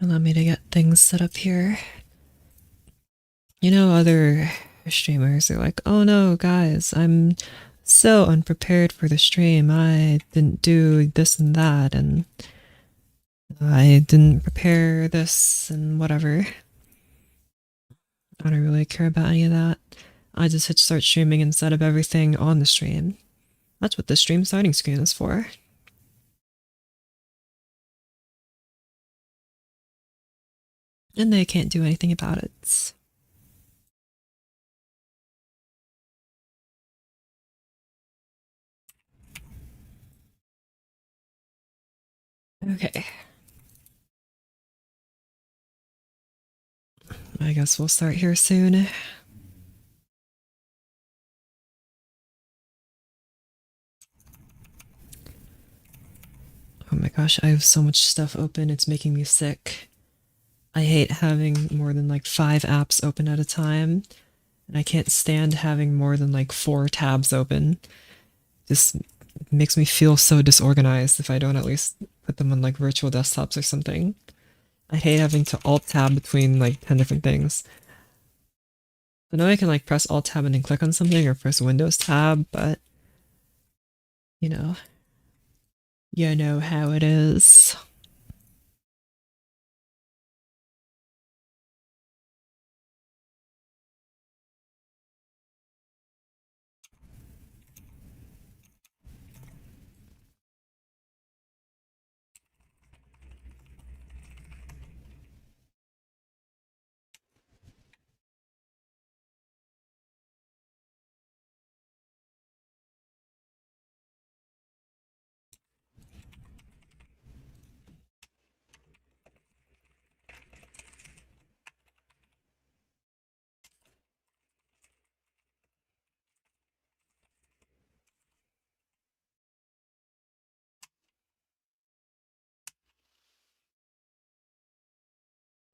Allow me to get things set up here. You know, other streamers are like, oh no, guys, I'm so unprepared for the stream. I didn't do this and that, and I didn't prepare this and whatever. I don't really care about any of that. I just hit start streaming and set up everything on the stream. That's what the stream starting screen is for. And they can't do anything about it. Okay. I guess we'll start here soon. Oh my gosh, I have so much stuff open, it's making me sick. I hate having more than like 5 apps open at a time, and I can't stand having more than like 4 tabs open. Just makes me feel so disorganized if I don't at least put them on like virtual desktops or something. I hate having to alt tab between like 10 different things. I know I can like press alt tab and then click on something or press Windows tab, but you know how it is.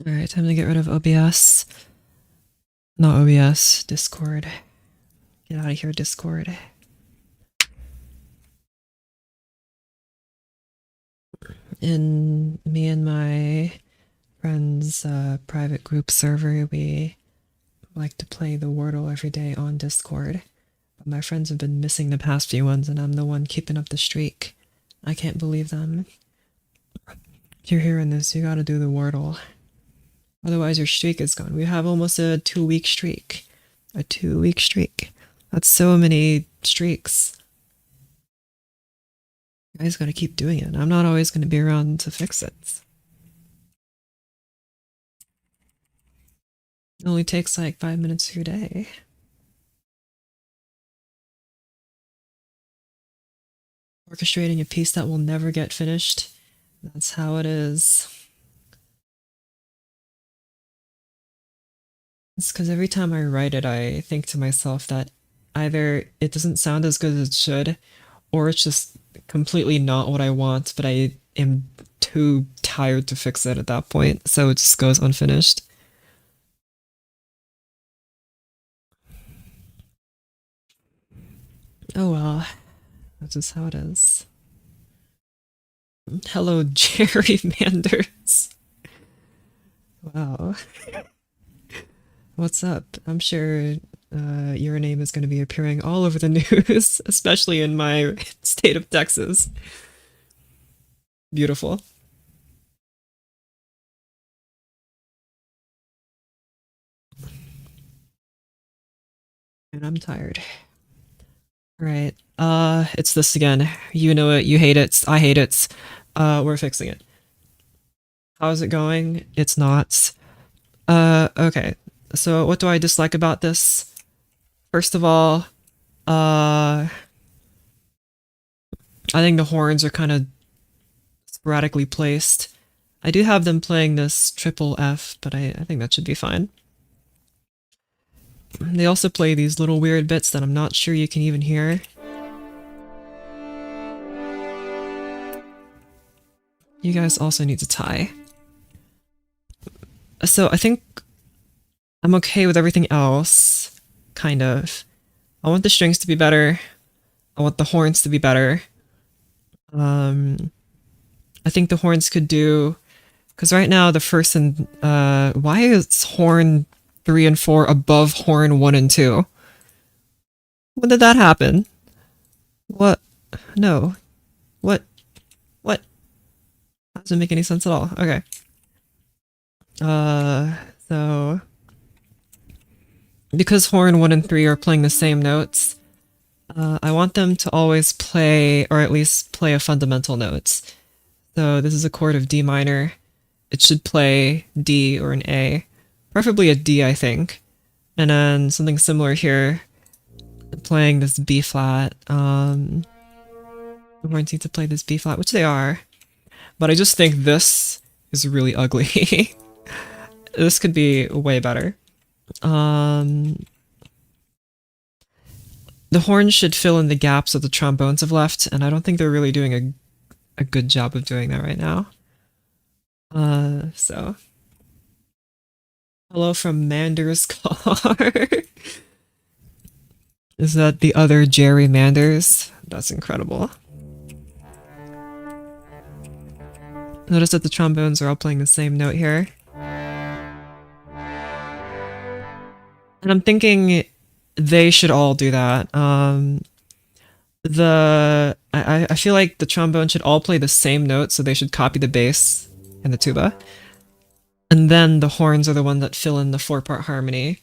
Alright, time to get rid of OBS. Not OBS, Discord. Get out of here, Discord. In me and my friend's private group server, we like to play the Wordle every day on Discord. But my friends have been missing the past few ones, and I'm the one keeping up the streak. I can't believe them. If you're hearing this, you gotta do the Wordle. Otherwise, your streak is gone. We have almost a 2-week streak. A 2-week streak. That's so many streaks. You guys gotta keep doing it. I'm not always gonna be around to fix it. It only takes like 5 minutes of your day. Orchestrating a piece that will never get finished. That's how it is. It's because every time I write it, I think to myself that either it doesn't sound as good as it should, or it's just completely not what I want, but I am too tired to fix it at that point, so it just goes unfinished. Oh well, that's just how it is. Hello, Jerry Manders. Wow. What's up? I'm sure your name is going to be appearing all over the news, especially in my state of Texas. Beautiful. And I'm tired. Right. It's this again. You know it, you hate it, I hate it. We're fixing it. How's it going? It's not. Okay. So what do I dislike about this? First of all, I think the horns are kind of sporadically placed. I do have them playing this triple F, but I think that should be fine. They also play these little weird bits that I'm not sure you can even hear. You guys also need to tie. So I think I'm okay with everything else, kind of. I want the strings to be better. I want the horns to be better. I think the horns could do Because right now the first and why is horn 3 and 4 above horn 1 and 2? When did that happen? What? No. What? What? That doesn't make any sense at all. Okay. So because horn 1 and 3 are playing the same notes, I want them to always play, or at least play a fundamental note. So this is a chord of D minor. It should play D or an A, preferably a D, I think. And then something similar here, playing this B flat. The horns need to play this B flat, which they are. But I just think this is really ugly. This could be way better. The horns should fill in the gaps that the trombones have left, and I don't think they're really doing a good job of doing that right now. So. Hello from Manders' car. Is that the other Jerry Manders? That's incredible. Notice that the trombones are all playing the same note here. And I'm thinking they should all do that. I feel like the trombone should all play the same note, so they should copy the bass and the tuba. And then the horns are the one that fill in the 4-part harmony.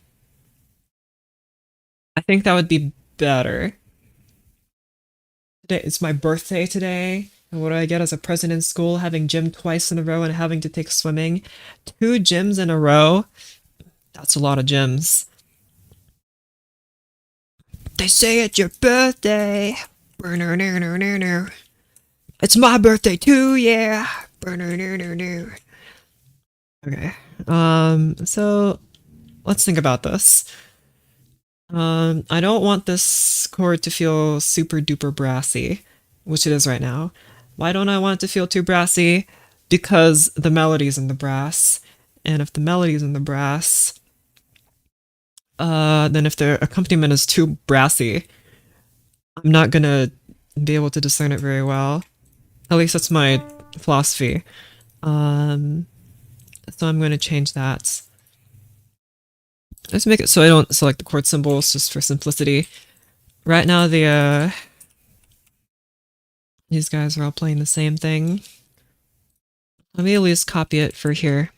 I think that would be better. Today, it's my birthday today. And what do I get as a present in school? Having gym twice in a row and having to take swimming. 2 gyms in a row? That's a lot of gyms. They say it's your birthday. It's my birthday too, yeah. Okay. So let's think about this. I don't want this chord to feel super duper brassy, which it is right now. Why don't I want it to feel too brassy? Because the melody's in the brass. And if the melody's in the brass, then if the accompaniment is too brassy, I'm not gonna be able to discern it very well. At least that's my philosophy. So I'm going to change that. Let's make it so I don't select the chord symbols just for simplicity. Right now these guys are all playing the same thing. Let me at least copy it for here.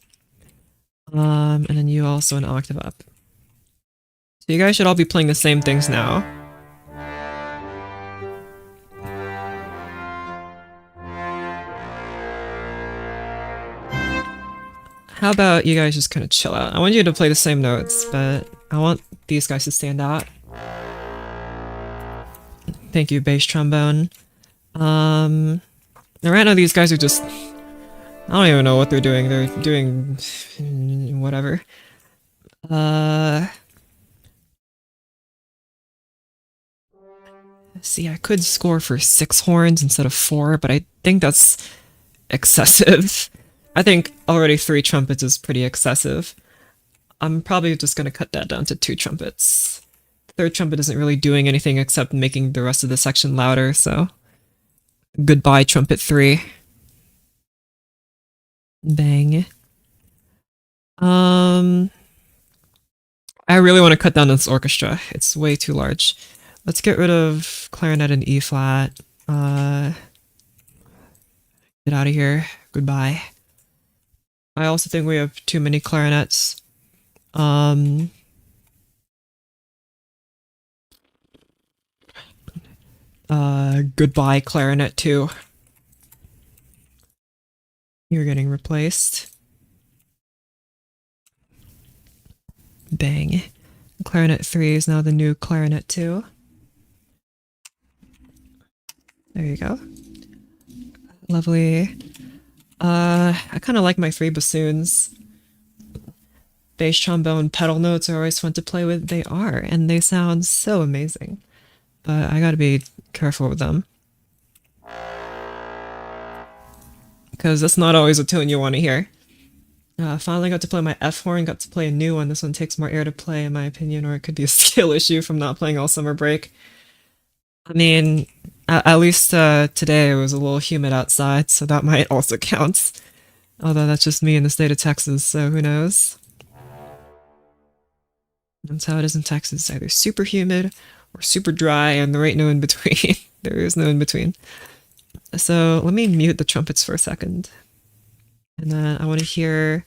And then you also an octave up. So you guys should all be playing the same things now. How about you guys just kind of chill out? I want you to play the same notes, but I want these guys to stand out. Thank you, bass trombone. Now right now these guys are just... I don't even know what they're doing. They're doing... whatever. See, I could score for 6 horns instead of 4, but I think that's excessive. I think already 3 trumpets is pretty excessive. I'm probably just going to cut that down to 2 trumpets. The 3rd trumpet isn't really doing anything except making the rest of the section louder, so... Goodbye, trumpet 3. Bang. I really want to cut down this orchestra. It's way too large. Let's get rid of clarinet and E flat. Get out of here. Goodbye. I also think we have too many clarinets. Goodbye, clarinet 2. You're getting replaced. Bang. Clarinet 3 is now the new clarinet 2. There you go. Lovely. I kind of like my 3 bassoons. Bass trombone pedal notes are always fun to play with. They are, and they sound so amazing. But I gotta be careful with them. Because that's not always a tune you want to hear. Finally got to play my F horn, got to play a new one. This one takes more air to play, in my opinion, or it could be a skill issue from not playing all summer break. I mean, at least today it was a little humid outside, so that might also count. Although that's just me in the state of Texas, so who knows? That's how it is in Texas. It's either super humid or super dry, and there ain't no in between. There is no in between. So let me mute the trumpets for a second. And then I want to hear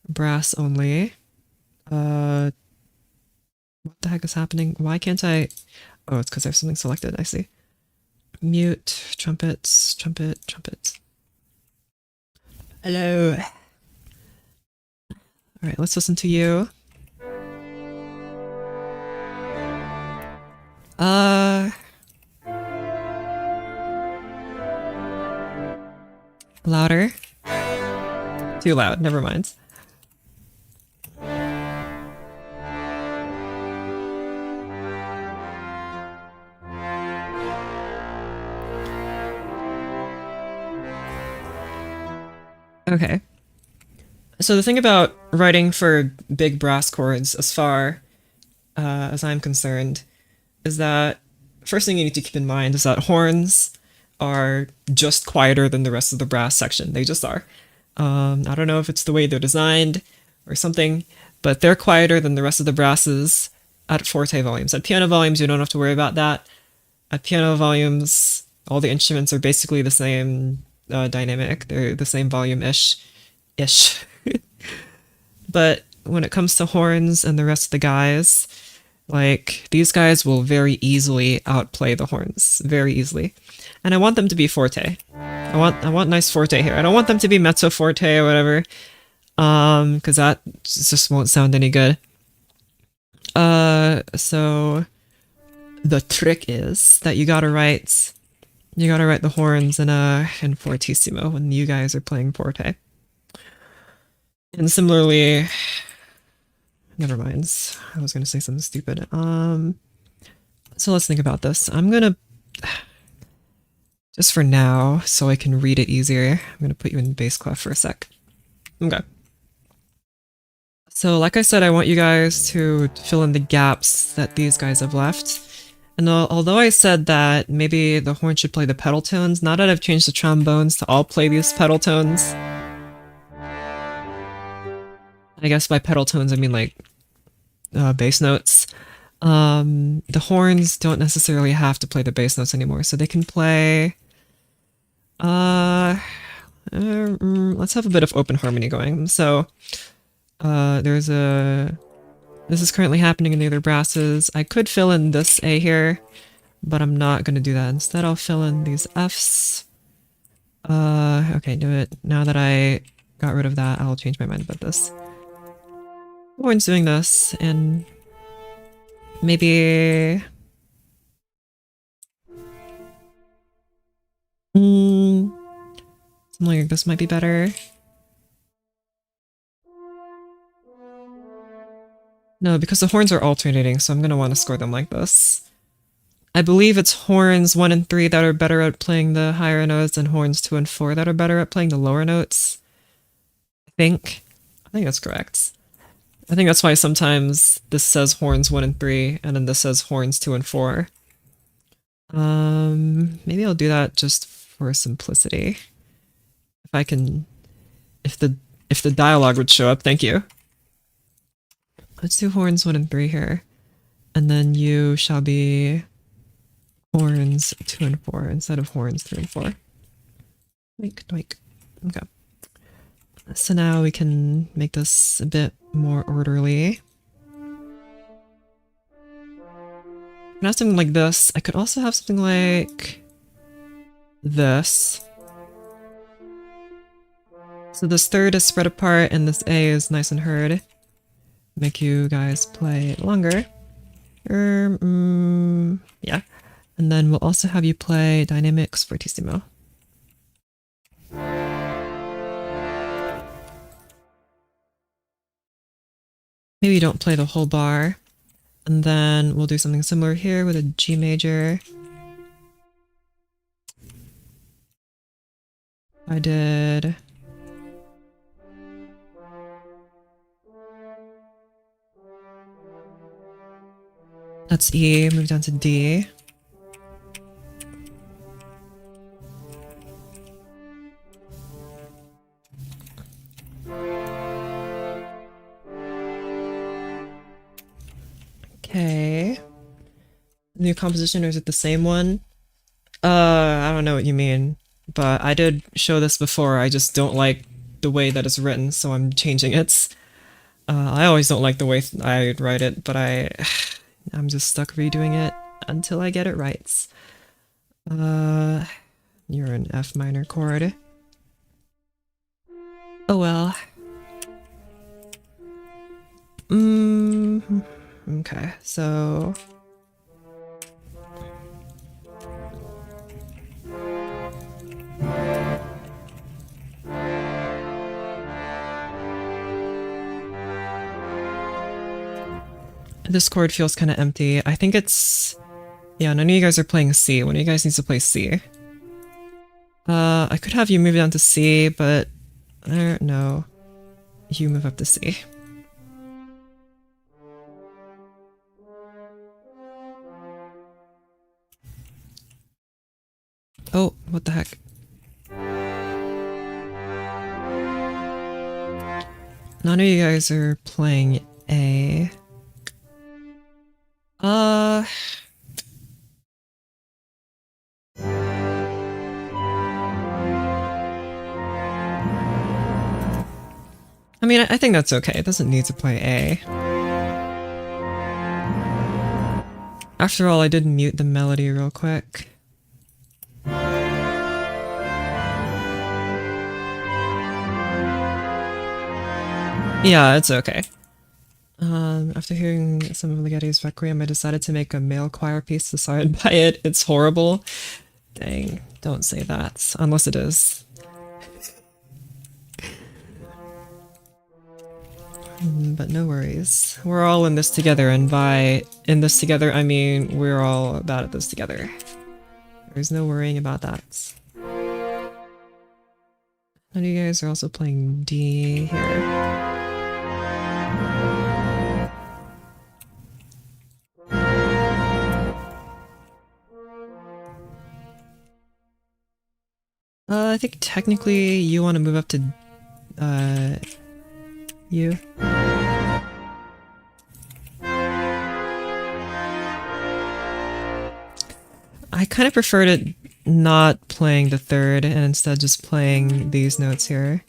brass only. What the heck is happening? Why can't I? Oh, it's because I have something selected. I see. Mute, trumpets, trumpets. Hello. All right, let's listen to you. Louder. Too loud, never mind. Okay. So the thing about writing for big brass chords, as far as I'm concerned, is that first thing you need to keep in mind is that horns are just quieter than the rest of the brass section. They just are. I don't know if it's the way they're designed or something, but they're quieter than the rest of the brasses at forte volumes. At piano volumes, you don't have to worry about that. At piano volumes, all the instruments are basically the same dynamic. They're the same volume-ish. But when it comes to horns and the rest of the guys, like, these guys will very easily outplay the horns. Very easily. And I want them to be forte. I want nice forte here. I don't want them to be mezzo forte or whatever. Because that just won't sound any good. So the trick is that you gotta write the horns in fortissimo when you guys are playing forte. And similarly, never mind. I was gonna say something stupid. So let's think about this. I'm gonna, just for now, so I can read it easier, I'm gonna put you in bass clef for a sec. Okay. So like I said, I want you guys to fill in the gaps that these guys have left. And although I said that maybe the horn should play the pedal tones, now that I've changed the trombones to all play these pedal tones, I guess by pedal tones I mean like bass notes, the horns don't necessarily have to play the bass notes anymore, so they can play... let's have a bit of open harmony going. So this is currently happening in the other brasses. I could fill in this A here, but I'm not going to do that. Instead, I'll fill in these Fs. Okay, do it. Now that I got rid of that, I'll change my mind about this. Horn's doing this, and maybe... something like this might be better. No, because the horns are alternating, so I'm going to want to score them like this. I believe it's horns 1 and 3 that are better at playing the higher notes, and horns 2 and 4 that are better at playing the lower notes. I think that's correct. I think that's why sometimes this says horns 1 and 3, and then this says horns 2 and 4. Maybe I'll do that just for simplicity. If I can... If the dialogue would show up, thank you. Let's do horns 1 and 3 here. And then you shall be horns 2 and 4 instead of horns 3 and 4. Doink, doink. Okay. So now we can make this a bit more orderly. I can have something like this. I could also have something like this. So this third is spread apart and this A is nice and heard. Make you guys play longer. Yeah. And then we'll also have you play dynamics fortissimo. Maybe don't play the whole bar. And then we'll do something similar here with a G major. I did... That's E, move down to D. Okay. New composition, or is it the same one? I don't know what you mean, but I did show this before. I just don't like the way that it's written, so I'm changing it. I always don't like the way I write it, but I'm just stuck redoing it until I get it right. You're an F minor chord. Oh well. Okay, so this chord feels kind of empty. I think it's... Yeah, none of you guys are playing C. One of you guys needs to play C. I could have you move down to C, but... no. You move up to C. Oh, what the heck? None of you guys are playing A. I mean, I think that's okay. It doesn't need to play A. After all, I did mute the melody real quick. Yeah, it's okay. After hearing some of Ligeti's Requiem, I decided to make a male choir piece decided by it. It's horrible. Dang, don't say that. Unless it is. But no worries. We're all in this together, and by in this together, I mean we're all about this together. There's no worrying about that. None of you guys are also playing D here. I think technically you want to move up to, you. I kind of preferred it not playing the third and instead just playing these notes here.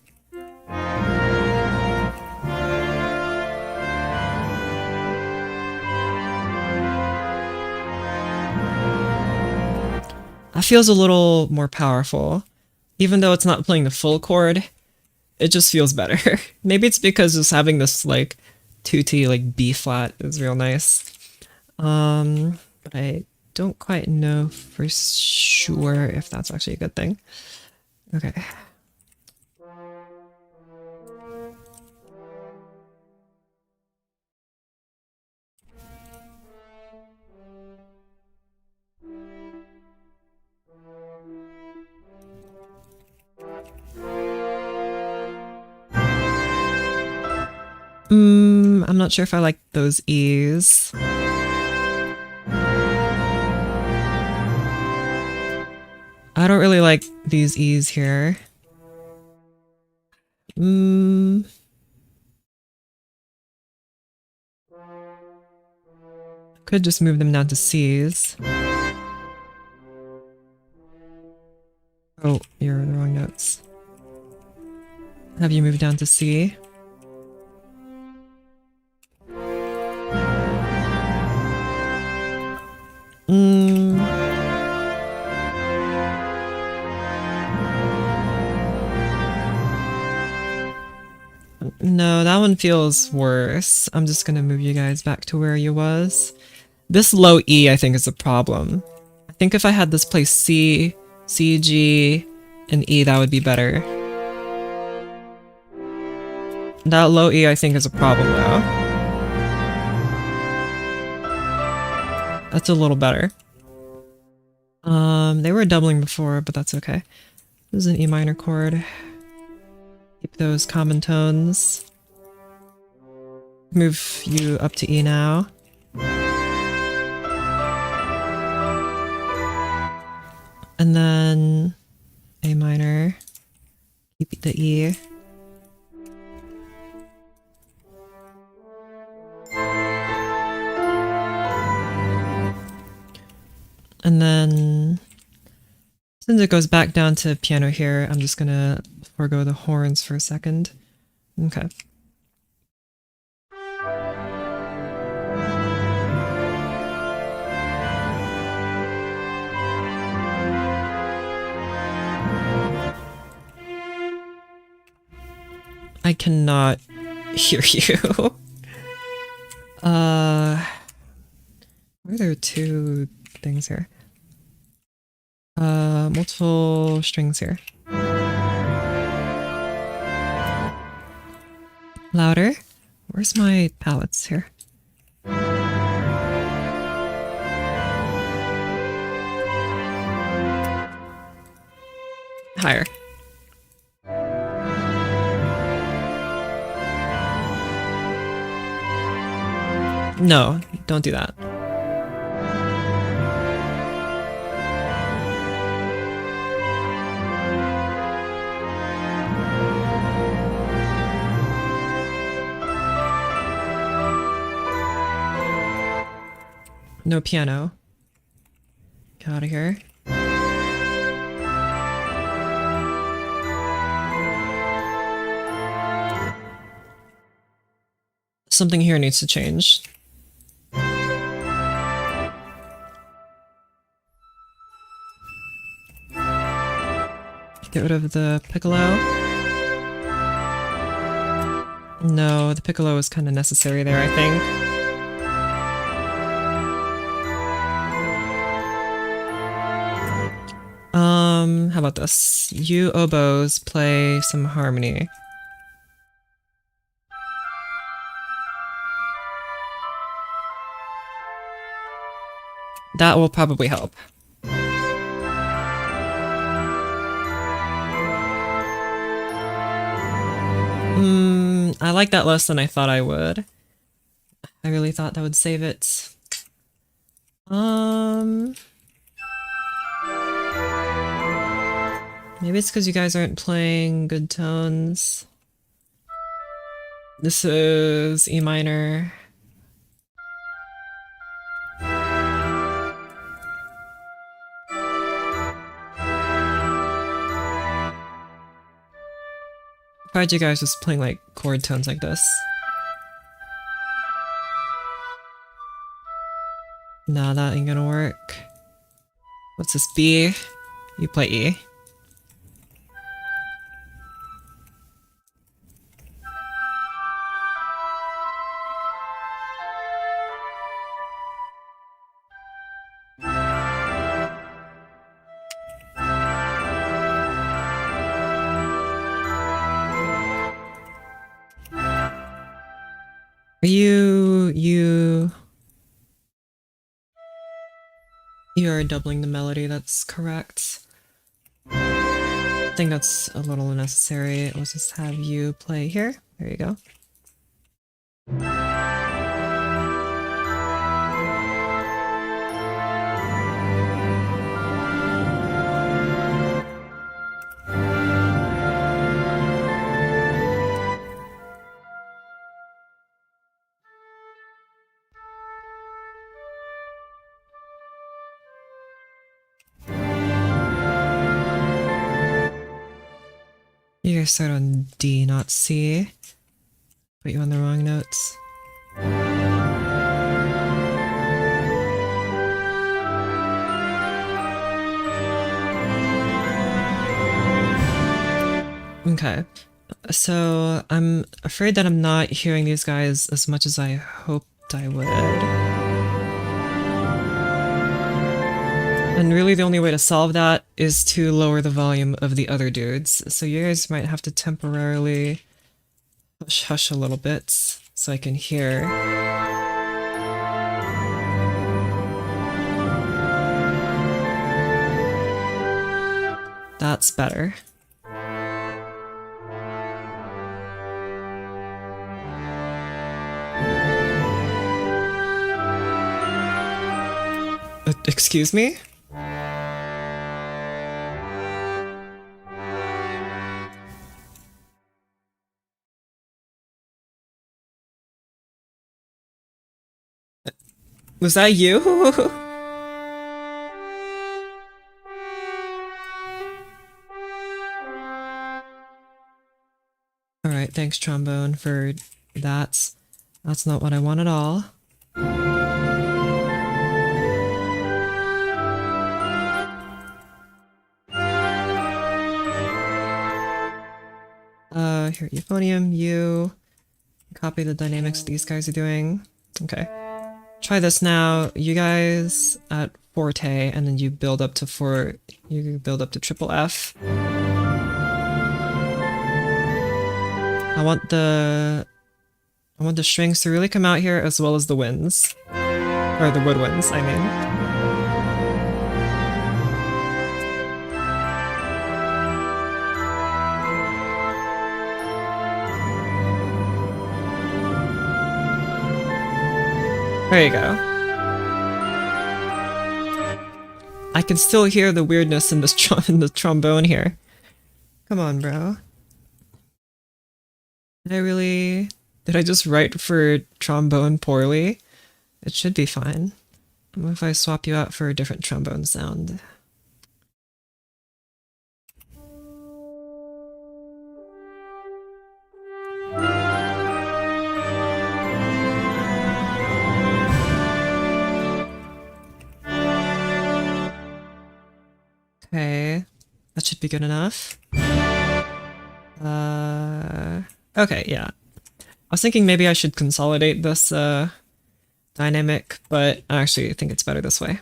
That feels a little more powerful. Even though it's not playing the full chord, it just feels better. Maybe it's because just having this like tutti like B flat is real nice. But I don't quite know for sure if that's actually a good thing. Okay. I'm not sure if I like those E's. I don't really like these E's here. Could just move them down to C's. Oh, you're in the wrong notes. Have you moved down to C? No, that one feels worse. I'm just gonna move you guys back to where you was. This low E, I think, is a problem. I think if I had this play C, C, G, and E, that would be better. That low E, I think, is a problem, though. That's a little better. They were doubling before, but that's okay. This is an E minor chord. Keep those common tones. Move you up to E now. And then A minor. Keep the E. Since it goes back down to piano here, I'm just gonna forego the horns for a second. Okay. I cannot hear you. Why are there two things here? Multiple strings here. Louder? Where's my palettes here? Higher. No, don't do that. No piano. Get out of here. Something here needs to change. Get rid of the piccolo. No, the piccolo is kind of necessary there, I think. How about this? You oboes play some harmony. That will probably help. I like that less than I thought I would. I really thought that would save it. Maybe it's because you guys aren't playing good tones. This is E minor. Tried you guys just playing like chord tones like this. Nah, that ain't gonna work. What's this, B? You play E. You are doubling the melody, that's correct. I think that's a little unnecessary. Let's just have you play here. There you go. You guys start on D, not C. Put you on the wrong notes. Okay, so I'm afraid that I'm not hearing these guys as much as I hoped I would. And really the only way to solve that is to lower the volume of the other dudes. So you guys might have to temporarily hush a little bit so I can hear. That's better. Excuse me? Was that you? Alright, thanks trombone for that. That's not what I want at all. Here, euphonium, you. Copy the dynamics these guys are doing. Okay. Try this now. You guys at forte, and then you build up to you build up to triple F. I want the strings to really come out here as well as the winds. Or the woodwinds, I mean. There you go. I can still hear the weirdness in this in the trombone here. Come on, bro. Did I just write for trombone poorly? It should be fine. What if I swap you out for a different trombone sound? Okay, that should be good enough. Okay, yeah. I was thinking maybe I should consolidate this dynamic, but I actually think it's better this way.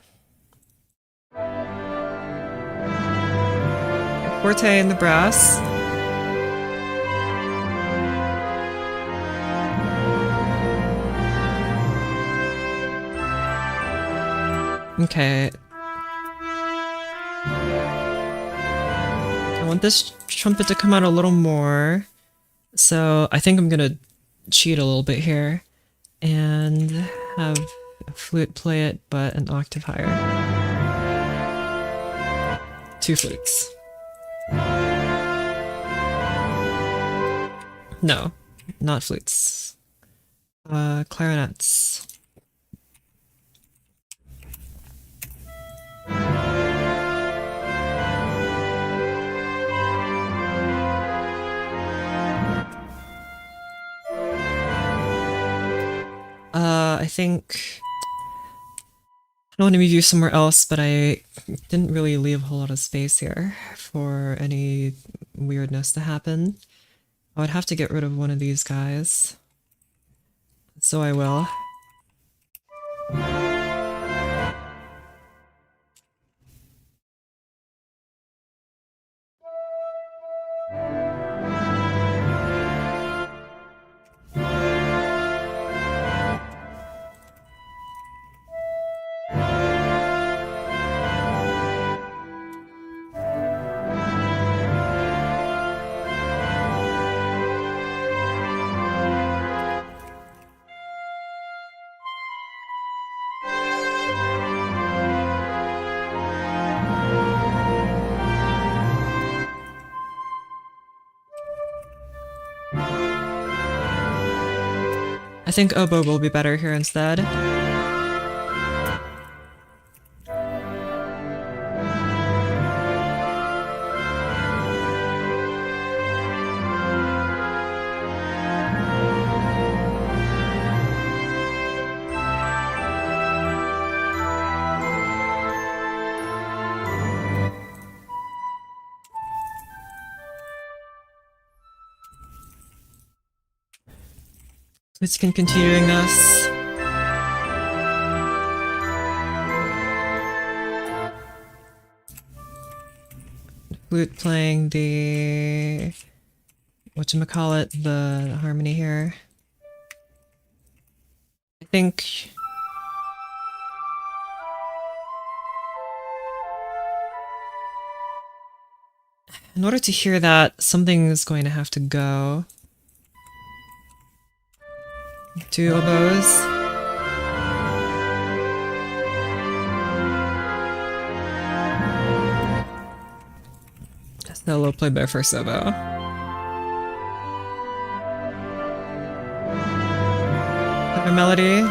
Forte in the brass. Okay. I want this trumpet to come out a little more, so I think I'm gonna cheat a little bit here and have a flute play it, but an octave higher. 2 flutes. No, not flutes. Clarinets. I think I don't want to move you somewhere else, but I didn't really leave a whole lot of space here for any weirdness to happen. I would have to get rid of one of these guys, so I will. I think oboe will be better here instead. Let's continue doing this. Flute playing the whatchamacallit, the harmony here. I think in order to hear that, something is going to have to go. 2 oboes. Solo played by first oboe. A melody.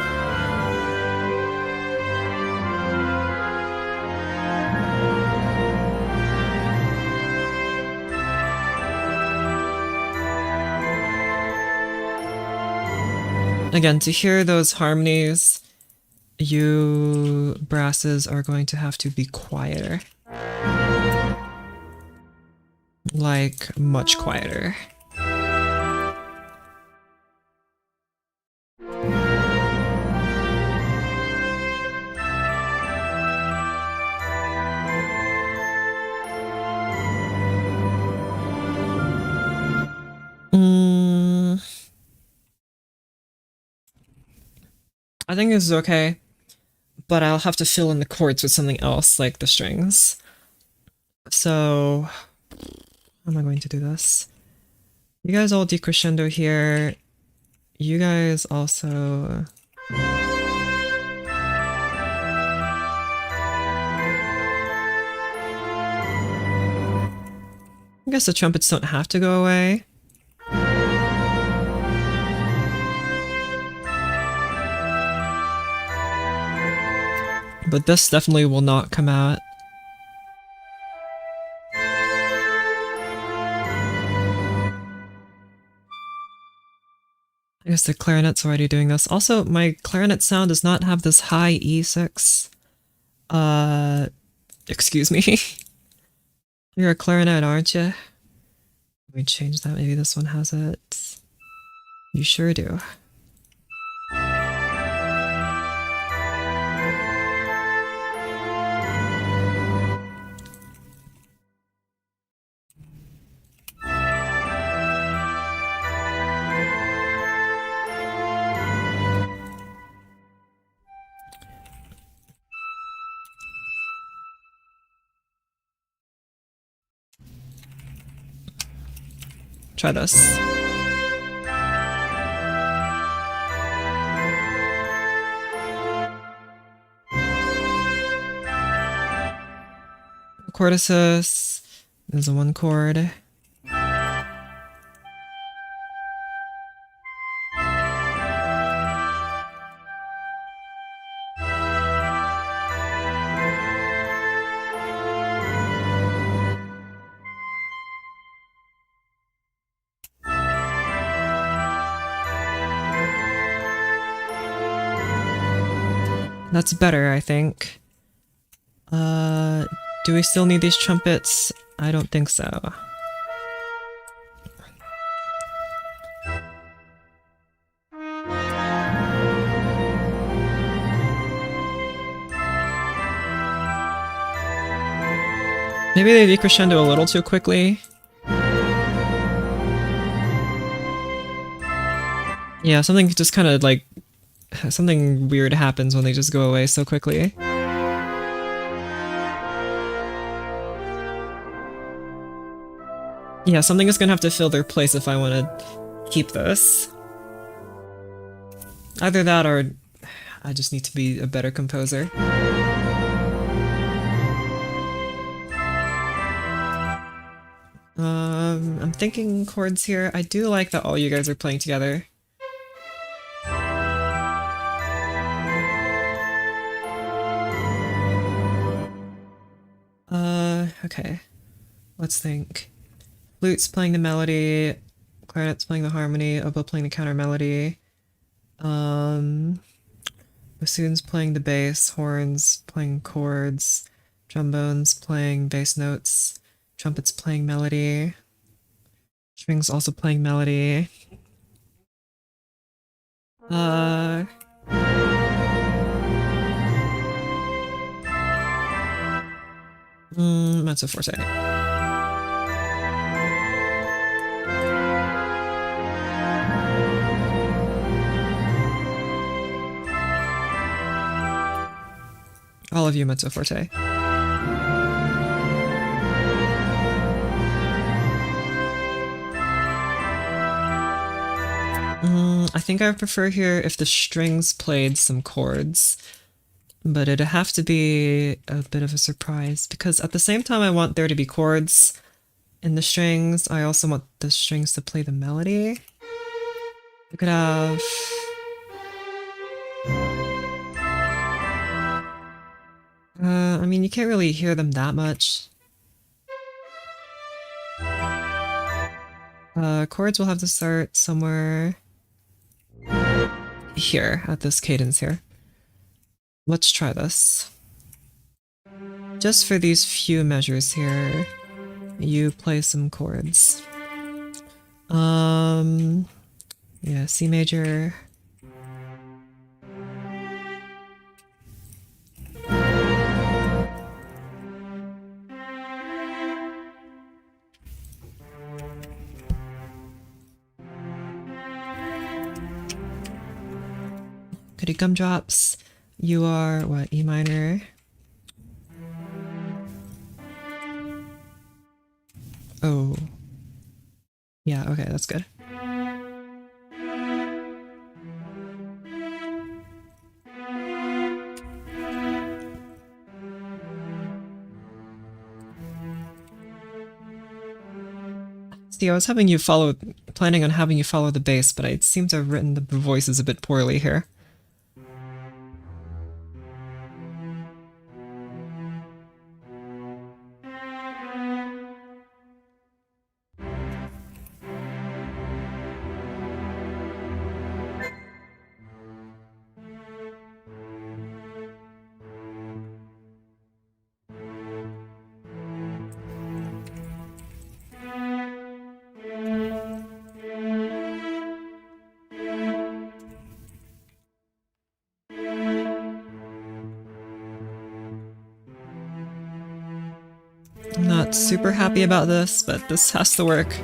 Again, to hear those harmonies, you brasses are going to have to be quieter. Like, much quieter. I think this is okay, but I'll have to fill in the chords with something else, like the strings. So, how am I going to do this? You guys all decrescendo here. You guys also... I guess the trumpets don't have to go away. But this definitely will not come out. I guess the clarinet's already doing this. Also, my clarinet sound does not have this high E6. Excuse me. You're a clarinet, aren't you? Let me change that. Maybe this one has it. You sure do. Try this. Chord assist. There's a one chord. That's better, I think. Do we still need these trumpets? I don't think so. Maybe they decrescendo a little too quickly. Yeah, something just kind of like... something weird happens when they just go away so quickly. Yeah, something is gonna have to fill their place if I want to keep this. Either that or I just need to be a better composer. I'm thinking chords here. I do like that all you guys are playing together. Okay. Let's think. Flute's playing the melody, clarinet's playing the harmony, oboe playing the counter melody. Bassoon's playing the bass, horns playing chords, trombones playing bass notes, trumpets playing melody, strings also playing melody. Mezzo forte. All of you mezzo forte. I think I prefer here if the strings played some chords, but it'd have to be a bit of a surprise because at the same time I want there to be chords in the strings, I also want the strings to play the melody. We could have... I mean, you can't really hear them that much. Chords will have to start somewhere here at this cadence here. Let's try this. Just for these few measures here, you play some chords. Yeah, C major. Goody gumdrops. You are, what, E minor? Oh. Yeah, okay, that's good. See, I was planning on having you follow the bass, but I seem to have written the voices a bit poorly here. I'm not super happy about this, but this has to work.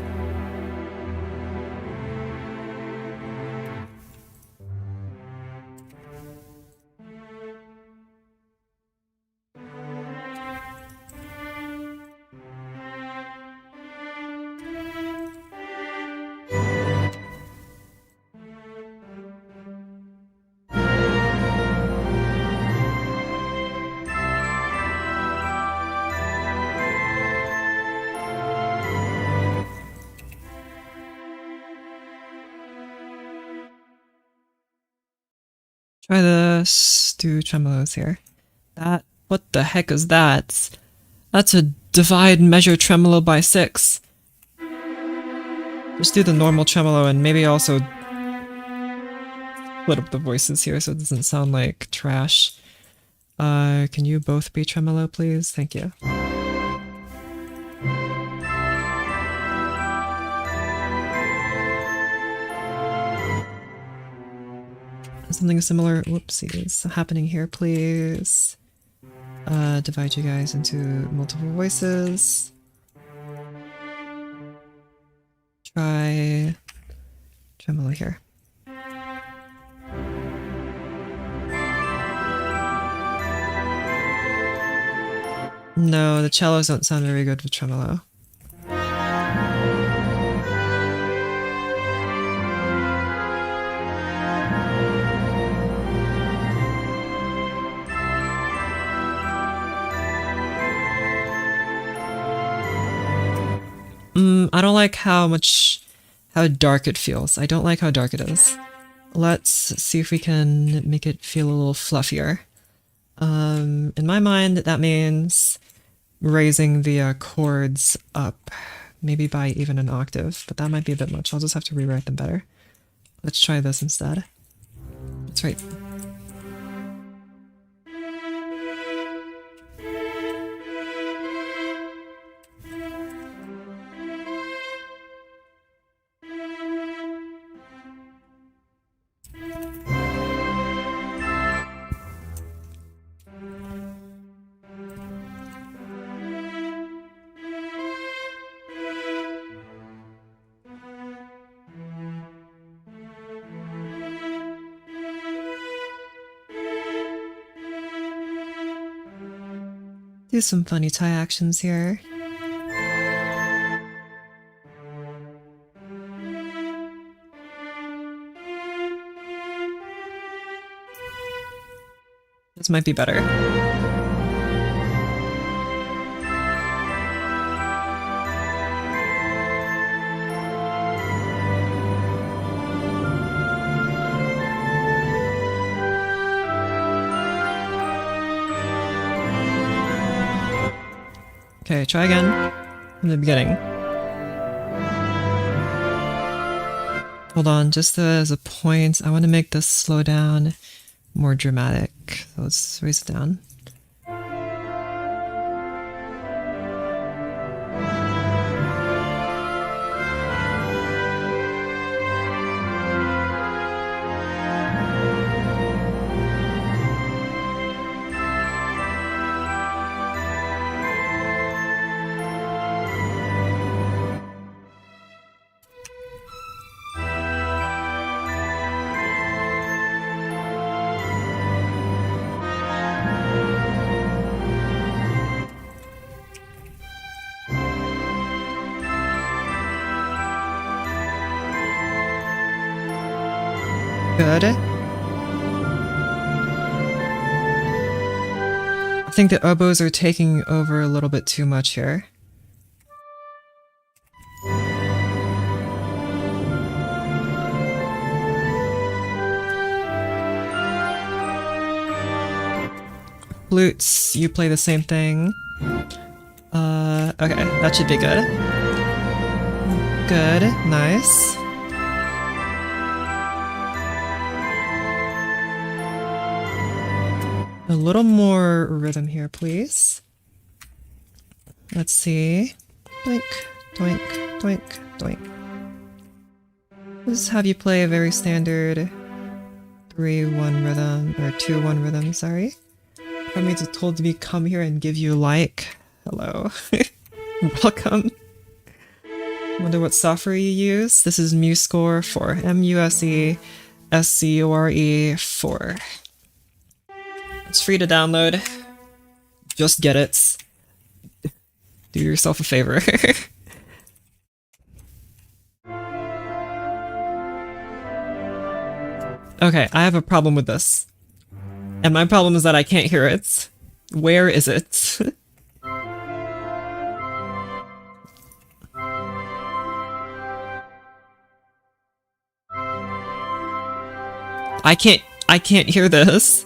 Try this, do tremolos here. What the heck is that? That's a divide measure tremolo by 6. Just do the normal tremolo and maybe also split up the voices here so it doesn't sound like trash. Can you both be tremolo, please? Thank you. Something similar, whoopsies, happening here, please. Divide you guys into multiple voices. Try tremolo here. No, the cellos don't sound very good with tremolo. I don't like how dark it feels. I don't like how dark it is. Let's see if we can make it feel a little fluffier. In my mind, that means raising the chords up, maybe by even an octave, but that might be a bit much. I'll just have to rewrite them better. Let's try this instead. That's right. Do some funny tie actions here. This might be better. Okay, try again from the beginning. Hold on, just as a point, I want to make this slow down, more dramatic. So let's raise it down. Good. I think the oboes are taking over a little bit too much here. Flutes, you play the same thing. Okay, that should be good. Good, nice. A little more rhythm here, please. Let's see. Doink, doink, doink, doink. Let's have you play a very standard 3-1 rhythm, or 2-1 rhythm, sorry. I mean, it's told to me come here and give you like. Hello. Welcome. Wonder what software you use. This is MuseScore 4. MuseScore 4. It's free to download. Just get it. Do yourself a favor. Okay, I have a problem with this. And my problem is that I can't hear it. Where is it? I can't hear this.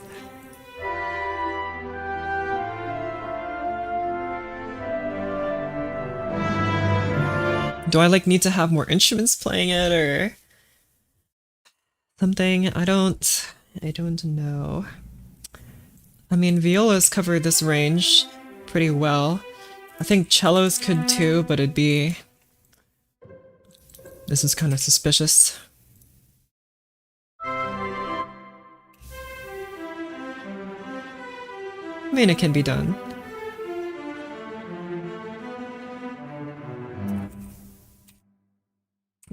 Do I like need to have more instruments playing it or something? I don't know. I mean, violas cover this range pretty well. I think cellos could too, but it'd be... This is kind of suspicious. I mean, it can be done.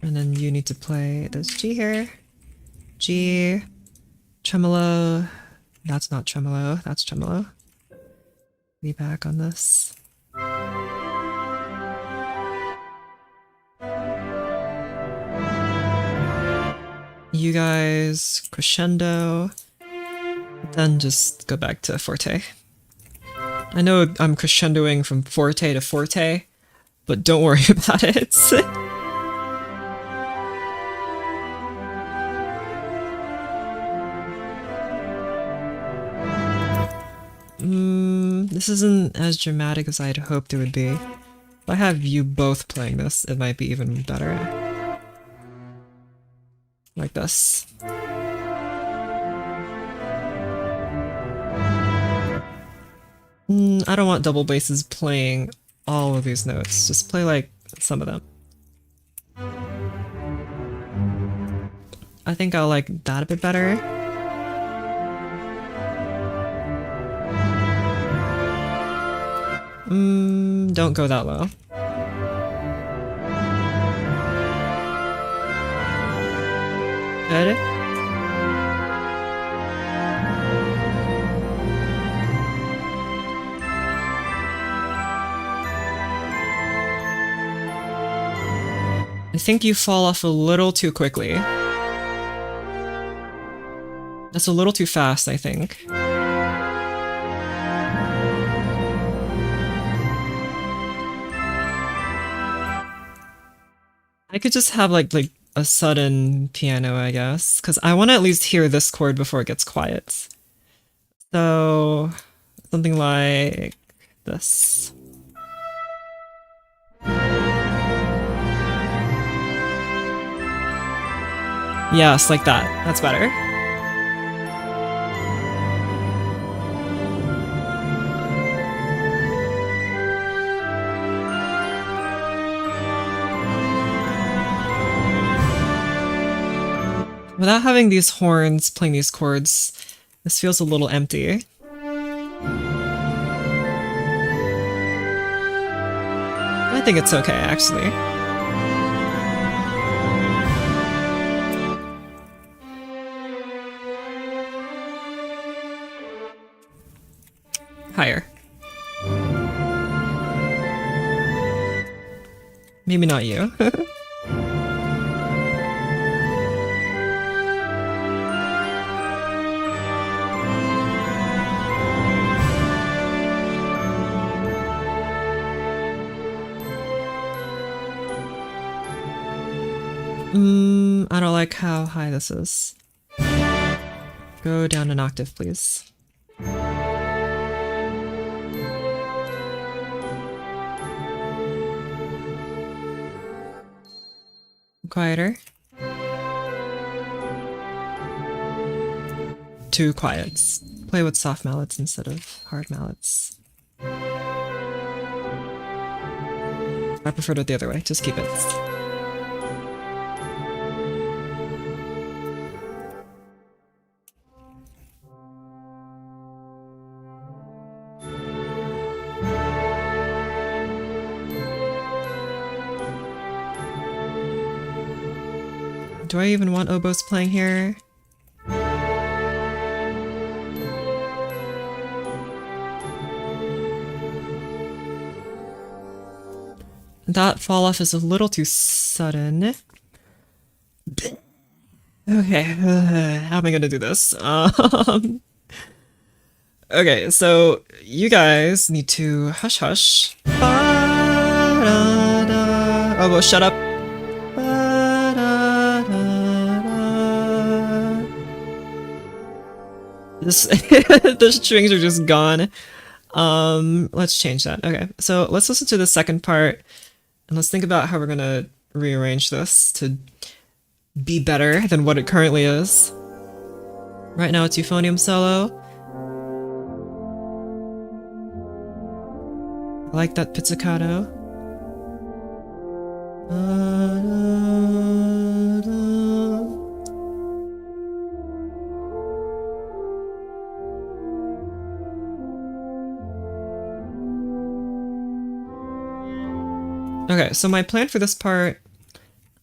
And then you need to play this G here. G, tremolo. That's not tremolo, that's tremolo. Be back on this. You guys crescendo, then just go back to forte. I know I'm crescendoing from forte to forte, but don't worry about it. This isn't as dramatic as I'd hoped it would be. If I have you both playing this, it might be even better. Like this. I don't want double basses playing all of these notes. Just play like some of them. I think I'll like that a bit better. Don't go that low. Good. I think you fall off a little too quickly. That's a little too fast, I think. I could just have like a sudden piano, I guess, because I want to at least hear this chord before it gets quiet. So something like this. Yes, like that. That's better. Without having these horns playing these chords, this feels a little empty. I think it's okay, actually. Higher. Maybe not you. I don't like how high this is. Go down an octave, please. Quieter. Too quiet. Play with soft mallets instead of hard mallets. I preferred it the other way. Just keep it. Do I even want oboes playing here? That fall off is a little too sudden. Okay, how am I gonna do this? Okay, so you guys need to hush hush. Oboe, shut up. This the strings are just gone. Let's change that. Okay, so let's listen to the second part and let's think about how we're gonna rearrange this to be better than what it currently is. Right now it's euphonium solo. I like that pizzicato. Okay, so my plan for this part,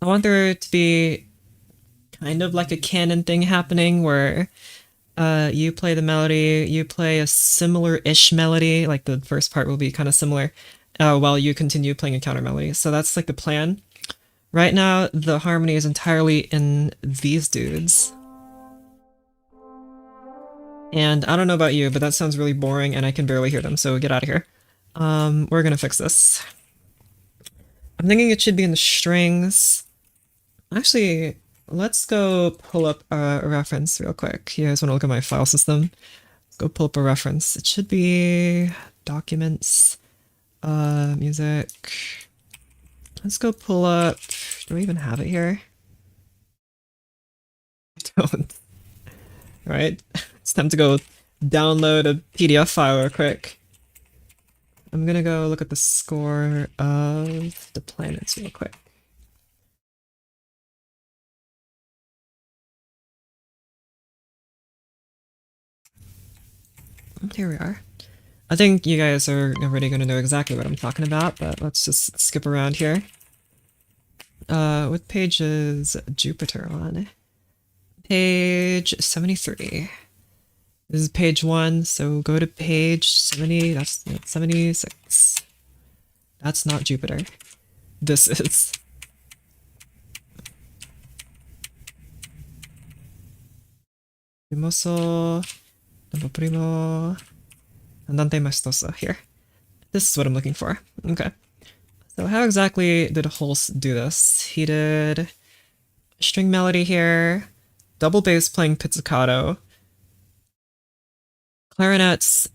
I want there to be kind of like a canon thing happening where you play the melody, you play a similar-ish melody, like the first part will be kind of similar, while you continue playing a counter melody. So that's like the plan. Right now, the harmony is entirely in these dudes. And I don't know about you, but that sounds really boring and I can barely hear them, so get out of here. We're gonna fix this. I'm thinking it should be in the strings. Actually, let's go pull up a reference real quick. You guys want to look at my file system? Let's go pull up a reference. It should be documents, music. Let's go pull up. Do we even have it here? I don't. All right, it's time to go download a PDF file real quick. I'm gonna go look at the score of the planets real quick. Here we are. I think you guys are already gonna know exactly what I'm talking about, but let's just skip around here. What page is Jupiter on? Page 73. This is page 1, so go to page 70, that's 76. That's not Jupiter. This is. Primoso, tempo primo, andante maestoso, here. This is what I'm looking for. Okay. So how exactly did Holst do this? He did a string melody here, double bass playing pizzicato, clarinets,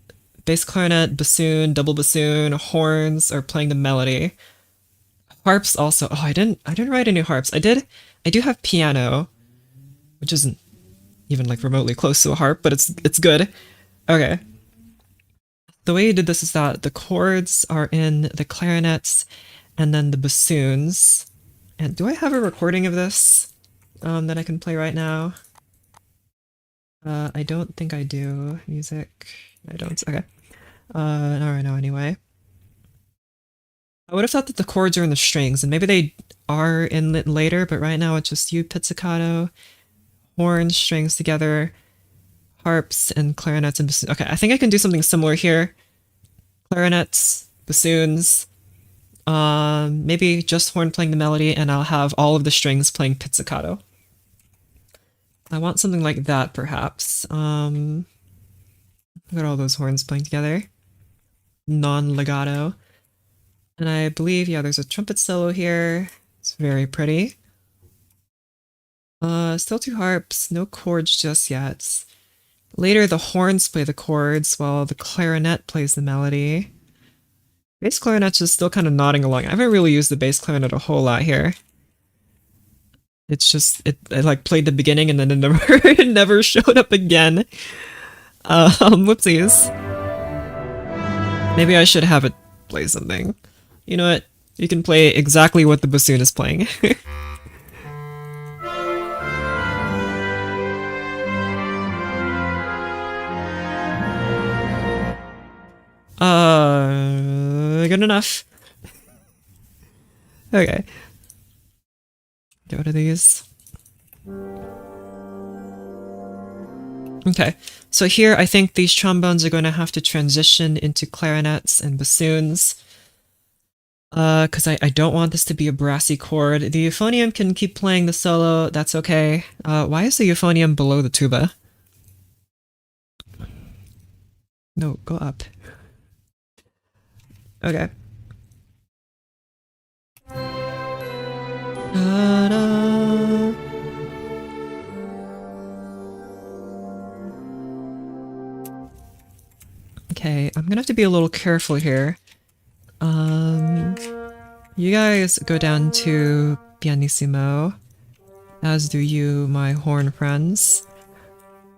bass clarinet, bassoon, double bassoon, horns are playing the melody. Harps also. Oh, I didn't write any harps. I do have piano. which isn't even like remotely close to a harp, but it's good. Okay. The way you did this is that the chords are in the clarinets and then the bassoons. And do I have a recording of this that I can play right now? I don't think I do. Music. I don't. Okay. Not right now anyway. I would have thought that the chords are in the strings, and maybe they are in it later, but right now it's just you pizzicato, horns, strings together, harps, and clarinets and bassoons. Okay, I think I can do something similar here. Clarinets, bassoons, maybe just horn playing the melody, and I'll have all of the strings playing pizzicato. I want something like that, perhaps. Look at all those horns playing together. Non-legato. And I believe, yeah, there's a trumpet solo here. It's very pretty. Still two harps, no chords just yet. Later, the horns play the chords while the clarinet plays the melody. Bass clarinet's just still kind of nodding along. I haven't really used the bass clarinet a whole lot here. It's just, it like played the beginning and then it never, it never showed up again. Whoopsies. Maybe I should have it play something. You know what? You can play exactly what the bassoon is playing. Good enough. Okay. Get rid of these. Okay, so here I think these trombones are going to have to transition into clarinets and bassoons. Because I don't want this to be a brassy chord. The euphonium can keep playing the solo, that's okay. Why is the euphonium below the tuba? No, go up. Okay. Ta-da. Okay, I'm gonna have to be a little careful here. You guys go down to pianissimo, as do you, my horn friends.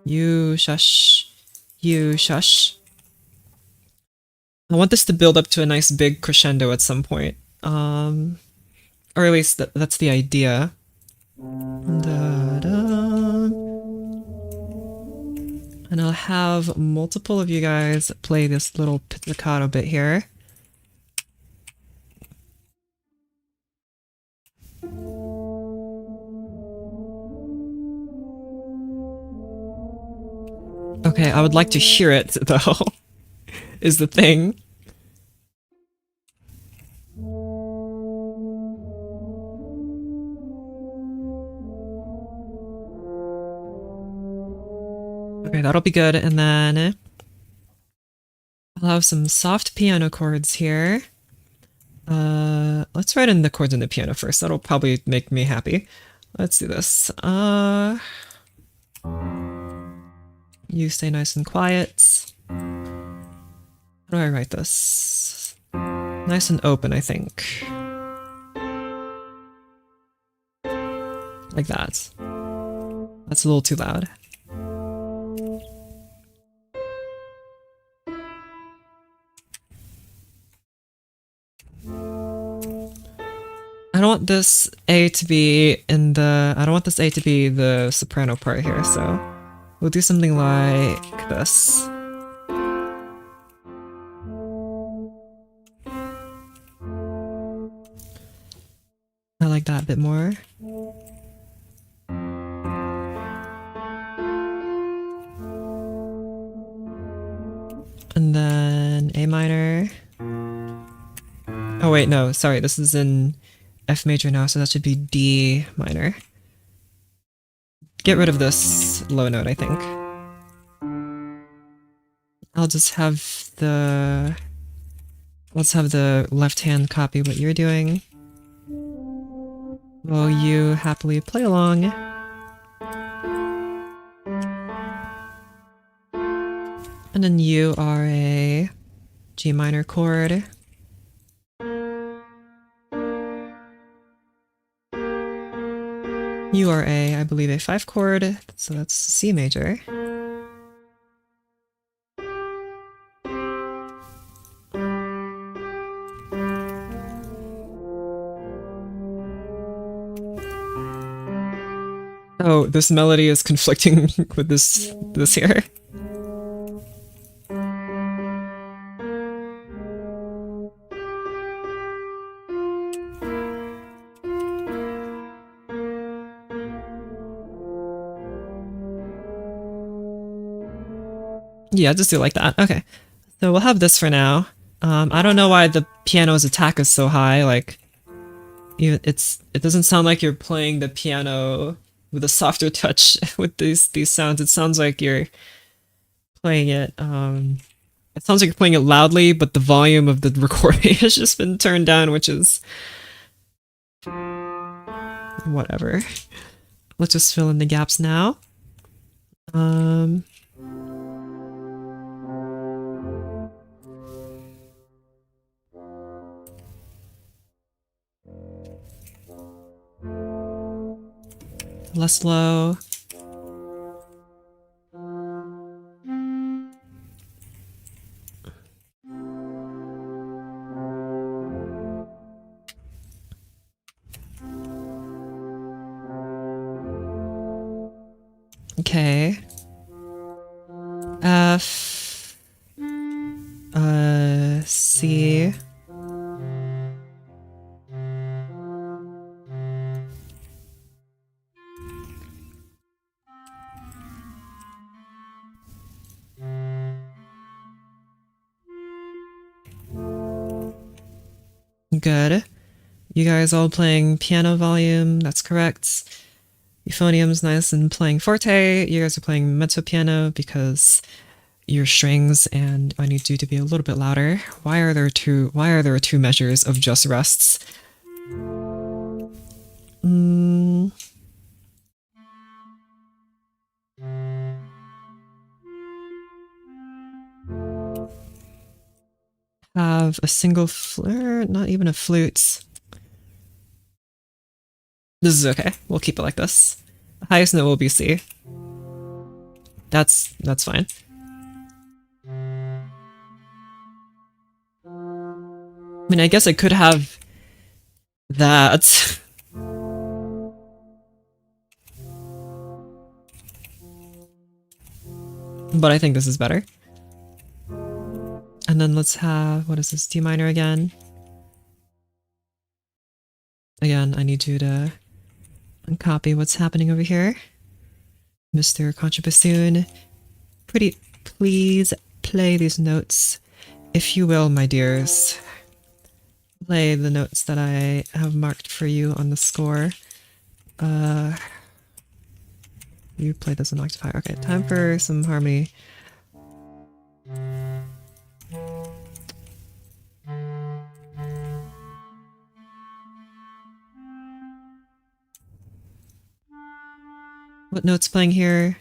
You shush. You shush. I want this to build up to a nice big crescendo at some point. Or at least that's the idea. Da-da. And I'll have multiple of you guys play this little pizzicato bit here. Okay, I would like to hear it, though, is the thing. Okay, that'll be good, and then I'll have some soft piano chords here. Let's write in the chords in the piano first. That'll probably make me happy. Let's do this. You stay nice and quiet. How do I write this? Nice and open, I think. Like that. That's a little too loud. I don't want this A to be in the... I don't want this A to be the soprano part here, so we'll do something like this. I like that a bit more. And then A minor. Oh wait, no, sorry, this is in F major now, so that should be D minor. Get rid of this low note, I think. I'll just have the... Let's have the left hand copy what you're doing. While you happily play along. And then you are a G minor chord. You are I believe, a 5 chord, so that's C major. Oh, this melody is conflicting with this here. Yeah, just do it like that. Okay. So we'll have this for now. I don't know why the piano's attack is so high. Like, it doesn't sound like you're playing the piano with a softer touch with these sounds. It sounds like you're playing it. It sounds like you're playing it loudly, but the volume of the recording has just been turned down, which is whatever. Let's just fill in the gaps now. Less low. Okay. F. C. Good. You guys all playing piano volume, that's correct. Euphonium's nice and playing forte. You guys are playing mezzo piano because your strings, and I need you to be a little bit louder. Why are there two measures of just rests? Have a single flute, not even a flute. This is okay. We'll keep it like this. The highest note will be C. That's fine. I mean, I guess I could have that. But I think this is better. And then let's have, what is this, D minor again? Again, I need you to uncopy what's happening over here. Mr. Contrabassoon, please play these notes, if you will, my dears. Play the notes that I have marked for you on the score. You play this in octave higher. Okay, time for some harmony. What note's playing here?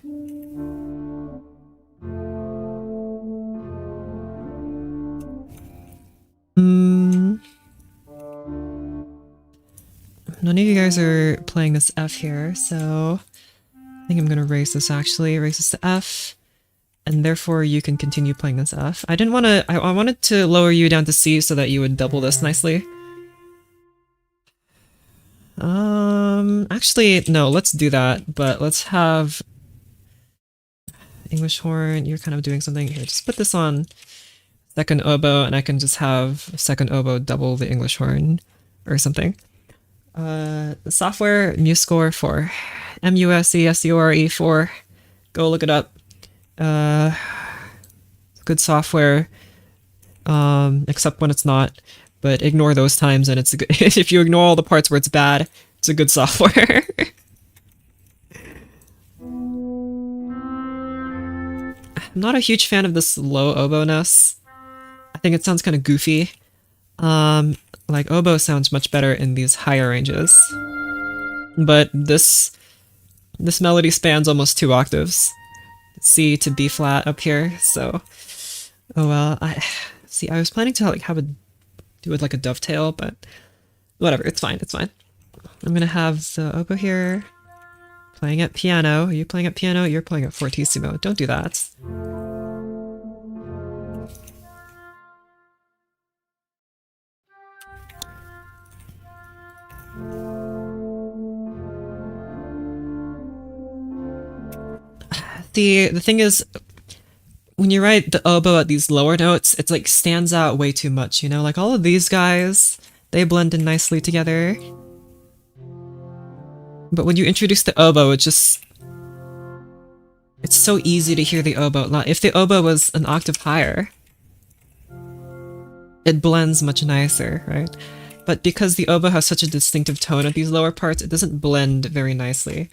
None of you guys are playing this F here, so I think I'm gonna erase this actually. Erase this to F, and therefore you can continue playing this F. I didn't want to, I wanted to lower you down to C so that you would double this nicely. Actually, no, let's do that, but let's have English horn. You're kind of doing something here. Just put this on second oboe, and I can just have second oboe double the English horn or something. The software, MuseScore 4. MuseScore 4. Go look it up. Good software, except when it's not. But ignore those times, and it's a good. If you ignore all the parts where it's bad, it's a good software. I'm not a huge fan of this low oboe-ness. I think it sounds kind of goofy. Like oboe sounds much better in these higher ranges. But this melody spans almost 2 octaves. C to B flat up here, so oh well. I was planning to like do it like a dovetail, but whatever, it's fine, it's fine. I'm gonna have the oboe here. Playing at piano. Are you playing at piano? You're playing at fortissimo. Don't do that. The thing is, when you write the oboe at these lower notes, it's like stands out way too much, you know? Like all of these guys, they blend in nicely together. But when you introduce the oboe, it's so easy to hear the oboe. Like, if the oboe was an octave higher, it blends much nicer, right? But because the oboe has such a distinctive tone at these lower parts, it doesn't blend very nicely.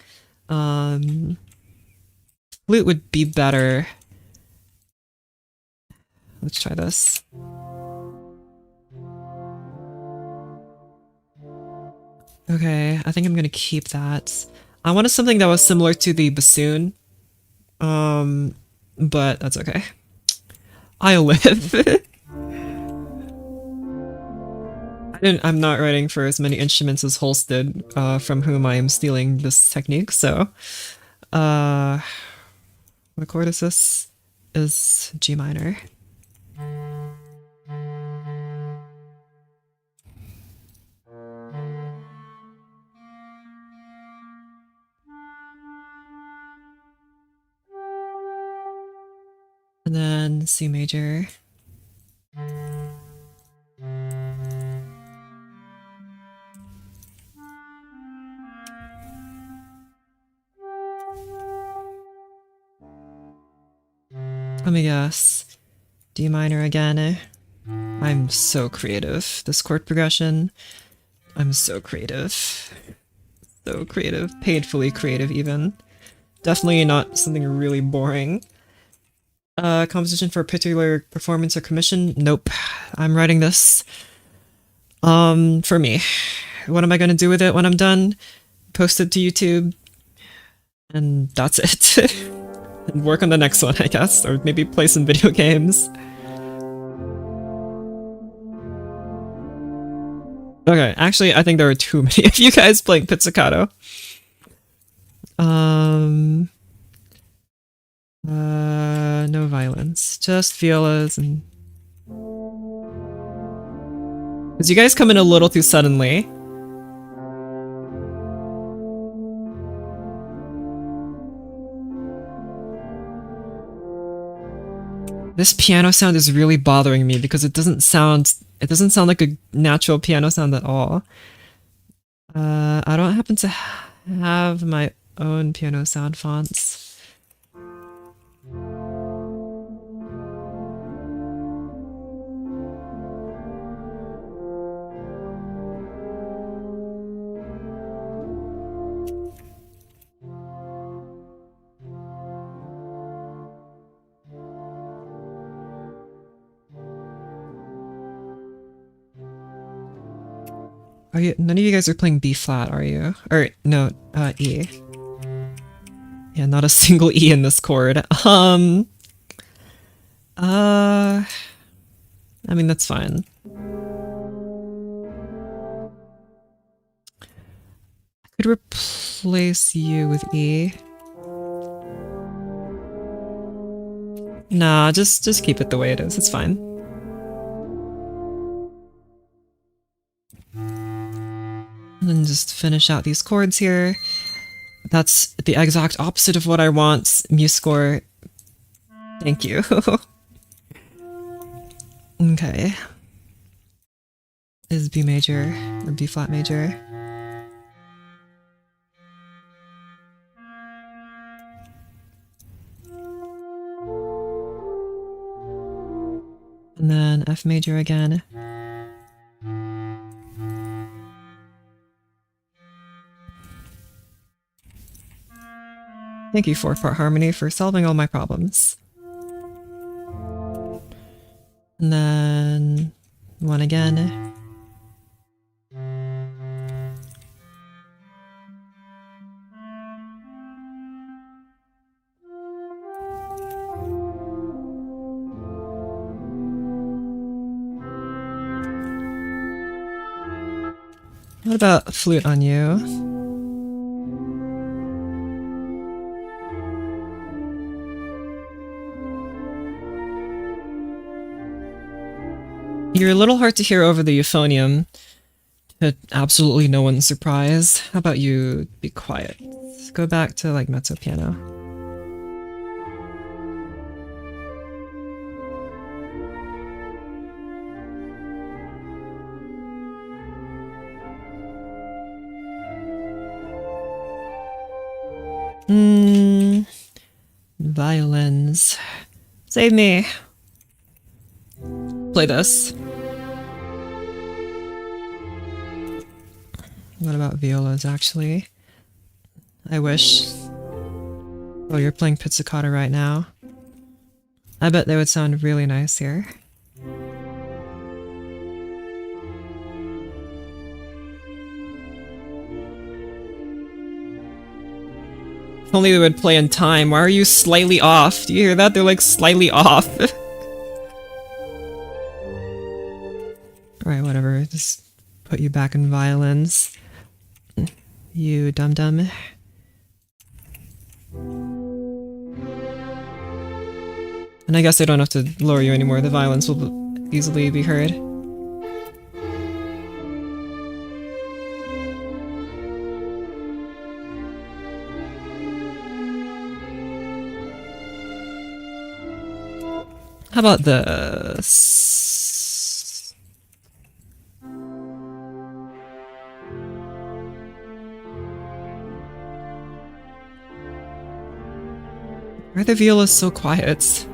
Flute would be better. Let's try this. Okay, I think I'm gonna keep that. I wanted something that was similar to the bassoon. But that's okay. I'll live. I'm not writing for as many instruments as Holst did, from whom I am stealing this technique, so what chord is this? Is G minor. And then C major. Let me guess. D minor again. I'm so creative. This chord progression. I'm so creative. So creative. Painfully creative, even. Definitely not something really boring. Composition for a particular performance or commission? Nope. I'm writing this for me. What am I gonna do with it when I'm done? Post it to YouTube. And that's it. And work on the next one, I guess. Or maybe play some video games. Okay, actually, I think there are too many of you guys playing pizzicato. No violence. Just violas and... Because you guys come in a little too suddenly. This piano sound is really bothering me because it doesn't sound like a natural piano sound at all. I don't happen to have my own piano sound fonts. Are you? None of you guys are playing B flat, are you? Or no, E. Yeah, not a single E in this chord. I mean, that's fine. I could replace you with E. Nah, just keep it the way it is. It's fine. And then just finish out these chords here. That's the exact opposite of what I want. Muse score. Thank you. Okay. Is B major or B flat major? And then F major again. Thank you, 4-part harmony, for solving all my problems. And then 1 again. What about flute on you? You're a little hard to hear over the euphonium, to absolutely no one's surprise. How about you be quiet? Go back to like mezzo piano. Violins. Save me. Play this. What about violas, actually? I wish. Oh, you're playing pizzicato right now. I bet they would sound really nice here. If only they would play in time. Why are you slightly off? Do you hear that? They're like slightly off. Alright, whatever. Just put you back in violins. You dum-dum. And I guess I don't have to lower you anymore. The violins will easily be heard. How about this? Why are the violas so quiet?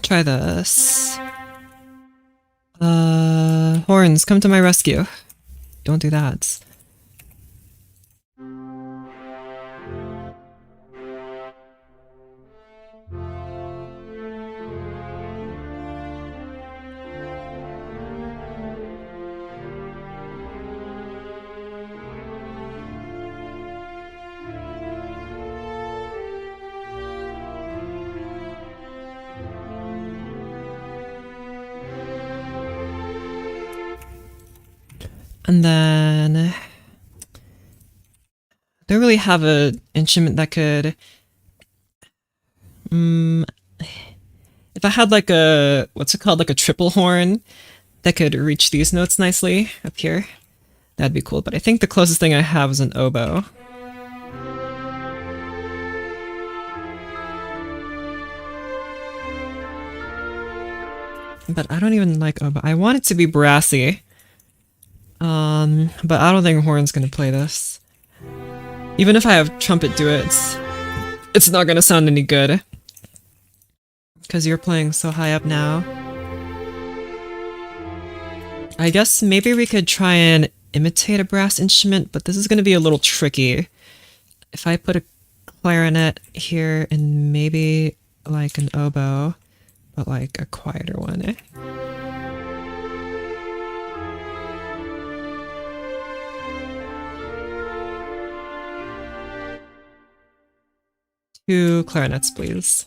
Try this. Horns, come to my rescue. Don't do that. And then I don't really have an instrument that could if I had like a what's it called, like a triple horn that could reach these notes nicely up here, that'd be cool. But I think the closest thing I have is an oboe. But I don't even like oboe. I want it to be brassy. But I don't think horn's gonna play this. Even if I have trumpet do it, it's not gonna sound any good. Because you're playing so high up now. I guess maybe we could try and imitate a brass instrument, but this is gonna be a little tricky. If I put a clarinet here and maybe like an oboe, but like a quieter one, eh? Two clarinets, please.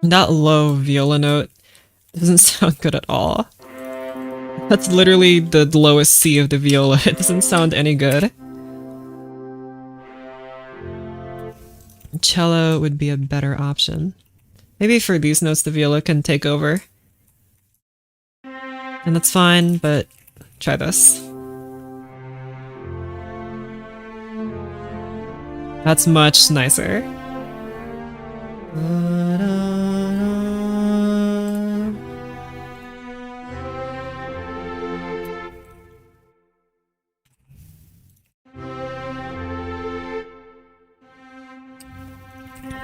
That low viola note doesn't sound good at all. That's literally the lowest C of the viola. It doesn't sound any good. Cello would be a better option. Maybe for these notes the viola can take over. And that's fine, but try this. That's much nicer.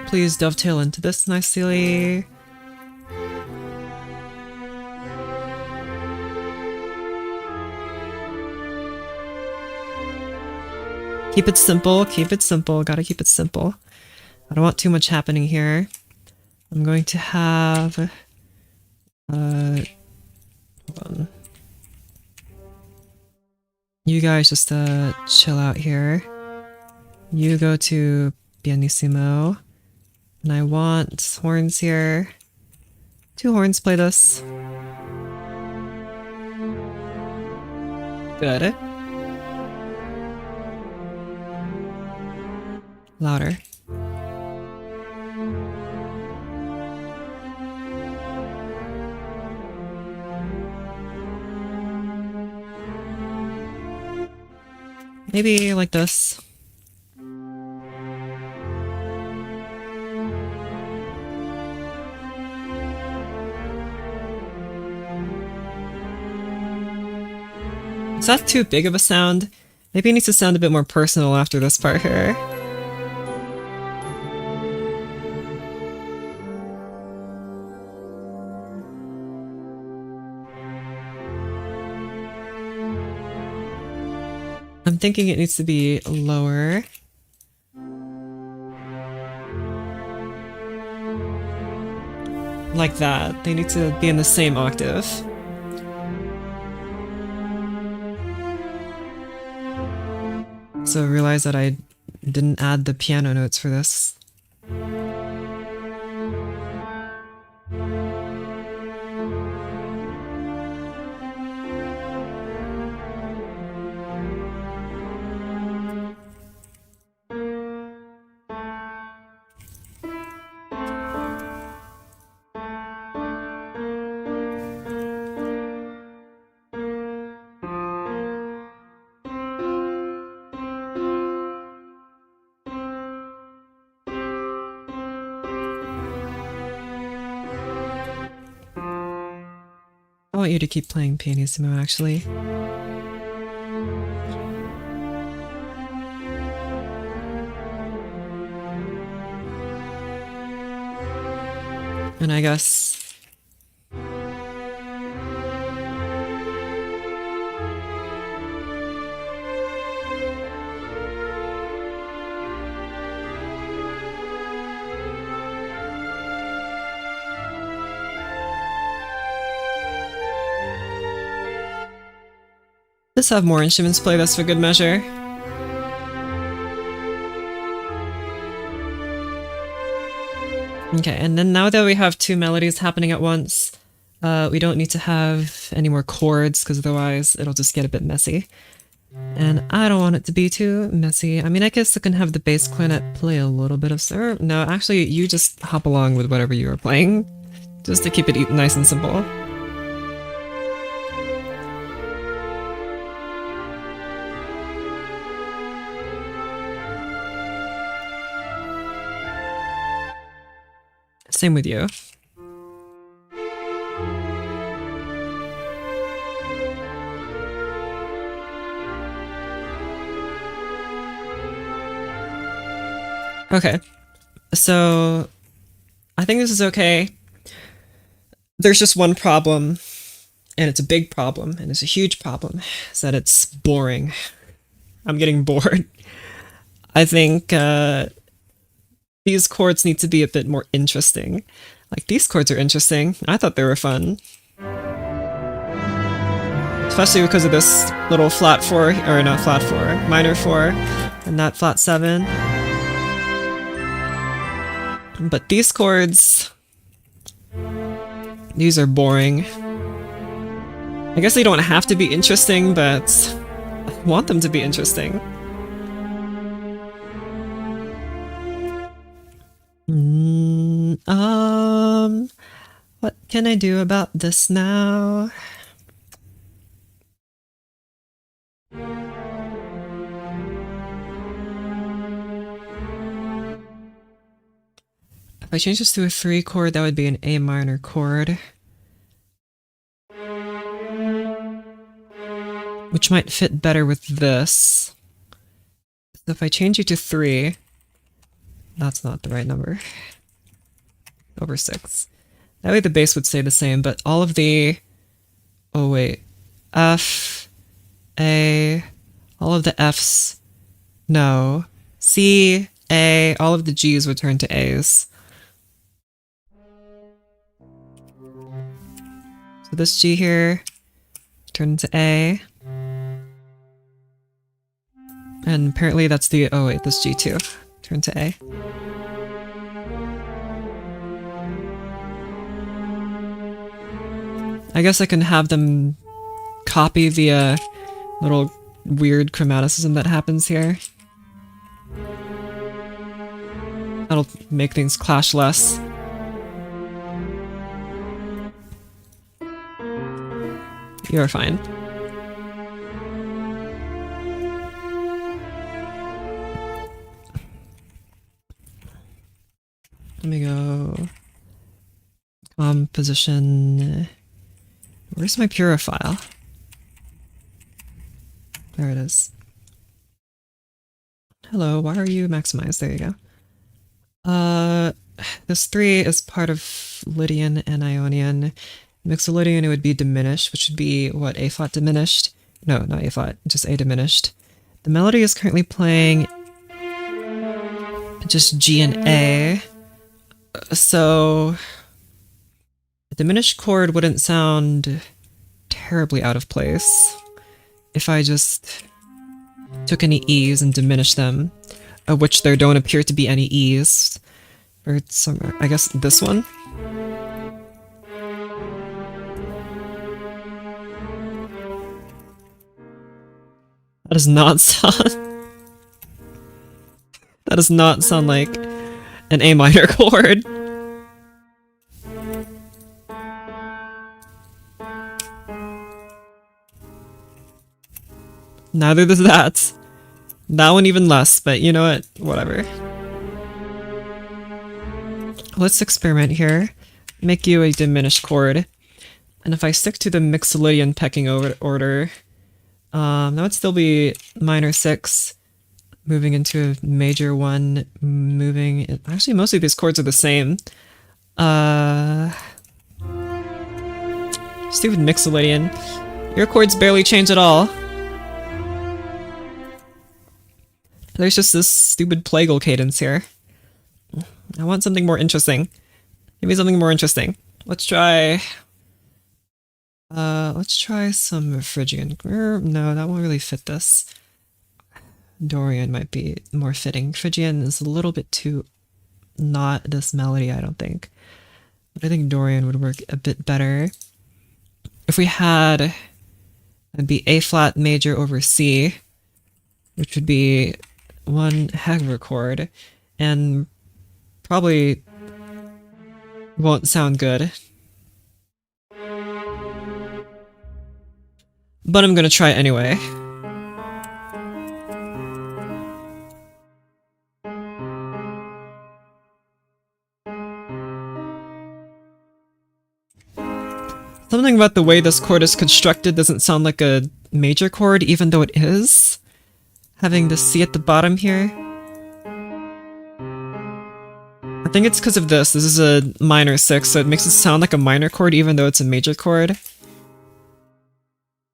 Please dovetail into this nicely. Keep it simple, gotta keep it simple. I don't want too much happening here. I'm going to have... hold on. You guys just chill out here. You go to pianissimo. And I want horns here. 2 horns, play this. Good. Louder. Maybe like this. Is that too big of a sound? Maybe it needs to sound a bit more personal after this part here. I'm thinking it needs to be lower. Like that. They need to be in the same octave. So I realized that I didn't add the piano notes for this. I want you to keep playing pianissimo, actually. And I guess... Let's have more instruments play this for good measure. Okay, and then now that we have 2 melodies happening at once, we don't need to have any more chords, because otherwise it'll just get a bit messy. And I don't want it to be too messy. I mean, I guess I can have the bass clarinet play a little bit of... No, actually, you just hop along with whatever you are playing, just to keep it nice and simple. Same with you. Okay, so I think this is okay. There's just one problem, and it's a big problem, and it's a huge problem, is that it's boring. I'm getting bored. I think these chords need to be a bit more interesting. Like, these chords are interesting. I thought they were fun. Especially because of this little flat 4, or not flat 4, minor 4, and that flat 7. But these chords, these are boring. I guess they don't have to be interesting, but I want them to be interesting. What can I do about this now? If I change this to a 3 chord, that would be an A minor chord. Which might fit better with this. So if I change it to 3, that's not the right number. Over 6. That way the bass would stay the same, but all of the... Oh wait. F, A, all of the Fs No. C, A, all of the G's would turn to A's. So this G here turned into A. And apparently that's the, oh wait, this G too turned to A. I guess I can have them copy the little weird chromaticism that happens here. That'll make things clash less. You're fine. Let me go composition. Where's my Pura file? There it is. Hello, why are you maximized? There you go. This 3 is part of Lydian and Ionian. Mixolydian, it would be diminished, which would be what, A flat diminished? No, not A flat, just A diminished. The melody is currently playing just G and A. So a diminished chord wouldn't sound terribly out of place if I just took any E's and diminished them, of which there don't appear to be any E's. Or somewhere, I guess this one? That does not sound... That does not sound like an A minor chord. Neither does that. That one even less, but you know what? Whatever. Let's experiment here. Make you a diminished chord. And if I stick to the Mixolydian pecking order, that would still be minor 6, moving into a major 1, moving... Actually, most of these chords are the same. Stupid Mixolydian. Your chords barely change at all. There's just this stupid plagal cadence here. I want something more interesting. Give me something more interesting. Let's try some Phrygian. No, that won't really fit this. Dorian might be more fitting. Phrygian is a little bit too not this melody, I don't think. But I think Dorian would work a bit better. If we had, it'd be A flat major over C, which would be one heck of a chord, and probably won't sound good. But I'm gonna try it anyway. Something about the way this chord is constructed doesn't sound like a major chord, even though it is. Having the C at the bottom here. I think it's because of this. This is a minor 6, so it makes it sound like a minor chord even though it's a major chord.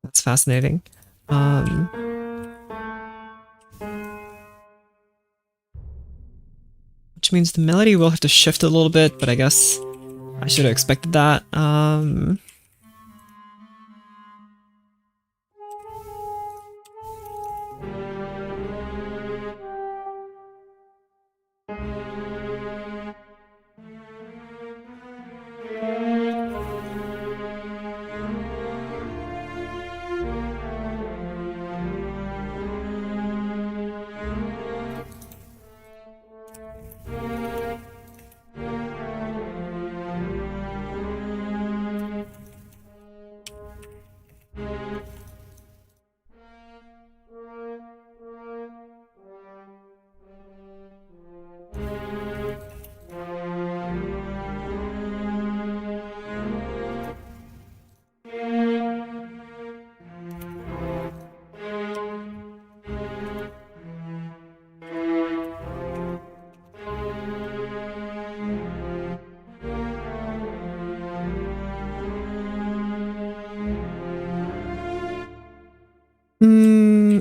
That's fascinating. Which means the melody will have to shift a little bit, but I guess I should have expected that.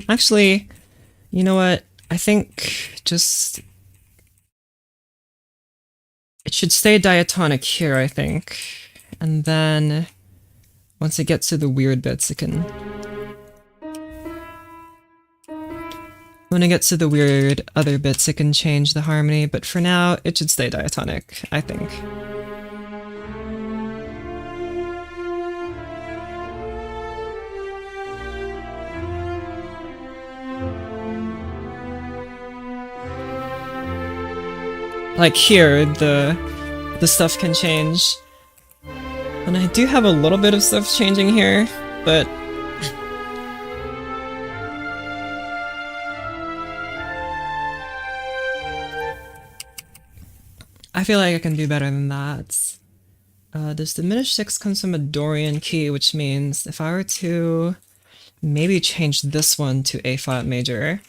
Actually, you know what? I think just it should stay diatonic here, I think. And then once it gets to the weird bits, it can... When it gets to the weird other bits, it can change the harmony, but for now, it should stay diatonic, I think. Like here, the stuff can change. And I do have a little bit of stuff changing here, but... I feel like I can do better than that. This diminished 6 comes from a Dorian key, which means if I were to maybe change this one to A flat major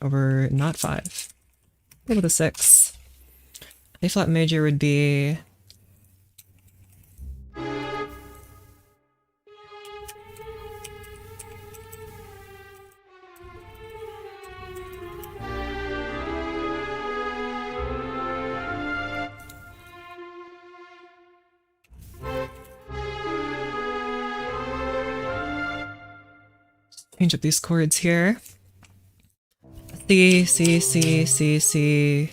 over not 5, go with a 6. A flat major would be... change up these chords here. C, C, C, C, C.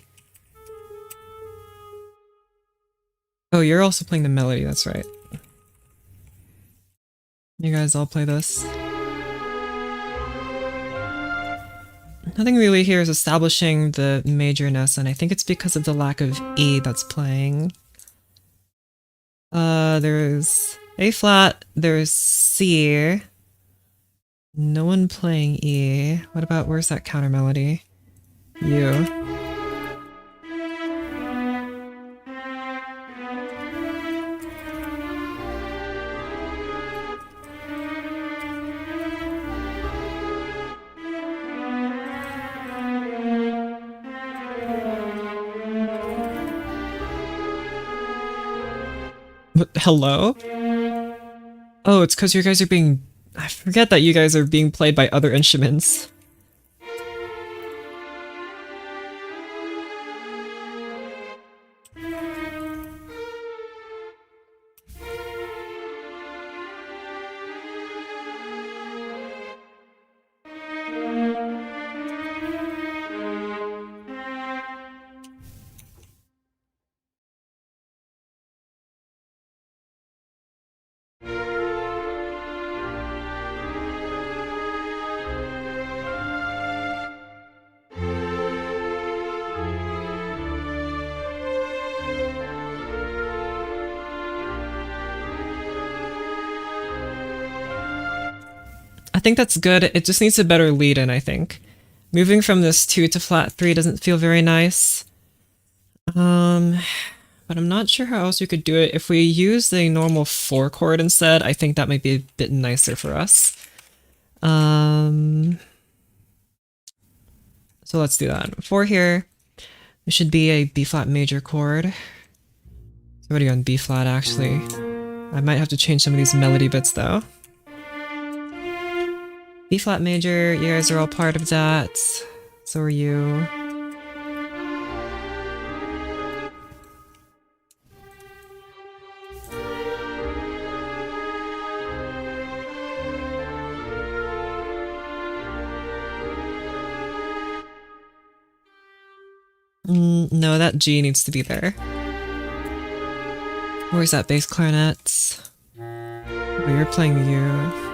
Oh, you're also playing the melody, that's right. You guys all play this. Nothing really here is establishing the majorness, and I think it's because of the lack of E that's playing. There's A flat, there's C. No one playing E. What about, where's that counter melody? U. What, hello? Oh, it's because you guys are being... I forget that you guys are being played by other instruments. I think that's good. It just needs a better lead-in, I think. Moving from this 2 to flat 3 doesn't feel very nice. But I'm not sure how else we could do it. If we use the normal 4 chord instead, I think that might be a bit nicer for us. So let's do that. 4 here. It should be a B flat major chord. It's already on B flat, actually. I might have to change some of these melody bits, though. B flat major, you guys are all part of that. So are you. No, that G needs to be there. Where's that bass clarinet? Oh, you're playing the U.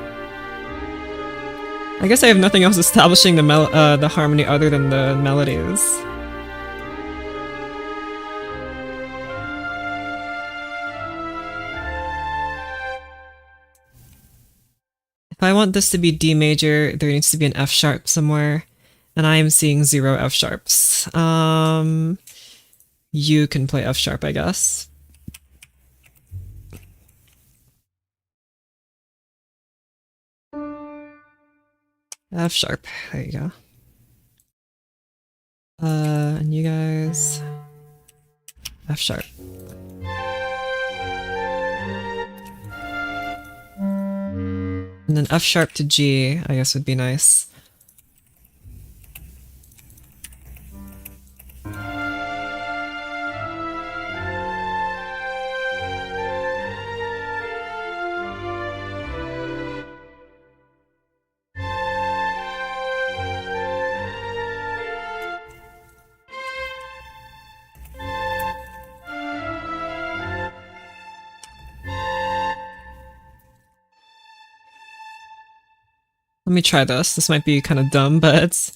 I guess I have nothing else establishing the harmony other than the melodies. If I want this to be D major, there needs to be an F sharp somewhere, and I am seeing 0 F sharps. You can play F sharp, I guess. F sharp, there you go. And you guys... F sharp. And then F sharp to G, I guess would be nice. Let me try this. This might be kind of dumb, but...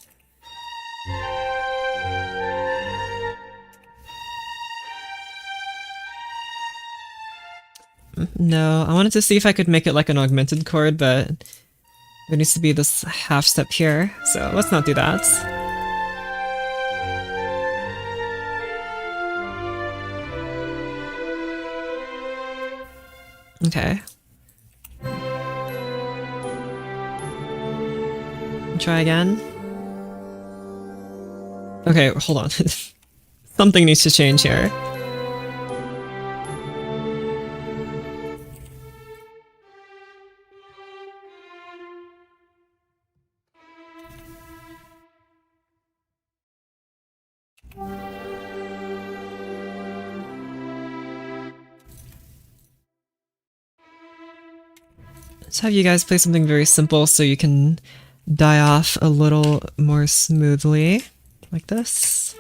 No, I wanted to see if I could make it like an augmented chord, but there needs to be this half step here, so let's not do that. Okay. Try again. Okay, hold on. Something needs to change here. Let's have you guys play something very simple so you can die off a little more smoothly, like this.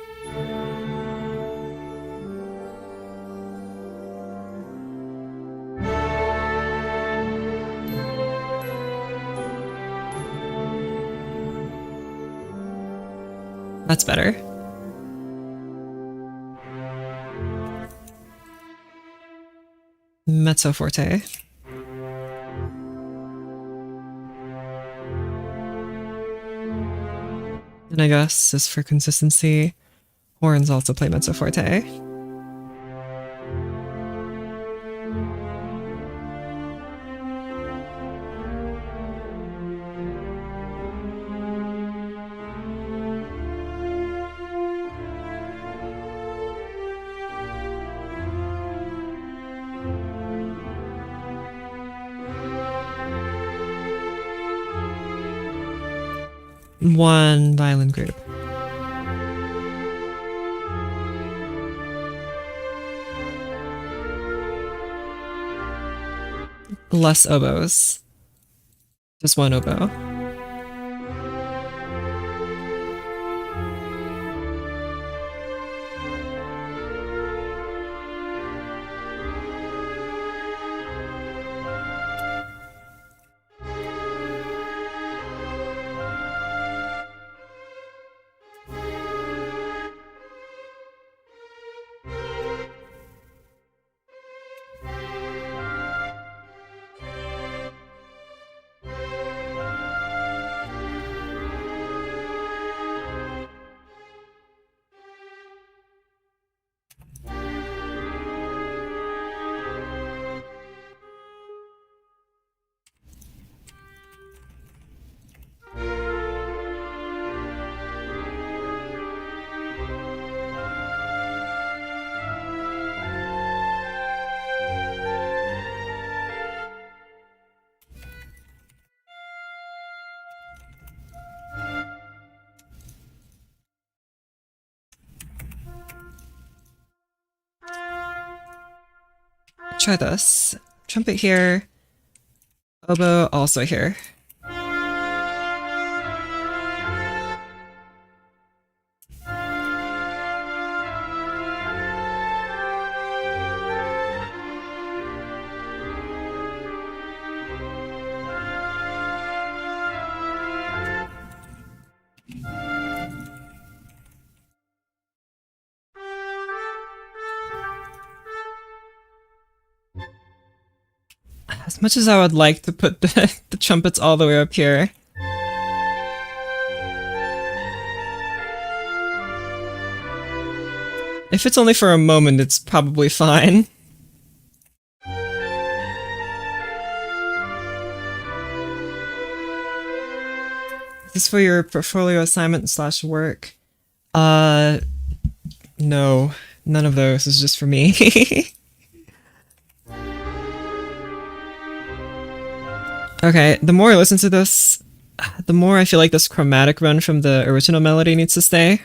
That's better. Mezzo forte. And I guess, just for consistency, horns also play mezzo forte. One violin group. Less oboes. Just one oboe. Try this. Trumpet here. Oboe also here. As much as I would like to put the trumpets all the way up here. If it's only for a moment, it's probably fine. Is this for your portfolio assignment / work? No. None of those. It's just for me. Okay, the more I listen to this, the more I feel like this chromatic run from the original melody needs to stay.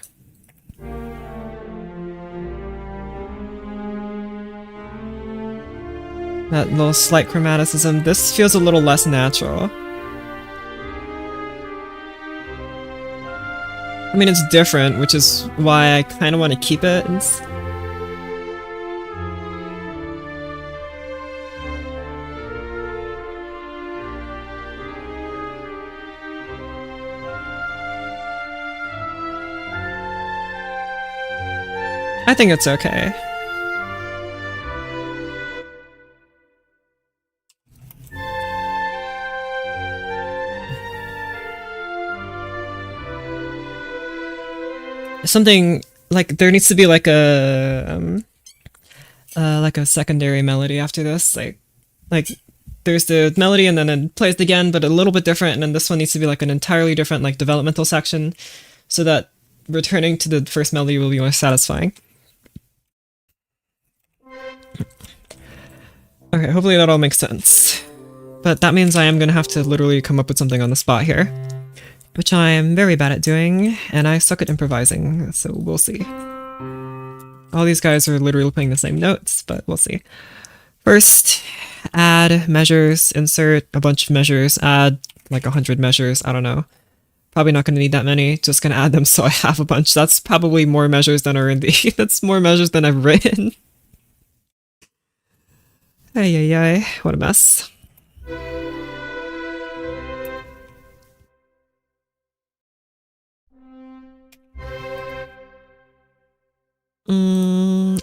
That little slight chromaticism. This feels a little less natural. I mean, it's different, which is why I kind of want to keep it. I think it's okay. Something like there needs to be like a secondary melody after this, like there's the melody and then it plays again, but a little bit different, and then this one needs to be like an entirely different like developmental section, so that returning to the first melody will be more satisfying. Okay, hopefully that all makes sense. But that means I am gonna have to literally come up with something on the spot here, which I am very bad at doing, and I suck at improvising, so we'll see. All these guys are literally playing the same notes, but we'll see. First, add measures, insert a bunch of measures, add like 100 measures, I don't know. Probably not going to need that many, just going to add them so I have a bunch. That's probably more measures than are in the... That's more measures than I've written. Ay, ay, ay, what a mess.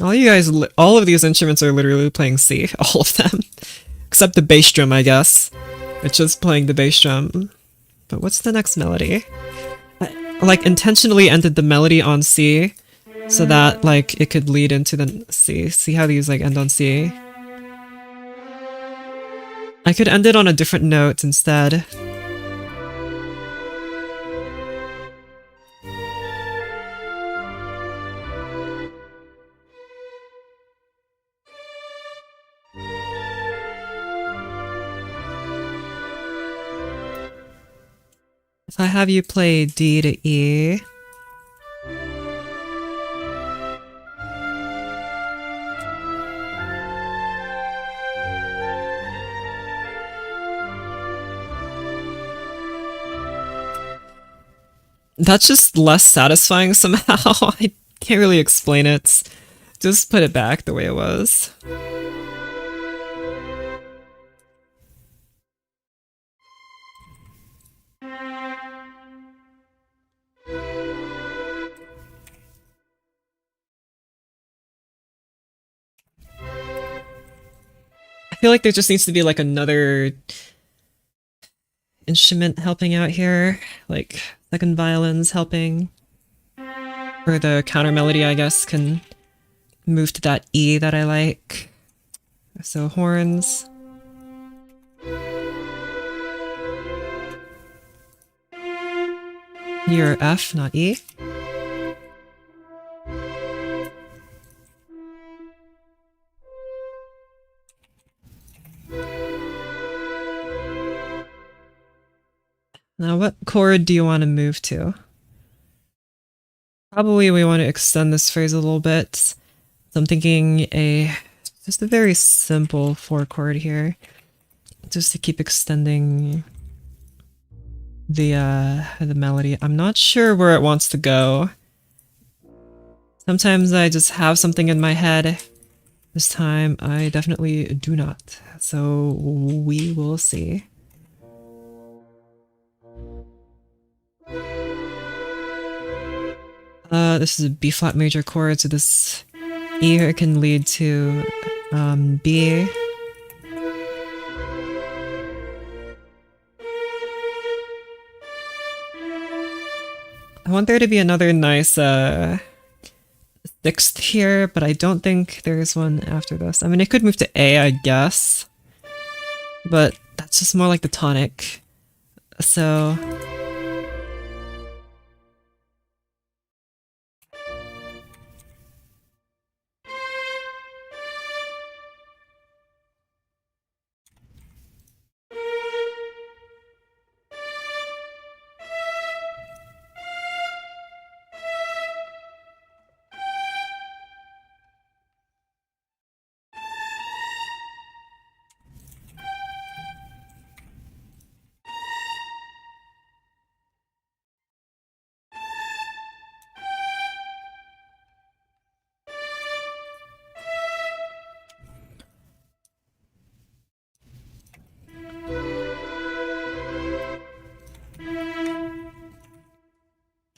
All you guys, all of these instruments are literally playing C, all of them. Except the bass drum, I guess. It's just playing the bass drum. But what's the next melody? I, like, intentionally ended the melody on C, so that, like, it could lead into the C. See how these, like, end on C? I could end it on a different note instead. If I have you play D to E... That's just less satisfying somehow. I can't really explain it. Just put it back the way it was. I feel like there just needs to be like another instrument helping out here, like second violins helping, or the counter melody, I guess, can move to that E that I like. So horns. You're F, not E. Now, what chord do you want to move to? Probably we want to extend this phrase a little bit. So I'm thinking just a very simple 4 chord here, just to keep extending the melody. I'm not sure where it wants to go. Sometimes I just have something in my head. This time I definitely do not. So we will see. This is a B flat major chord, so this E here can lead to B. I want there to be another nice 6th here, but I don't think there's one after this. I mean, it could move to A, I guess, but that's just more like the tonic. So...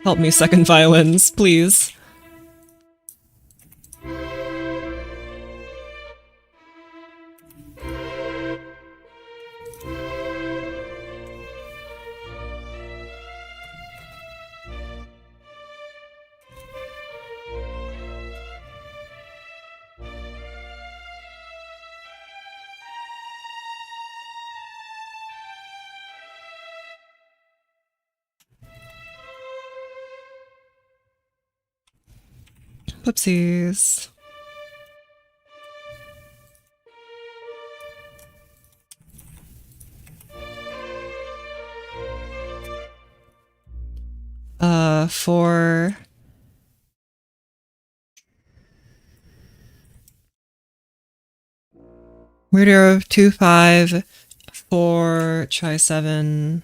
Help me, second violins, please. Whoopsies. For weird arrow 2 5 4 try 7.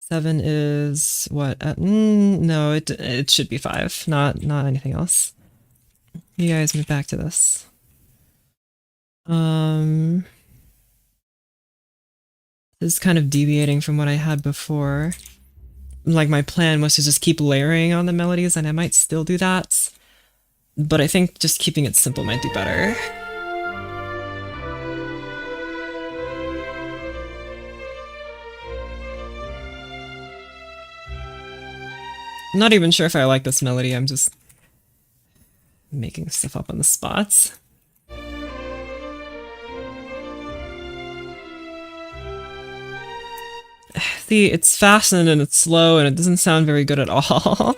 7 is what? No, it should be 5, not anything else. You guys move back to this. This is kind of deviating from what I had before. Like, my plan was to just keep layering on the melodies, and I might still do that. But I think just keeping it simple might be better. I'm not even sure if I like this melody, I'm just making stuff up on the spots. See, it's fast and it's slow and it doesn't sound very good at all.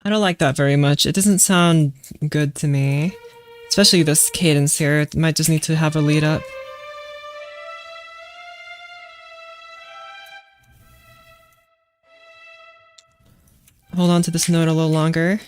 I don't like that very much. It doesn't sound good to me. Especially this cadence here. It might just need to have a lead up. Hold on to this note a little longer.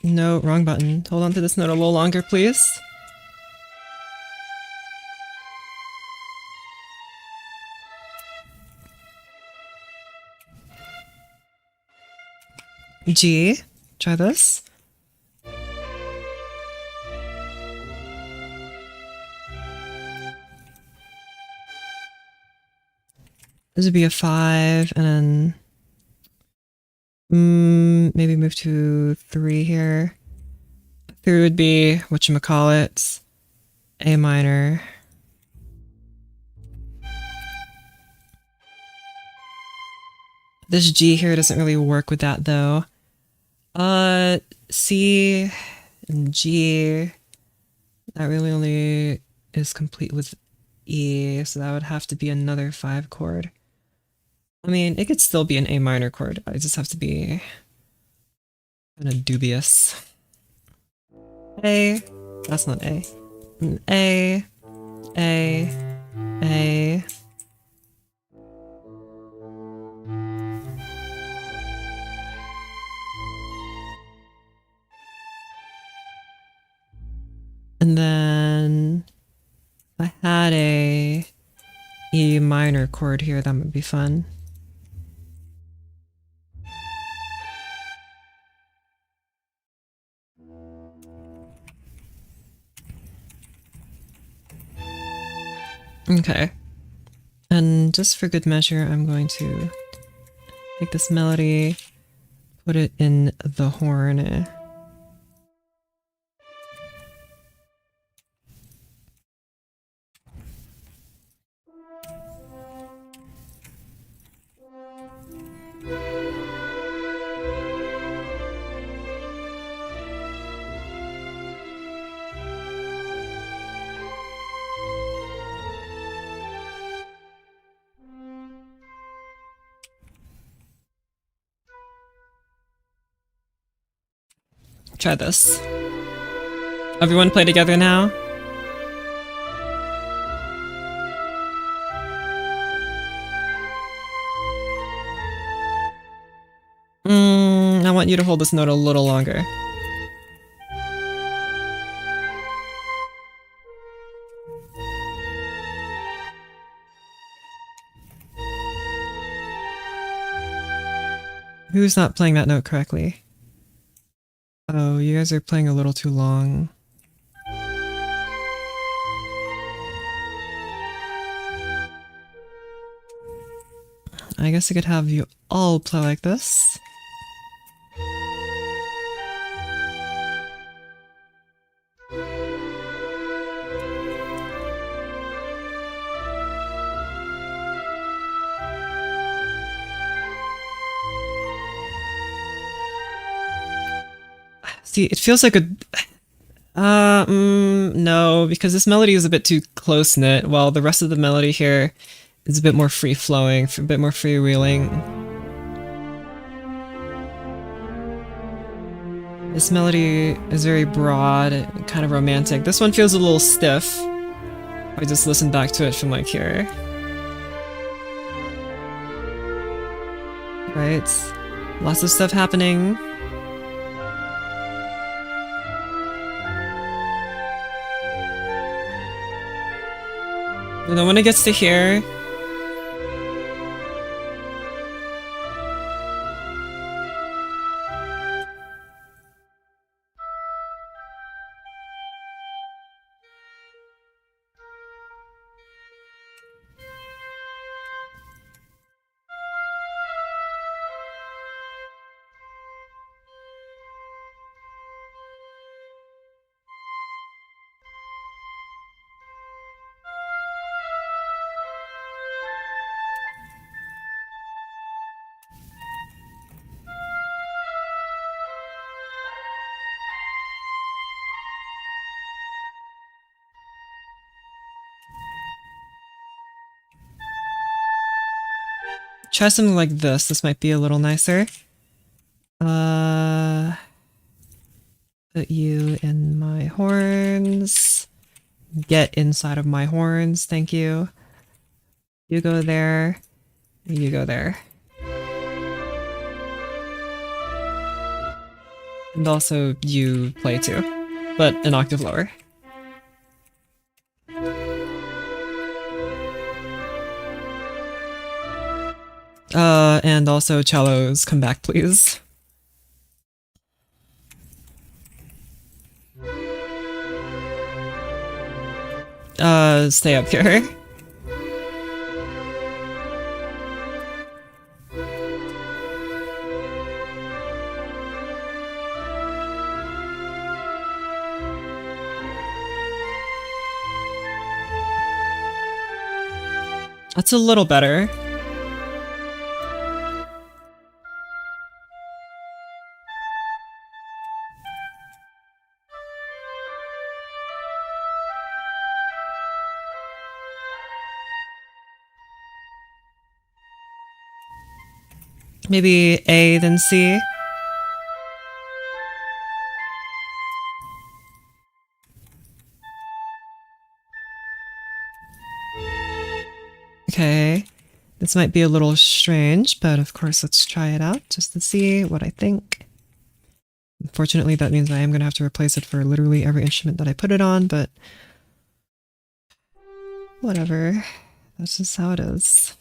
No, wrong button. Hold on to this note a little longer, please. G. Try this. This would be a 5, and then maybe move to 3 here. 3 would be whatchamacallit, A minor. This G here doesn't really work with that though. C and G, that really only is complete with E, so that would have to be another 5 chord. I mean, it could still be an A minor chord. I just have to be kind of dubious. A, that's not A. A, A, A. And then if I had a E minor chord here, that would be fun. Okay. And just for good measure, I'm going to take this melody, put it in the horn. Try this. Everyone play together now? I want you to hold this note a little longer. Who's not playing that note correctly? Oh, you guys are playing a little too long. I guess I could have you all play like this. See, it feels like a... no, because this melody is a bit too close-knit, while the rest of the melody here is a bit more free-flowing, a bit more freewheeling. This melody is very broad, kind of romantic. This one feels a little stiff. I just listen back to it from like here. Right? Lots of stuff happening. And then when it gets to here, try something like this. This might be a little nicer. Put you in my horns. Get inside of my horns, thank you. You go there. You go there. And also you play too, but an octave lower. And also cellos, come back please. Stay up here. That's a little better. Maybe A, then C. Okay, this might be a little strange, but of course let's try it out just to see what I think. Unfortunately, that means I am going to have to replace it for literally every instrument that I put it on, but whatever. That's just how it is.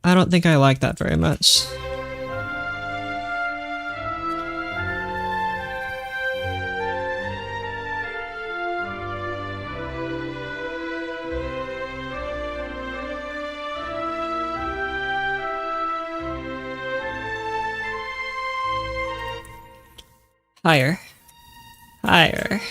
I don't think I like that very much. Higher. Higher.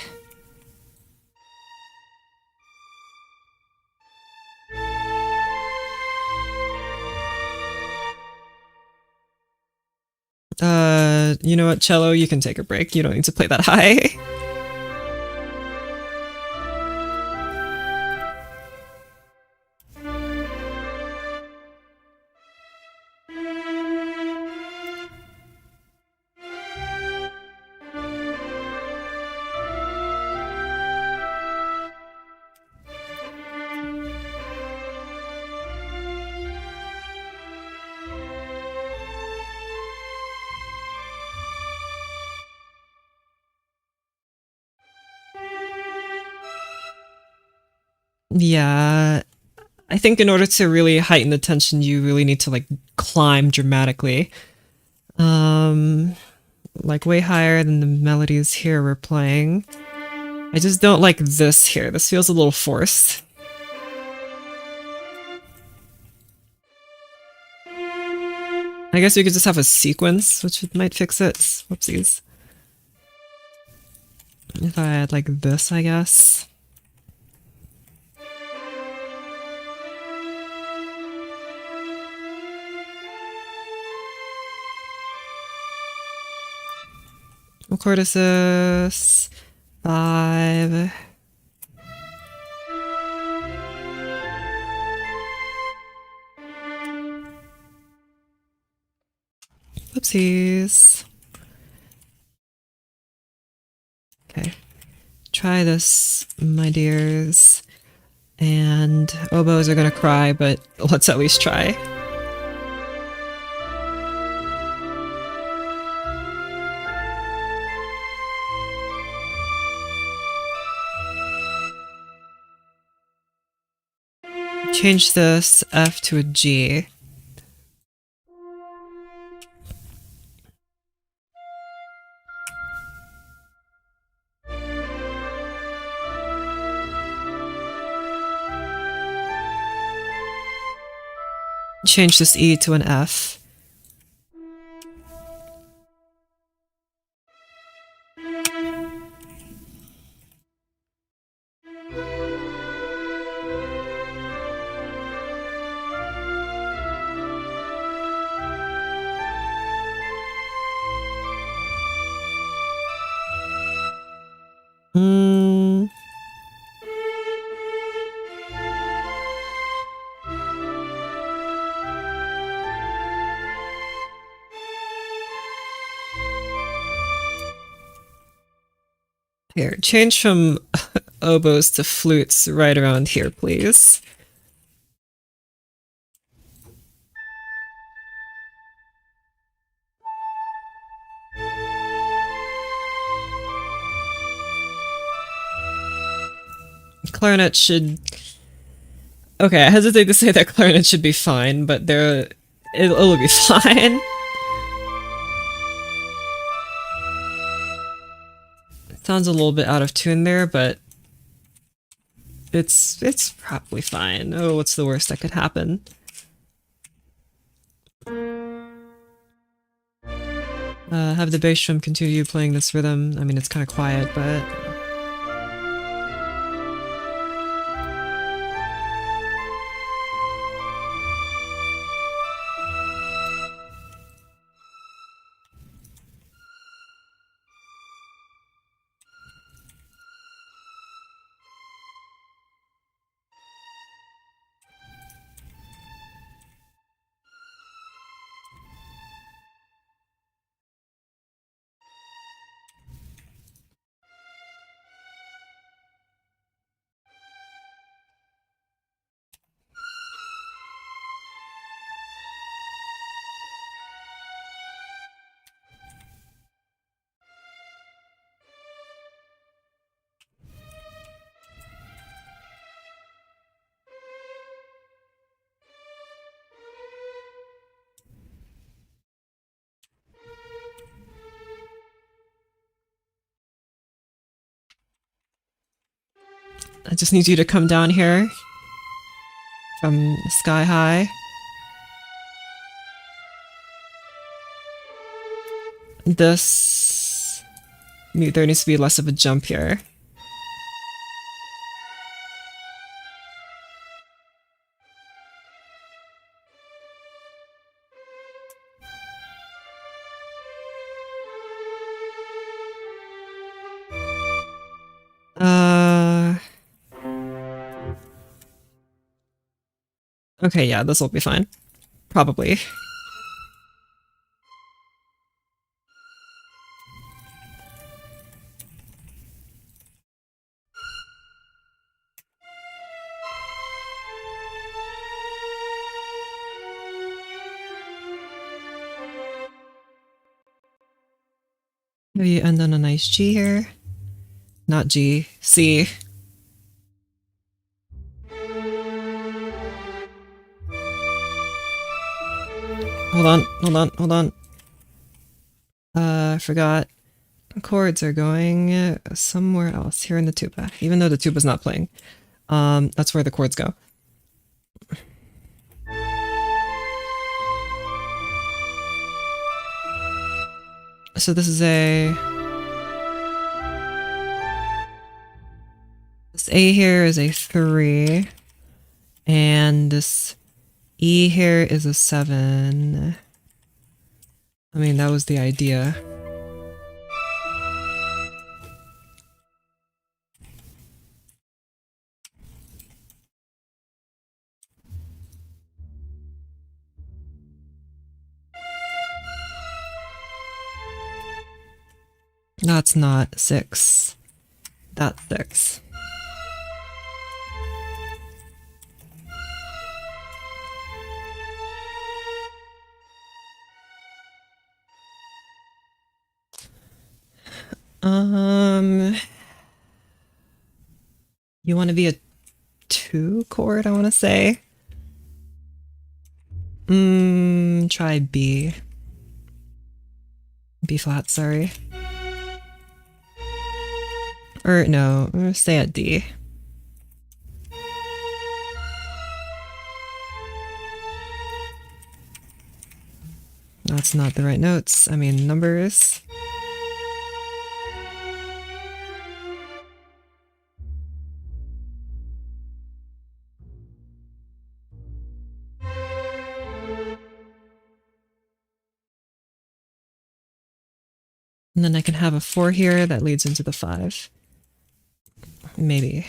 You know what, cello, you can take a break. You don't need to play that high. Yeah, I think in order to really heighten the tension, you really need to like climb dramatically. Like way higher than the melodies here we're playing. I just don't like this here. This feels a little forced. I guess we could just have a sequence, which might fix it. Whoopsies. If I had like this, I guess. What chord is this? 5. Whoopsies. Okay. Try this, my dears. And oboes are gonna cry, but let's at least try. Change this F to a G. Change this E to an F. Here, change from oboes to flutes right around here, please. Clarinet should... Okay, I hesitate to say that clarinet should be fine, but it'll be fine. It sounds a little bit out of tune there, but it's probably fine. Oh, what's the worst that could happen? Have the bass drum continue playing this rhythm. I mean, it's kind of quiet, but... I just need you to come down here from sky high. This There needs to be less of a jump here. Okay, yeah, this will be fine. Probably. Maybe end on a nice G here. Not G, C. Hold on. I forgot. Chords are going somewhere else here in the tuba, even though the tuba's not playing. That's where the chords go. So this is this A here is a 3, and this E here is a 7. I mean, that was the idea. That's not 6. That's 6. You want to be a 2 chord, I want to say. Try B. B flat, sorry. Or no, I'm gonna stay at D. That's not the right notes. I mean, numbers. And then I can have a 4 here that leads into the 5. Maybe.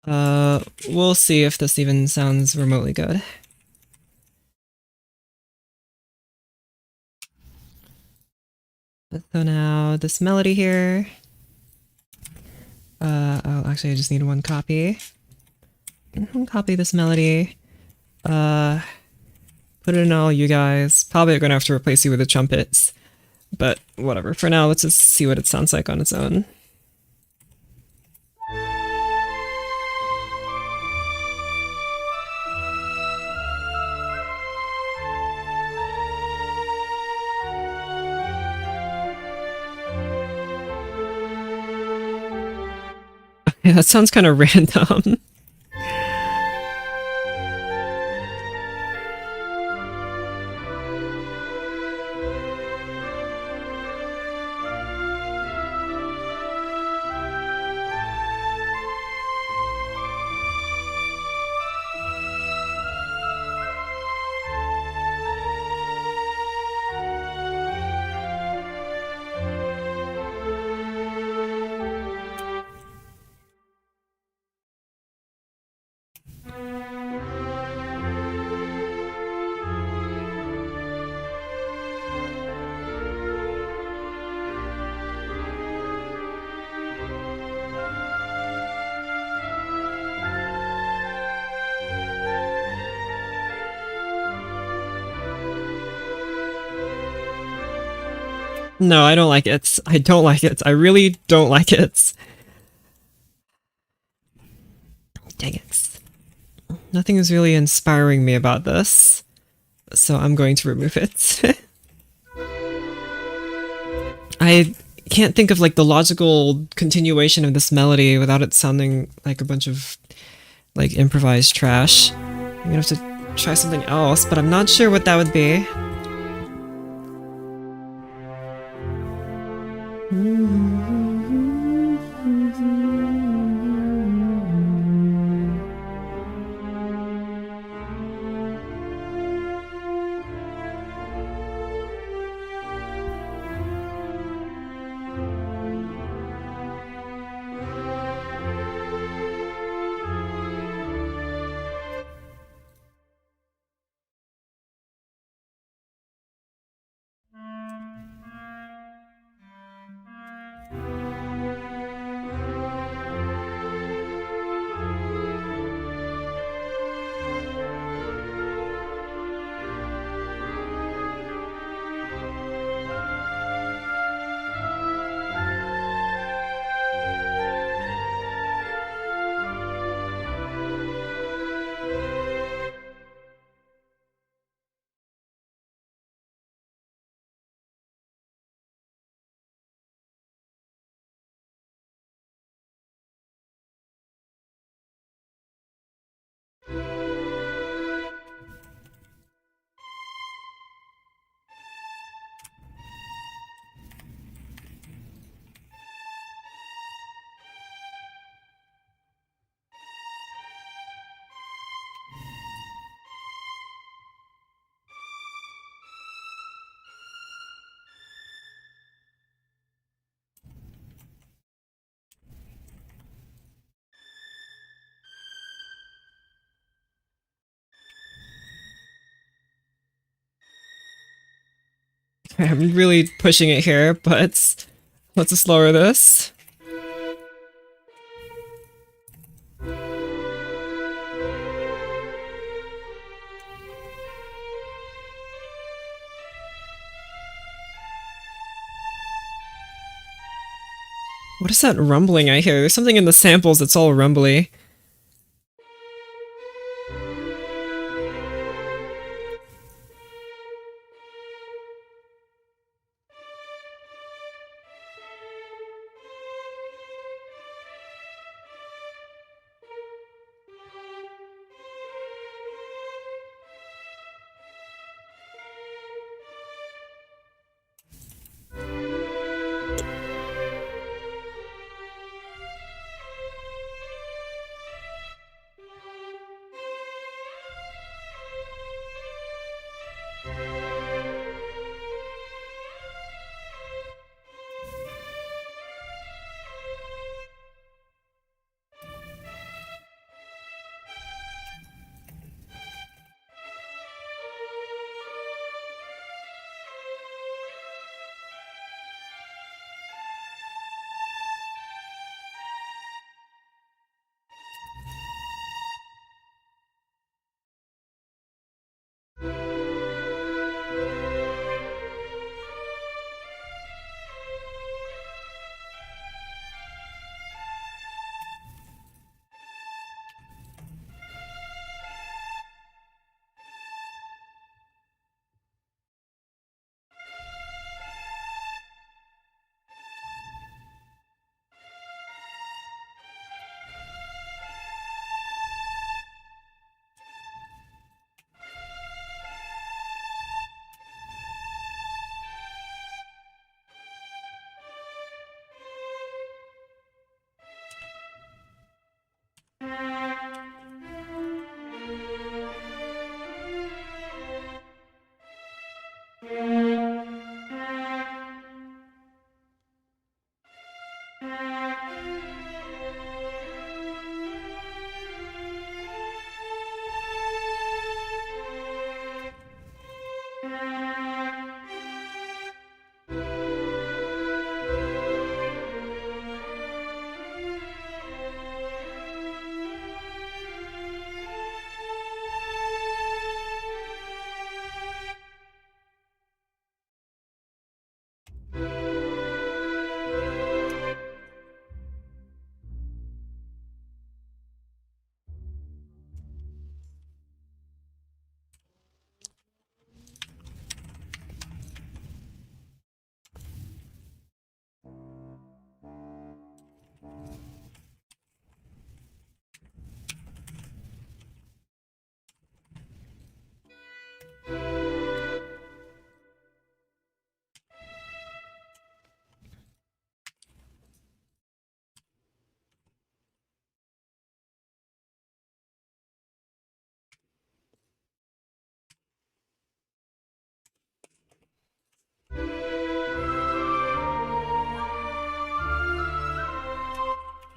We'll see if this even sounds remotely good. So now this melody here. Oh, actually I just need one copy. Copy this melody. Put it in all you guys. Probably gonna have to replace you with the trumpets. But whatever. For now, let's just see what it sounds like on its own. Yeah, that sounds kind of random. No, I don't like it. I don't like it. I really don't like it. Dang it. Nothing is really inspiring me about this, so I'm going to remove it. I can't think of like the logical continuation of this melody without it sounding like a bunch of like improvised trash. I'm gonna have to try something else, but I'm not sure what that would be. I'm really pushing it here, but let's just lower this. What is that rumbling I hear? There's something in the samples that's all rumbly.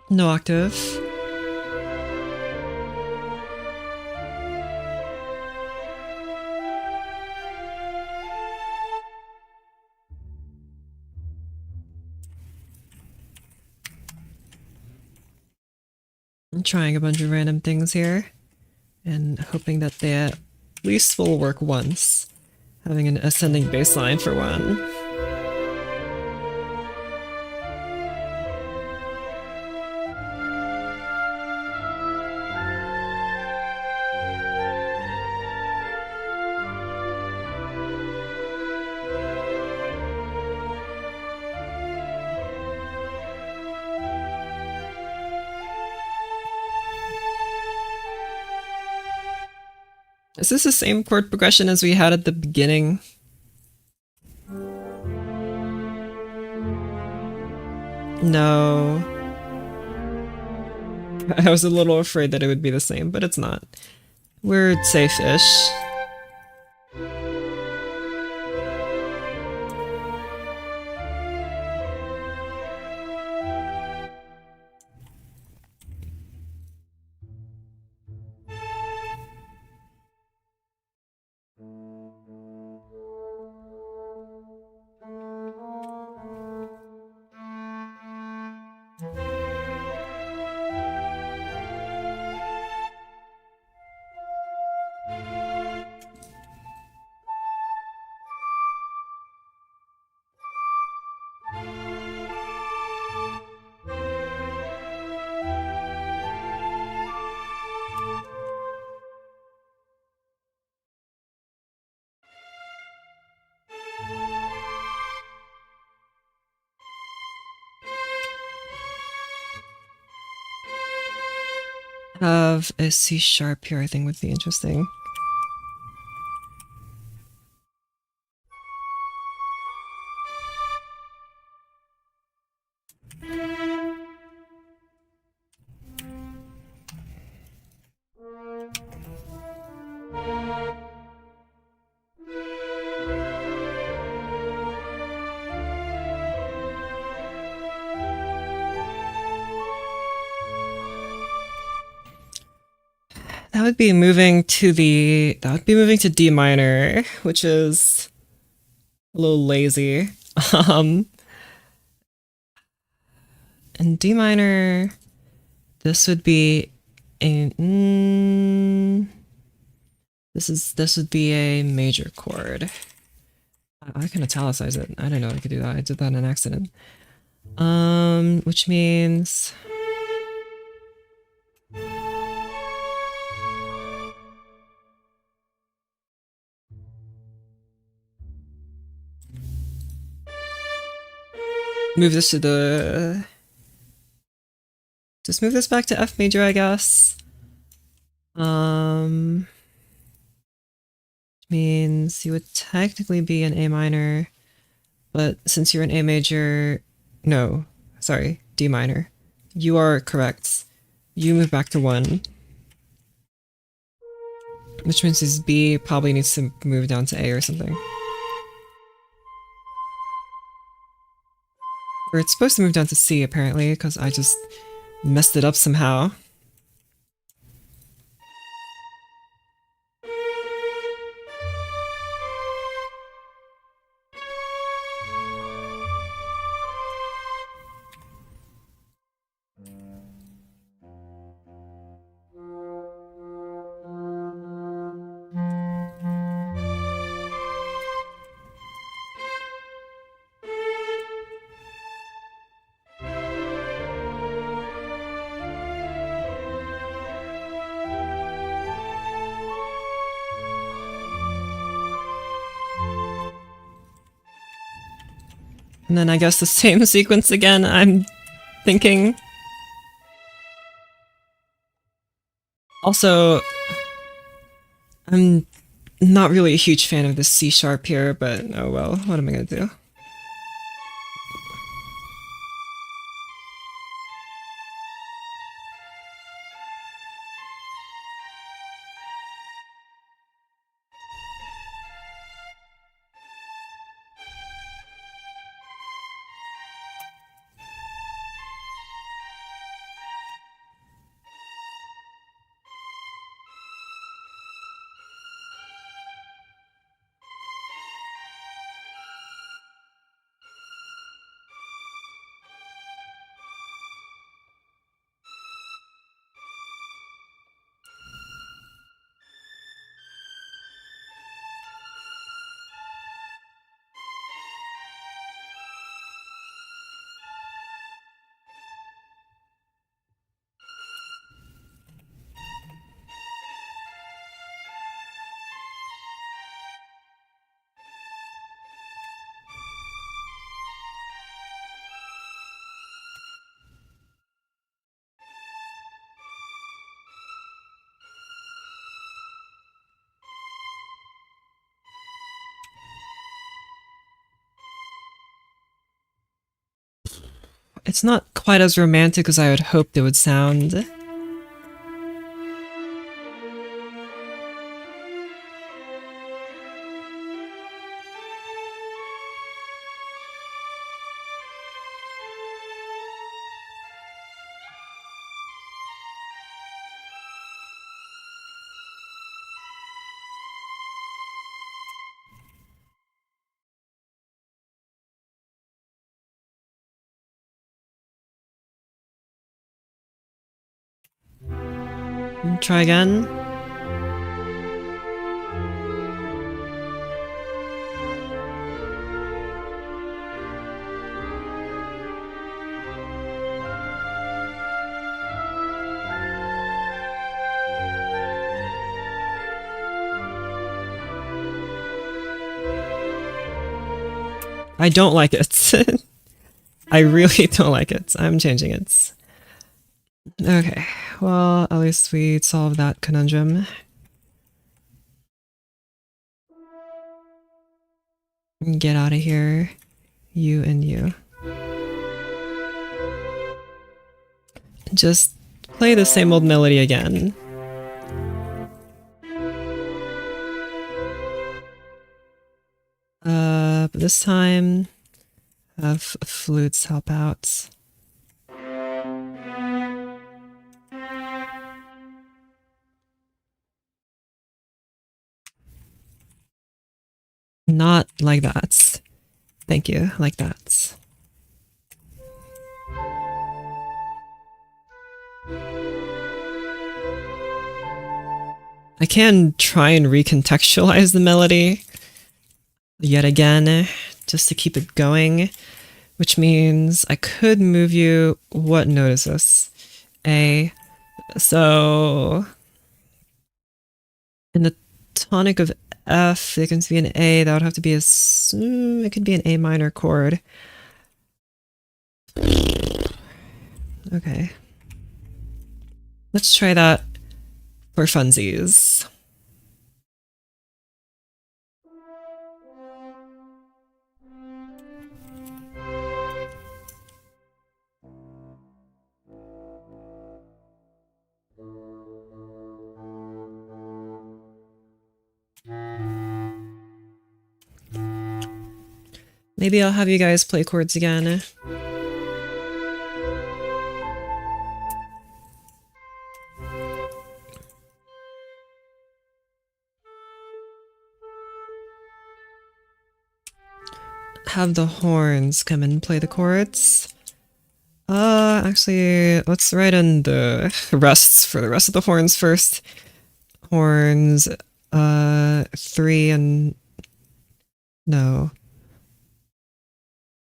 No octave. I'm trying a bunch of random things here and hoping that they at least will work once. Having an ascending bass line for one. Is this the same chord progression as we had at the beginning? No. I was a little afraid that it would be the same, but it's not. We're safe-ish. Have a C sharp here, I think would be interesting. That would be moving to D minor, which is a little lazy. Um, and D minor, this would be a this would be a major chord. I can italicize it. I didn't know I could do that. I did that in an accident. Which means move this to the just move this back to F major, I guess. Means you would technically be an A minor, but since you're an A major, no, sorry, D minor. You are correct. You move back to 1. Which means this B probably needs to move down to A or something. Or it's supposed to move down to C apparently, because I just messed it up somehow. And then I guess the same sequence again, I'm thinking. Also, I'm not really a huge fan of this C sharp here, but oh well, what am I gonna do? It's not quite as romantic as I would hope it would sound. Try again. I don't like it. I really don't like it. I'm changing it. Okay, well, at least we solved that conundrum. Get out of here, you and you. Just play the same old melody again. But this time, have flutes help out. Not like that. Thank you, like that. I can try and recontextualize the melody yet again, just to keep it going, which means I could move you. What note is this? A. So in the tonic of F, it can be an A. That would have to be it could be an A minor chord. Okay. Let's try that for funsies. Maybe I'll have you guys play chords again. Have the horns come and play the chords. Actually, let's write in the rests for the rest of the horns first. Horns, 3 and... No.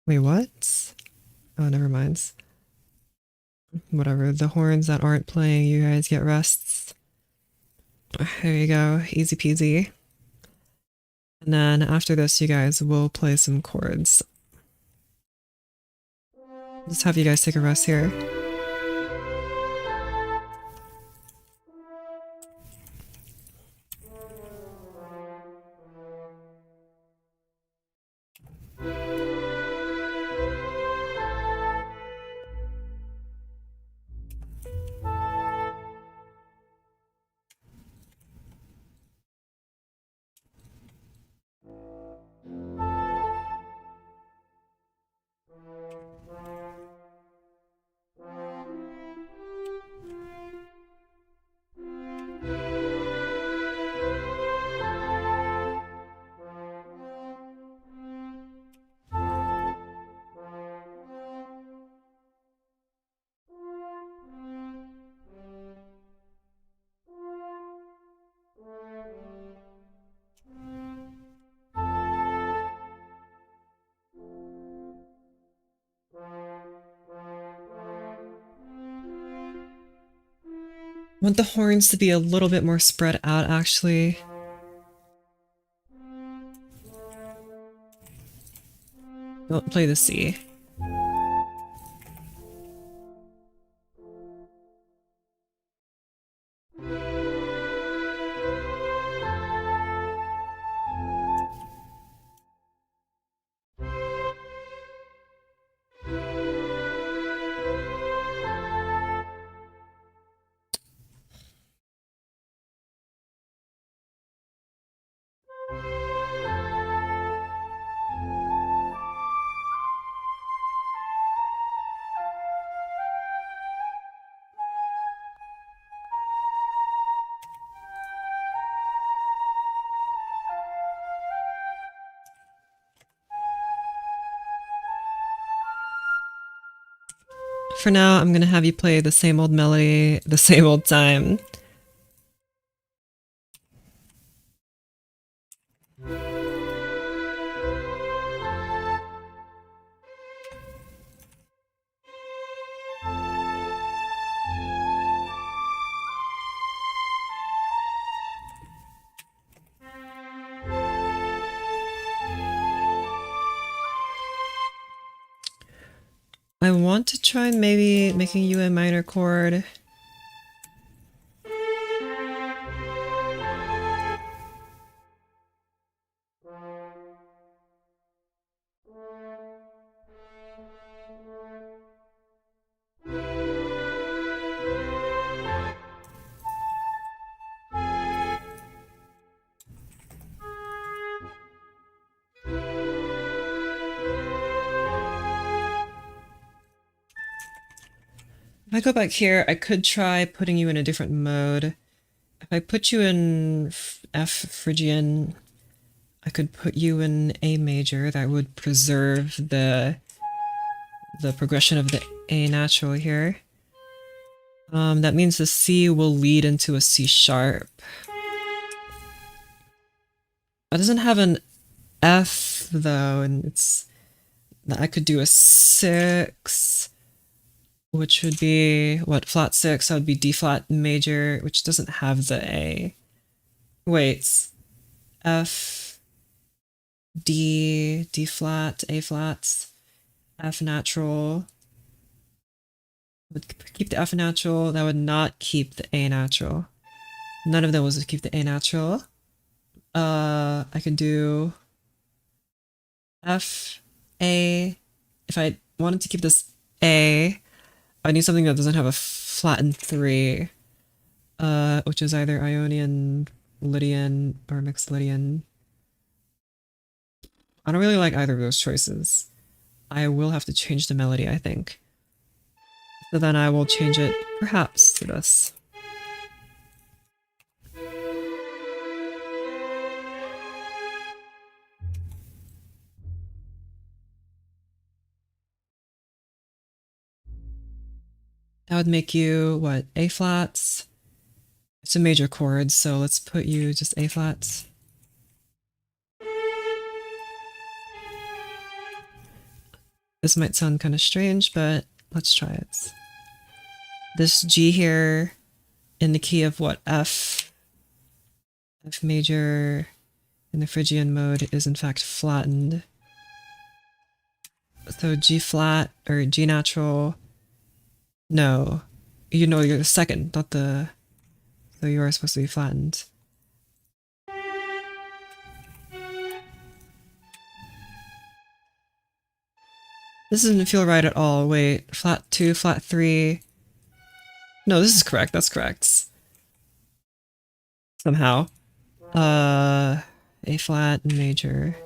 Wait, what? Oh, never mind. Whatever, the horns that aren't playing, you guys get rests. There you go, easy peasy. And then after this, you guys will play some chords. Just have you guys take a rest here. I want the horns to be a little bit more spread out, actually. Don't play the C. for now, I'm gonna have you play the same old melody, the same old time. I want to try maybe making you a minor chord. If I go back here, I could try putting you in a different mode. If I put you in F Phrygian, I could put you in A major. That would preserve the progression of the A natural here. That means the C will lead into a C sharp. It doesn't have an F though, and it's I could do a 6, which would be what, flat 6. That would be D flat major, which doesn't have the A. Wait, F, D, D flat, A flat, F natural. Would keep the F natural. That would not keep the A natural. None of them was to keep the A natural. I could do F, A. If I wanted to keep this A, I need something that doesn't have a flattened 3, which is either Ionian, Lydian, or mixed Lydian. I don't really like either of those choices. I will have to change the melody, I think. So then I will change it, perhaps, to this. That would make you, what, A flats? It's a major chord, so let's put you just A flats. This might sound kind of strange, but let's try it. This G here in the key of what, F? F major in the Phrygian mode is in fact flattened. So G flat, or G natural. No, you know you're the second, not the... So you are supposed to be flattened. This doesn't feel right at all. Wait, flat 2, flat 3. No, this is correct. That's correct. Somehow. A flat major.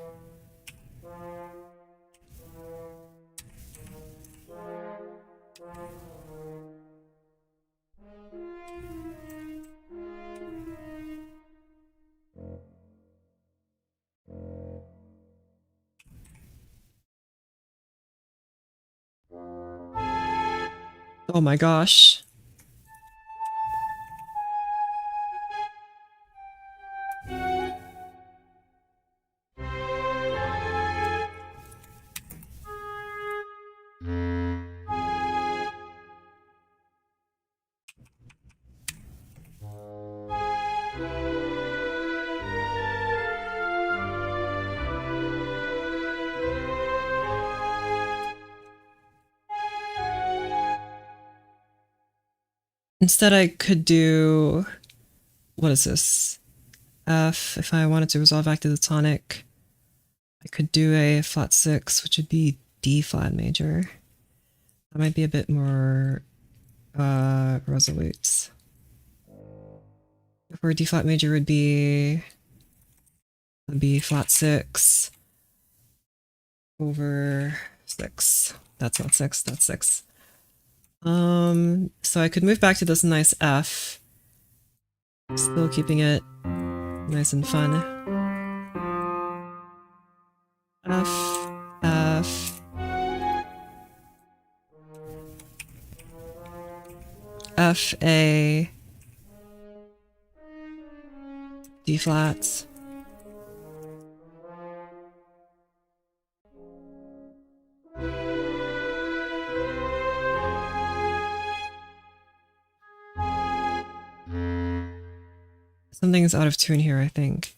Oh my gosh. Instead I could do... What is this? F. If I wanted to resolve back to the tonic, I could do a flat 6, which would be D flat major. That might be a bit more resolute. For D flat major would be flat 6 over 6. That's not 6, that's 6. So I could move back to this nice F, still keeping it nice and fun. F, F. F, A, D flats. Something's out of tune here, I think.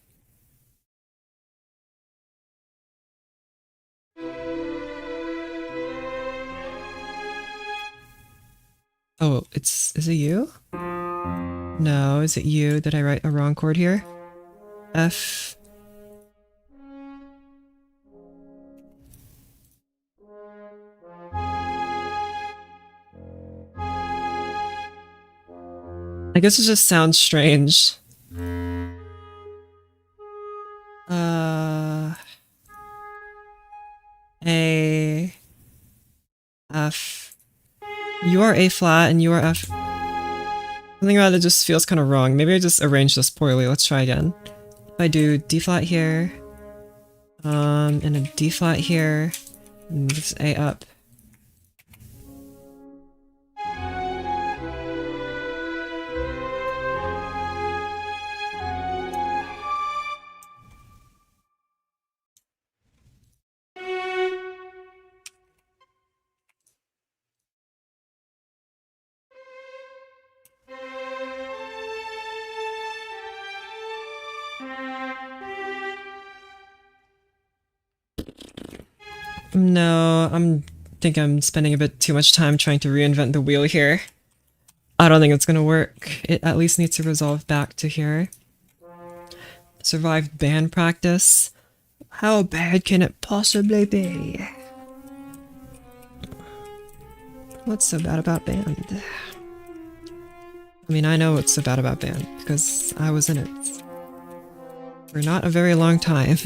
Oh, is it you? No, is it you? Did I write a wrong chord here? F. I guess it just sounds strange. A, F. You are A flat and you are F. Something about it just feels kind of wrong. Maybe I just arranged this poorly. Let's try again. If I do D flat here, and a D flat here, and this A up. No, think I'm spending a bit too much time trying to reinvent the wheel here. I don't think it's gonna work. It at least needs to resolve back to here. Survived band practice. How bad can it possibly be? What's so bad about band? I mean, I know what's so bad about band, because I was in it. For not a very long time,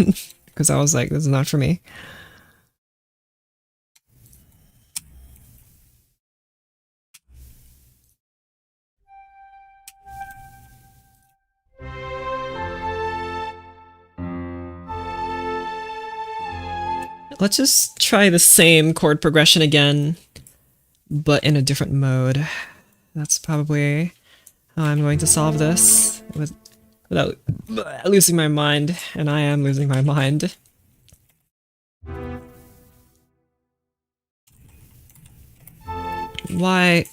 because I was like, this is not for me. Let's just try the same chord progression again, but in a different mode. That's probably how I'm going to solve this without losing my mind, and I am losing my mind. Why?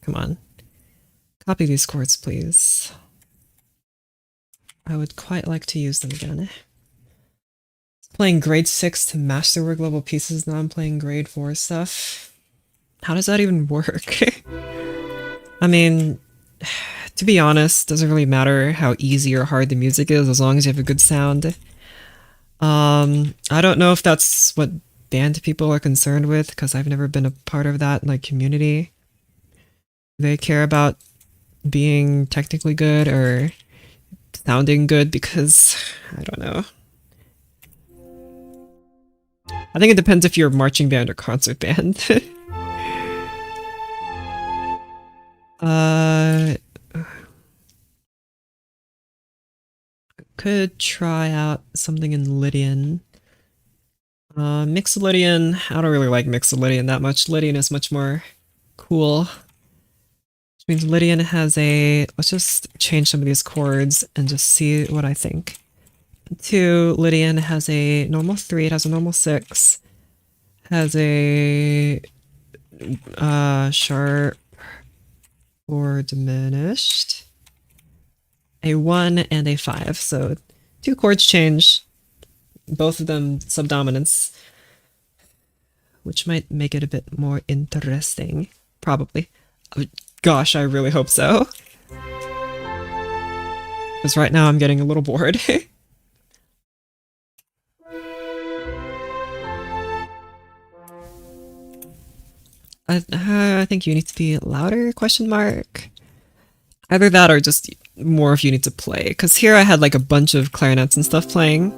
Come on. Copy these chords, please. I would quite like to use them again. Playing grade 6 to masterwork level pieces, now I'm playing grade 4 stuff. How does that even work? I mean, to be honest, doesn't really matter how easy or hard the music is as long as you have a good sound. I don't know if that's what band people are concerned with, because I've never been a part of that like community. They care about being technically good or sounding good, because I don't know. I think it depends if you're a marching band or concert band. Could try out something in Lydian. Mixolydian, I don't really like Mixolydian that much. Lydian is much more cool. Which means Lydian has a... Let's just change some of these chords and just see what I think. 2, Lydian has a normal 3, it has a normal 6, has a sharp or diminished, a 1 and a 5. So 2 chords change, both of them subdominants, which might make it a bit more interesting. Probably. Oh, gosh, I really hope so. Because right now I'm getting a little bored. I think you need to be louder, question mark. Either that or just more if you need to play. Because here I had like a bunch of clarinets and stuff playing.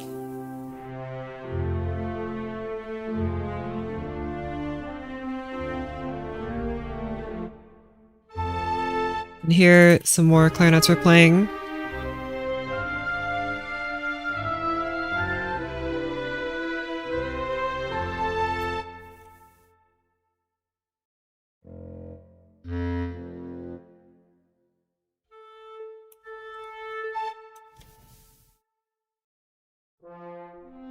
And here some more clarinets were playing.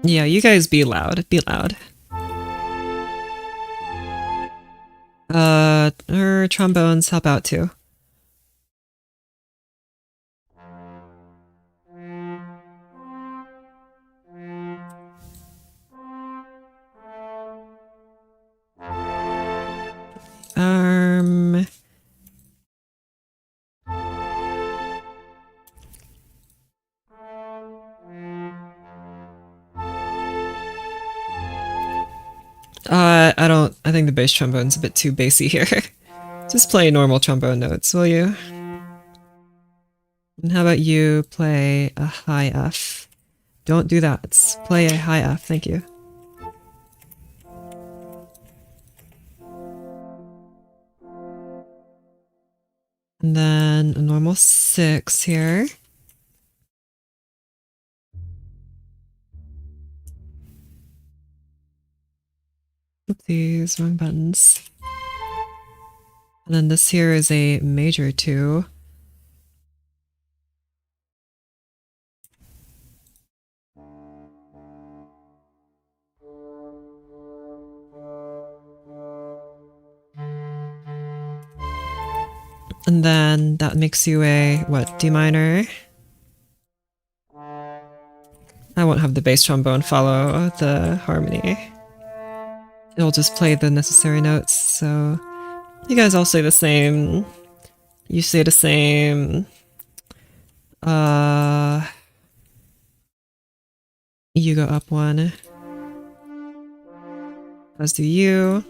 Yeah, you guys be loud. Be loud. Her trombones help out too. Um, I think the bass trombone's a bit too bassy here. Just play normal trombone notes, will you? And how about you play a high F? Don't do that. Play a high F, thank you. And then a normal 6 here. Oopsies, wrong buttons. And then this here is a major 2. And then that makes you a, what, D minor? I won't have the bass trombone follow the harmony. It'll just play the necessary notes, so you guys all say the same. You say the same. You go up 1. As do you.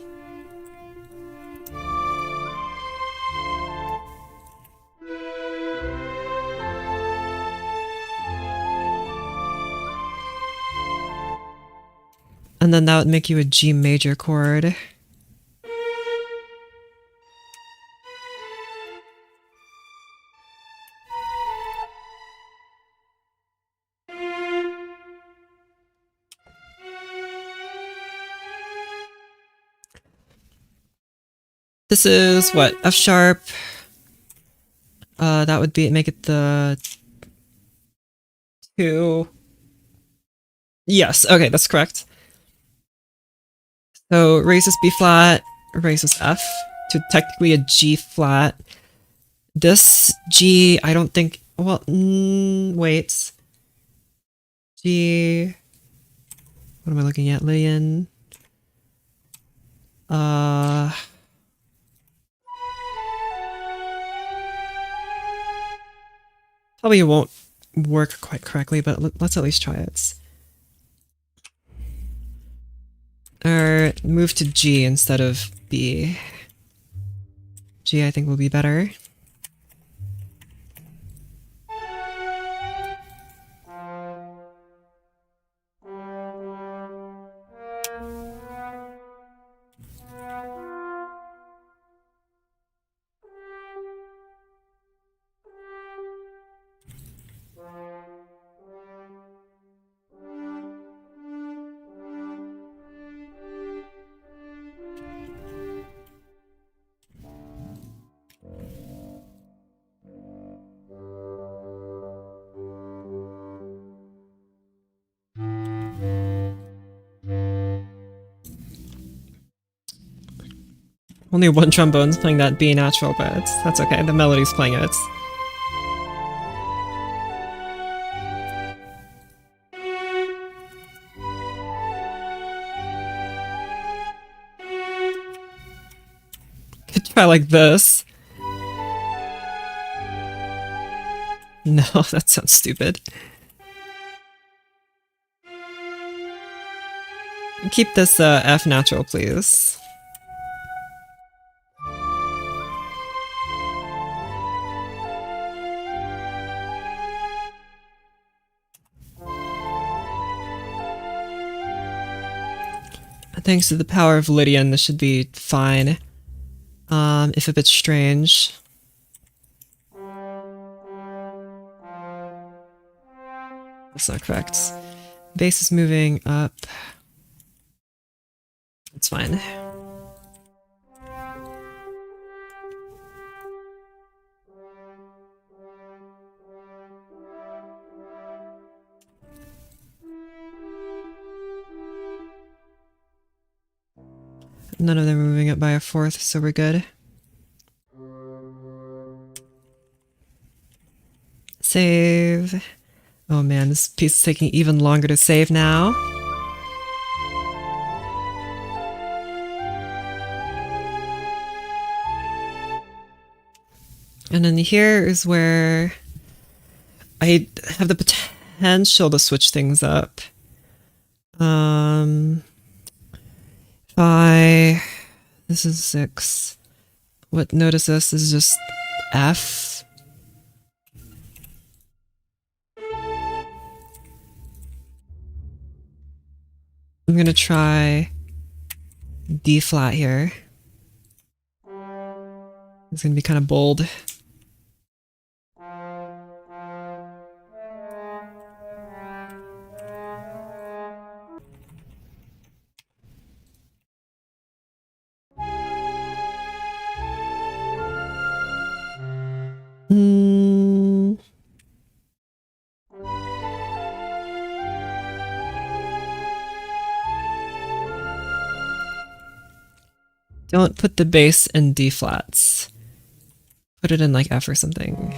And then that would make you a G major chord. This is what? F sharp. That would be make it the 2. Yes, okay, that's correct. So raises B flat, raises F to technically a G flat. This G, I don't think. Well, wait. G. What am I looking at, Lillian? Probably won't work quite correctly, but let's at least try it. Or move to G instead of B. G, I think, will be better. Only one trombone's playing that B natural, but that's okay. The melody's playing it. Could try like this. No, that sounds stupid. Keep this F natural, please. Thanks to the power of Lydian, this should be fine. If a bit strange. That's not correct. Bass is moving up. It's fine. None of them are moving up by a fourth, so we're good. Save. Oh man, this piece is taking even longer to save now. And then here is where I have the potential to switch things up. This is 6. What notice this is just F. I'm gonna try D flat here. It's gonna be kind of bold. Don't put the bass in D flats. Put it in like F or something.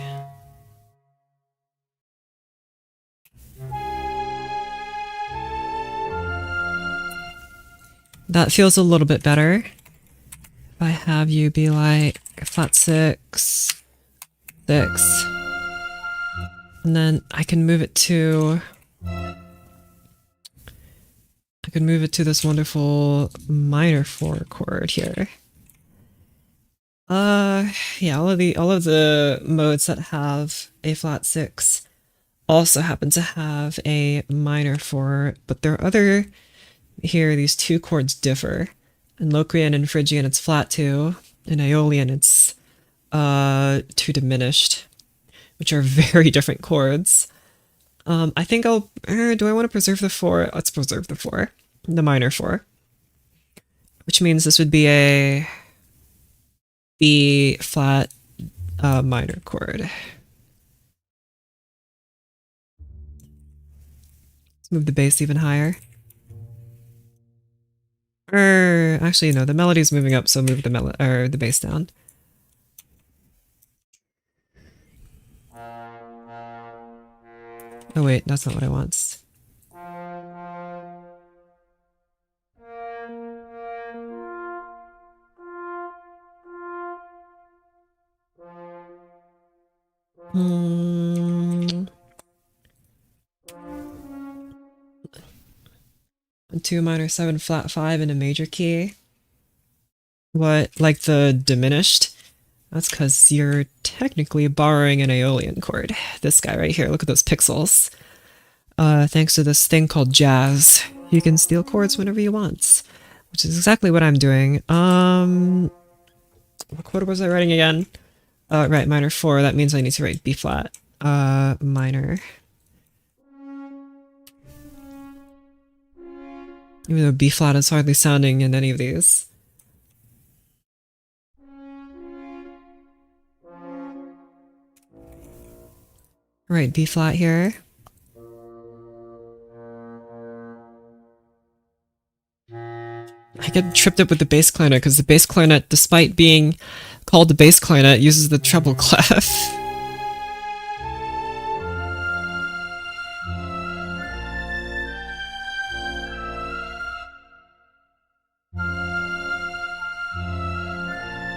That feels a little bit better. If I have you be like flat 6, 6. And then I can move it to this wonderful minor 4 chord here. Yeah, all of the modes that have a flat 6 also happen to have a minor 4, but there are other here, these 2 chords differ. In Locrian and Phrygian it's flat 2, in Aeolian it's 2 diminished, which are very different chords. I think do I want to preserve the 4? Let's preserve the 4. The minor 4. Which means this would be a B flat minor chord. Let's move the bass even higher. Actually, no, the melody's moving up, so move the bass down. Oh wait, that's not what I want. A 2 minor 7 flat 5 in a major key. What, like the diminished? That's because you're technically borrowing an Aeolian chord. This guy right here, look at those pixels. Thanks to this thing called jazz, you can steal chords whenever you want, which is exactly what I'm doing. What chord was I writing again? Right, minor 4, that means I need to write B flat, minor. Even though B flat is hardly sounding in any of these. Right, B flat here. I get tripped up with the bass clarinet because the bass clarinet, despite being called the bass clarinet, uses the treble clef.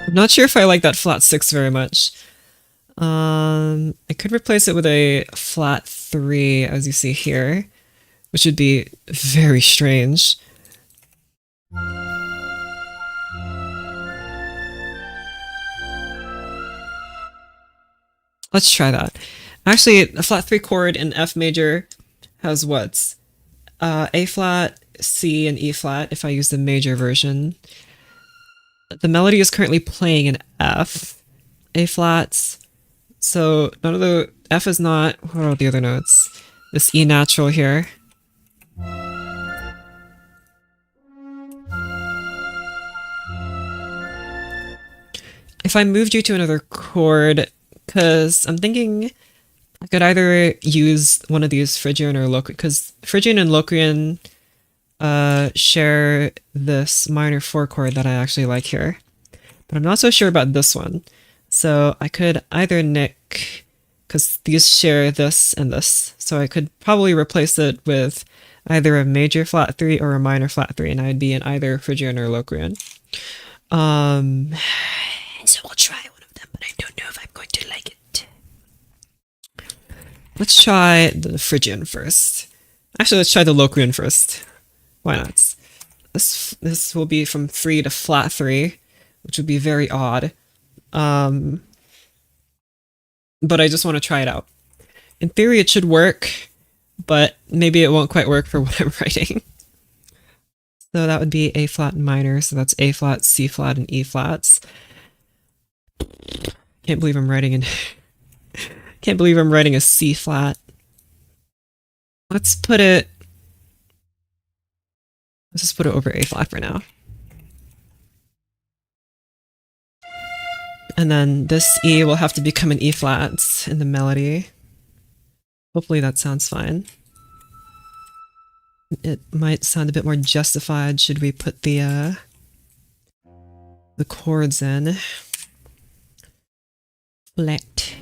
I'm not sure if I like that flat 6 very much. I could replace it with a flat 3, as you see here, which would be very strange. Let's try that. Actually, a flat 3 chord in F major has what? A flat, C, and E flat if I use the major version. The melody is currently playing in F, A flats, so none of the F is not. What are the other notes? This E natural here. If I moved you to another chord, because I'm thinking I could either use one of these Phrygian or Locrian, because Phrygian and Locrian share this minor 4 chord that I actually like here. But I'm not so sure about this one. So I could either nick, because these share this and this, so I could probably replace it with either a major flat 3 or a minor flat 3, and I'd be in either Phrygian or Locrian. So I'll try one of them, but I don't know if I'm going to like it. Let's try the Phrygian first. Actually, let's try the Locrian first. Why not? This will be from 3 to flat 3, which would be very odd. But I just want to try it out. In theory, it should work, but maybe it won't quite work for what I'm writing. So that would be A flat and minor, so that's A flat, C flat, and E flats. Can't believe I'm writing can't believe I'm writing a C flat. Let's just put it over A flat for now. And then this E will have to become an E flat in the melody. Hopefully that sounds fine. It might sound a bit more justified should we put the chords in. Flat.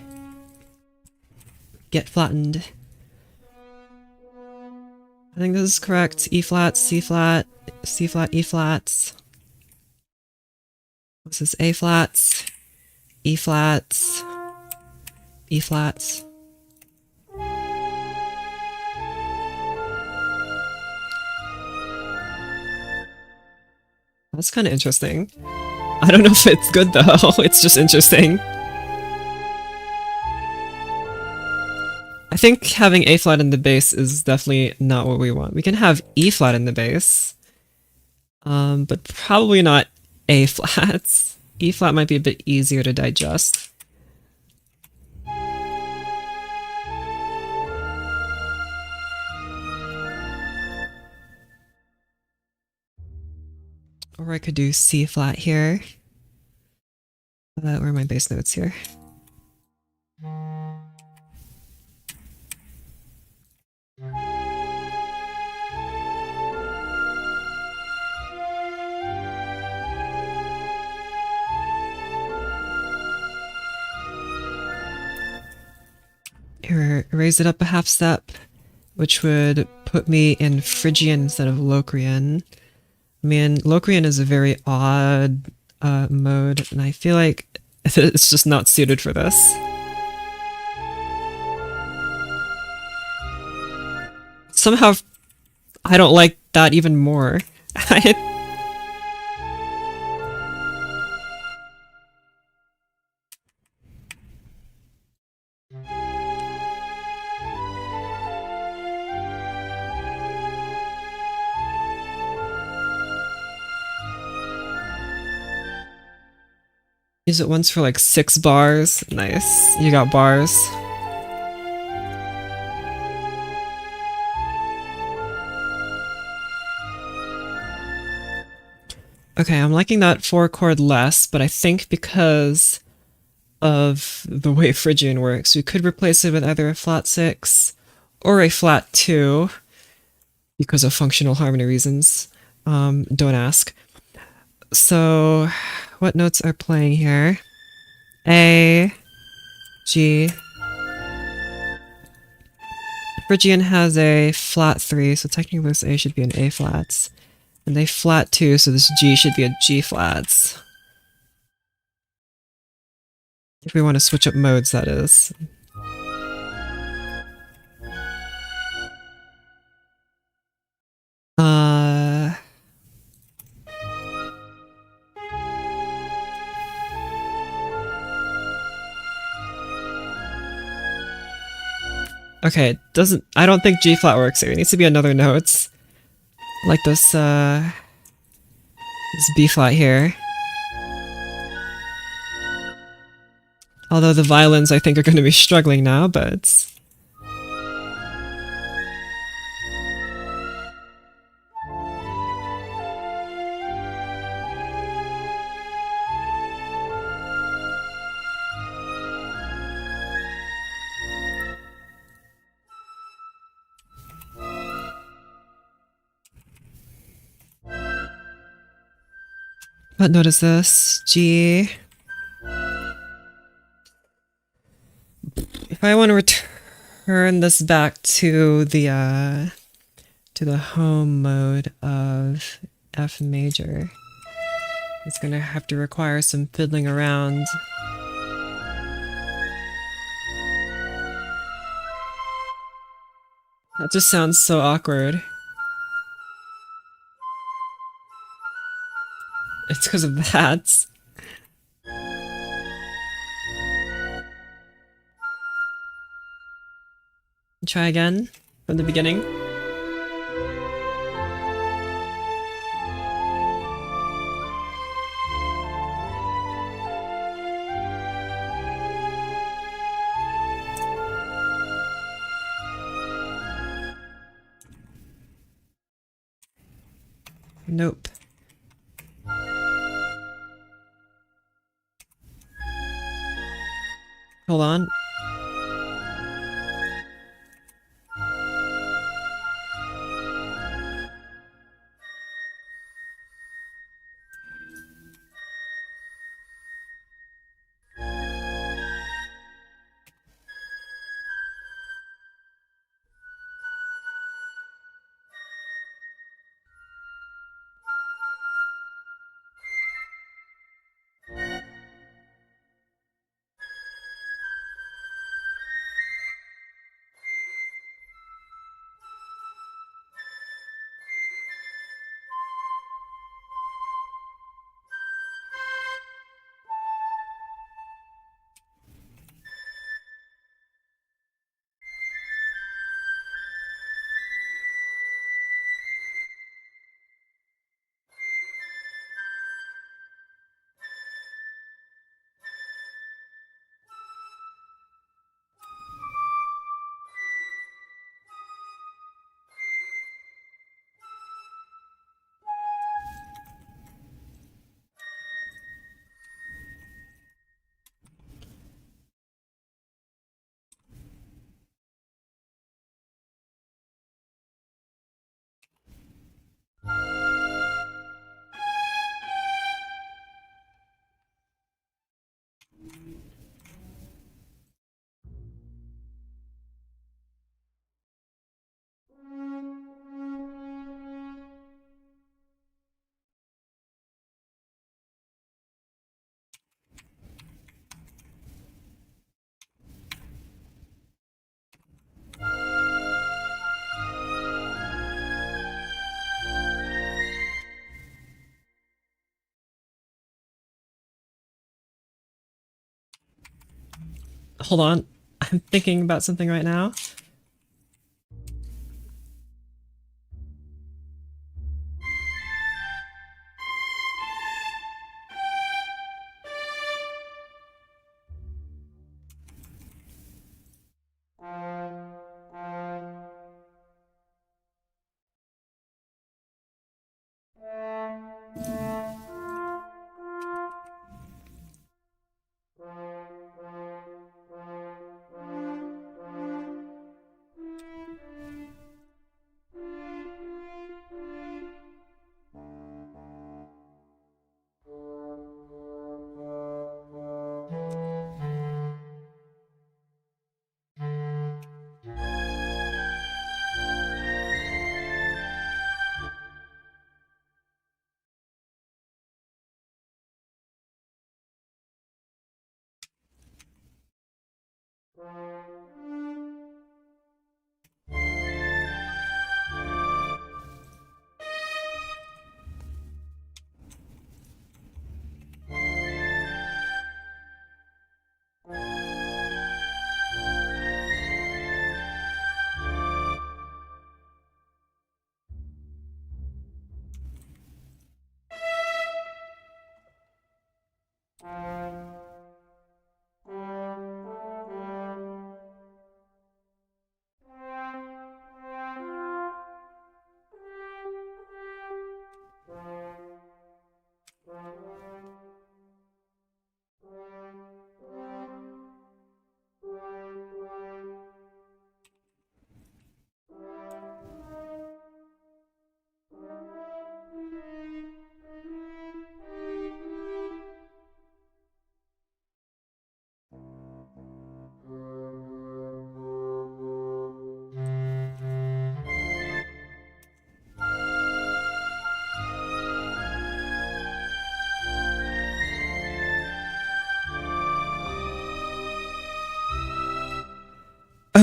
Get flattened. I think this is correct. E flat, C flat, C flat, E flats. This is A flats, E flats, E flats. That's kind of interesting. I don't know if it's good though, it's just interesting. I think having A flat in the bass is definitely not what we want. We can have E flat in the bass, but probably not A flats. E flat might be a bit easier to digest. Or I could do C flat here. Where are my bass notes here? Here, raise it up a half step, which would put me in Phrygian instead of Locrian. I mean, Locrian is a very odd mode, and I feel like it's just not suited for this. Somehow, I don't like that even more. Use it once for like 6 bars. Nice. You got bars. Okay, I'm liking that 4 chord less, but I think because of the way Phrygian works, we could replace it with either a flat 6 or a flat 2 because of functional harmony reasons. Don't ask. So, what notes are playing here? A, G. Phrygian has a flat 3, so technically this A should be an A flats. And a flat 2, so this G should be a G flats. If we want to switch up modes, that is. Okay, I don't think G flat works here. It needs to be another note. Like this B flat here. Although the violins I think are going to be struggling now, but... What note is this? G. If I want to return this back to the home mode of F major, it's gonna have to require some fiddling around. That just sounds so awkward. It's because of that. Try again from the beginning. Nope. Hold on. Hold on. I'm thinking about something right now.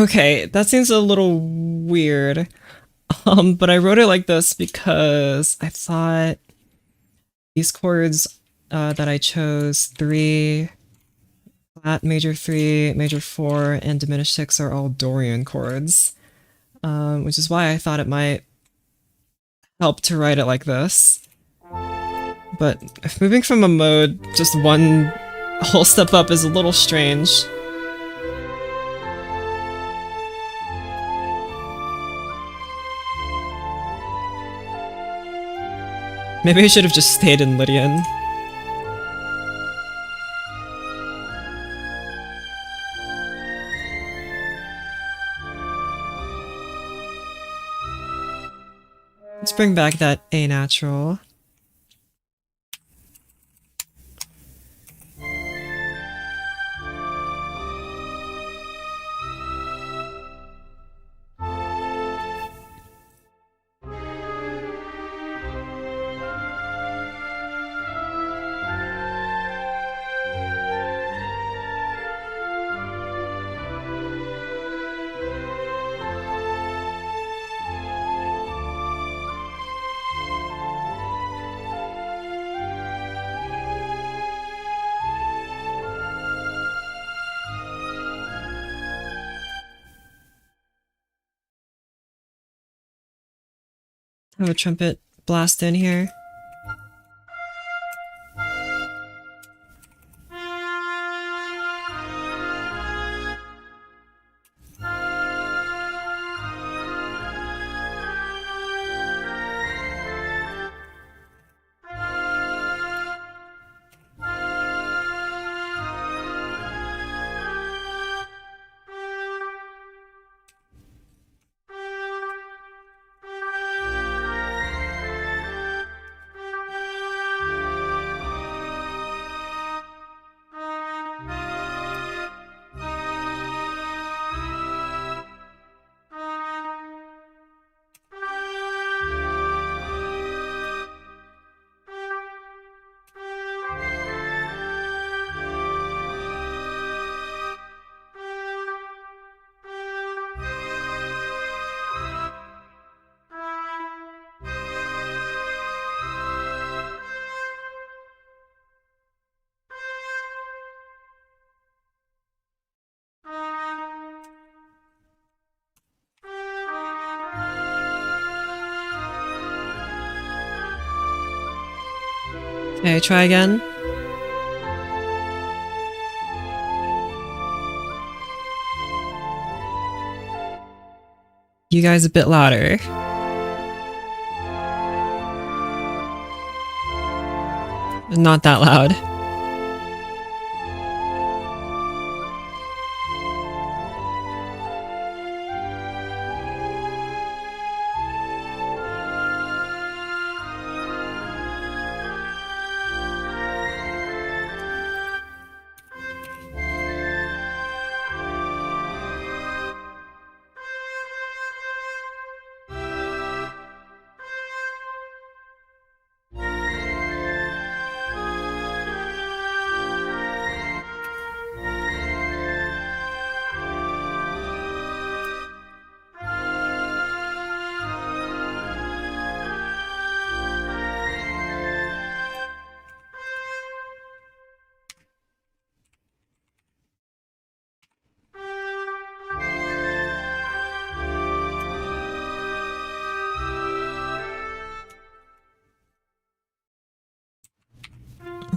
Okay, that seems a little weird. But I wrote it like this because I thought these chords that I chose, 3, flat, major 3, major 4, and diminished 6 are all Dorian chords, which is why I thought it might help to write it like this. But moving from a mode just one whole step up is a little strange. Maybe I should have just stayed in Lydian. Let's bring back that A natural. Have a trumpet blast in here. Okay, try again. You guys a bit louder. Not that loud.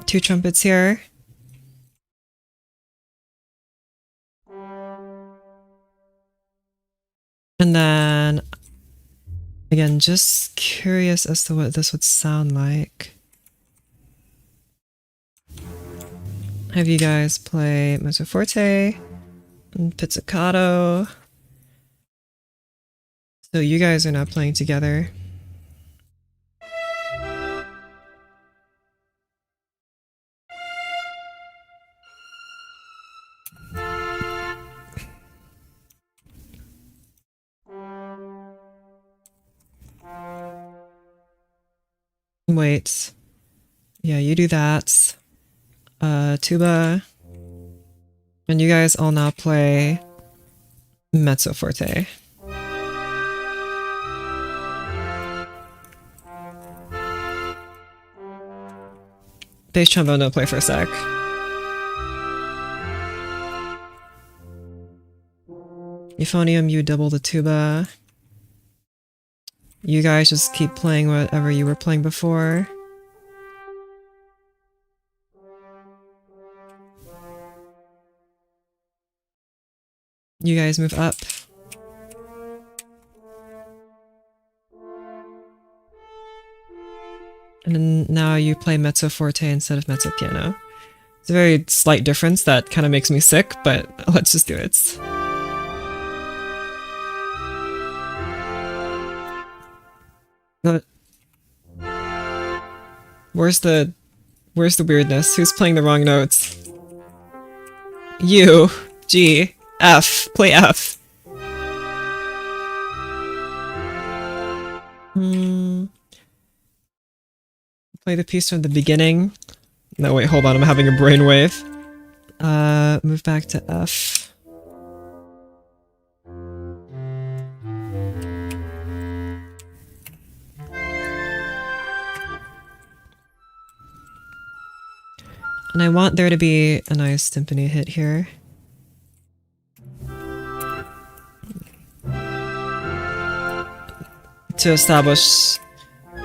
Two trumpets here. And then, again, just curious as to what this would sound like. Have you guys play mezzo forte and pizzicato? So you guys are not playing together. Wait. Yeah, you do that. Tuba. And you guys all now play mezzo forte. Bass trombone, don't play for a sec. Euphonium, you double the tuba. You guys just keep playing whatever you were playing before. You guys move up. And then now you play mezzo forte instead of mezzo piano. It's a very slight difference that kind of makes me sick, but let's just do it. But where's the weirdness? Who's playing the wrong notes? U, G, F. Play F. Play the piece from the beginning. No, wait, hold on, I'm having a brainwave. Move back to F. And I want there to be a nice timpani hit here. To establish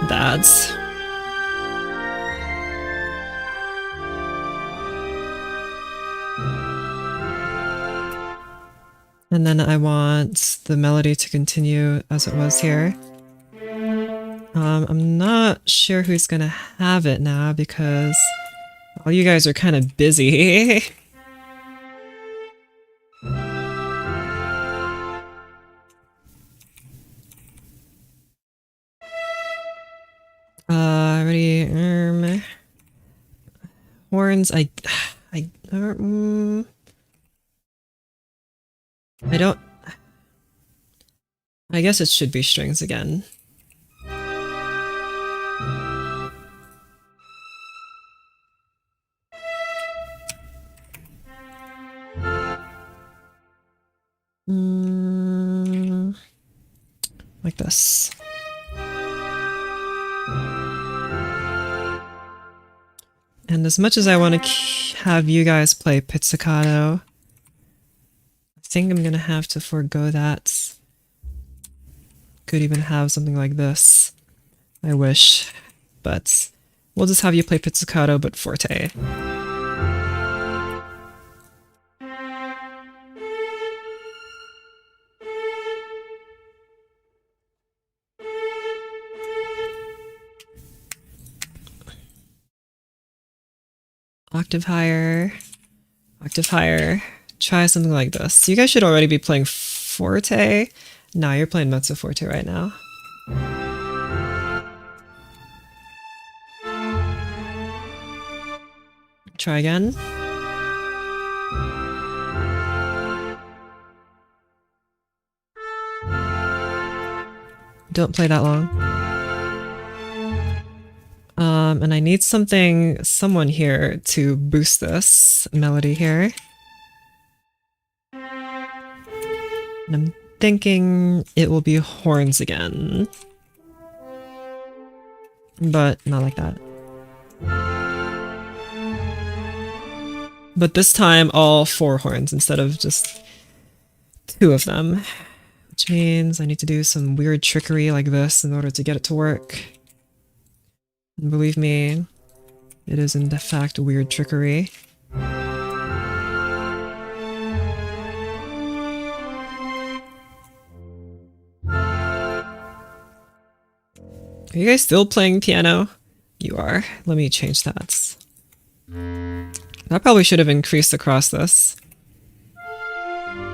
that. And then I want the melody to continue as it was here. I'm not sure who's gonna have it now because all you guys are kind of busy. Ready? Horns. I don't. I guess it should be strings again. Like this. And as much as I want to have you guys play pizzicato, I think I'm gonna have to forego that. Could even have something like this. I wish. But we'll just have you play pizzicato, but forte. Octave higher. Octave higher. Try something like this. You guys should already be playing forte. No, you're playing mezzo forte right now. Try again. Don't play that long. And I need someone here to boost this melody here. And I'm thinking it will be horns again. But not like that. But this time all 4 horns instead of just 2 of them. Which means I need to do some weird trickery like this in order to get it to work. And believe me, it is in fact weird trickery. Are you guys still playing piano? You are. Let me change that. I probably should have increased across this.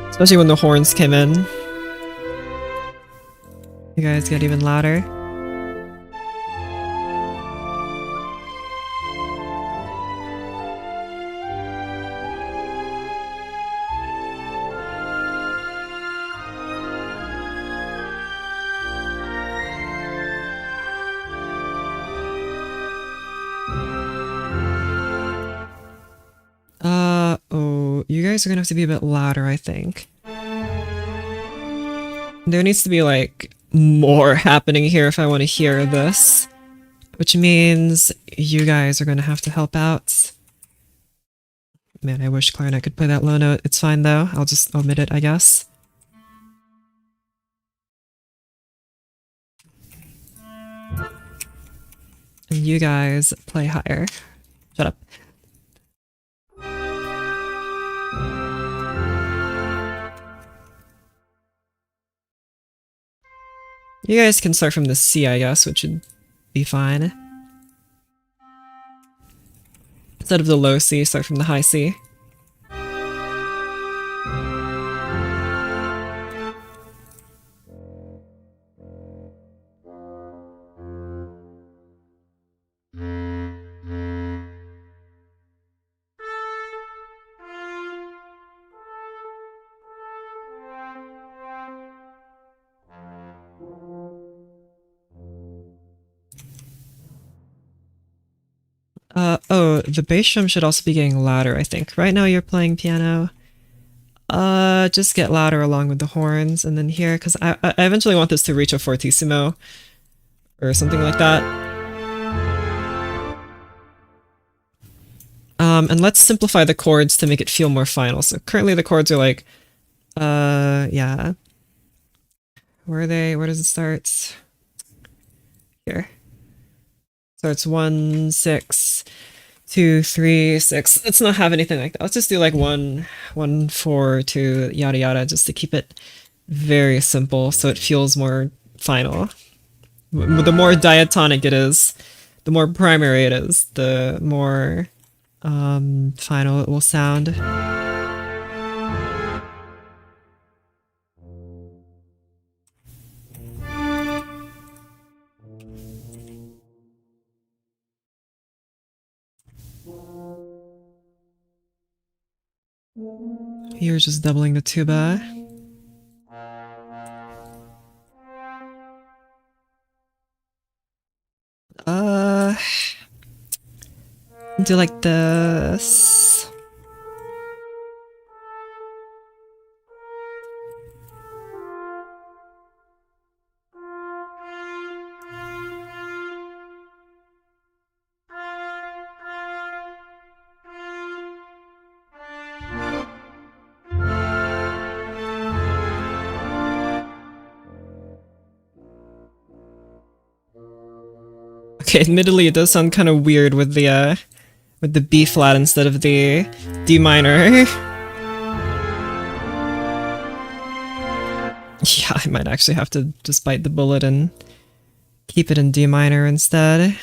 Especially when the horns came in. You guys get even louder. Oh, you guys are gonna have to be a bit louder, I think. There needs to be like more happening here if I want to hear this, which means you guys are going to have to help out. Man, I wish clarinet could play that low note. It's fine though. I'll just omit it, I guess. And you guys play higher. Shut up. You guys can start from the C, I guess, which would be fine. Instead of the low C, start from the high C. Oh, the bass drum should also be getting louder, I think. Right now you're playing piano. Just get louder along with the horns, and then here, because I eventually want this to reach a fortissimo, or something like that. And let's simplify the chords to make it feel more final. So currently the chords are like, yeah. Where are they? Where does it start? Here. Starts 1, 6, 2, 3, 6. Let's not have anything like that. Let's just do like 1, 1, 4, 2, yada yada, just to keep it very simple so it feels more final. The more diatonic it is, the more primary it is, the more final it will sound. You're just doubling the tuba. Do like this. Okay, admittedly it does sound kind of weird with the B flat instead of the D minor. Yeah, I might actually have to just bite the bullet and keep it in D minor instead.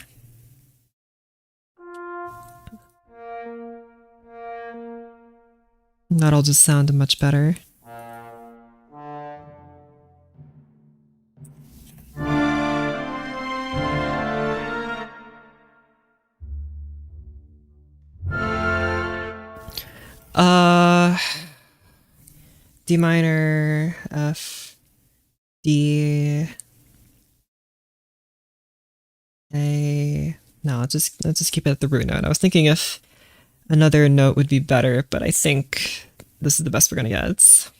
That'll just sound much better. D minor, F, D, A. No, let's just keep it at the root note. I was thinking if another note would be better, but I think this is the best we're gonna get.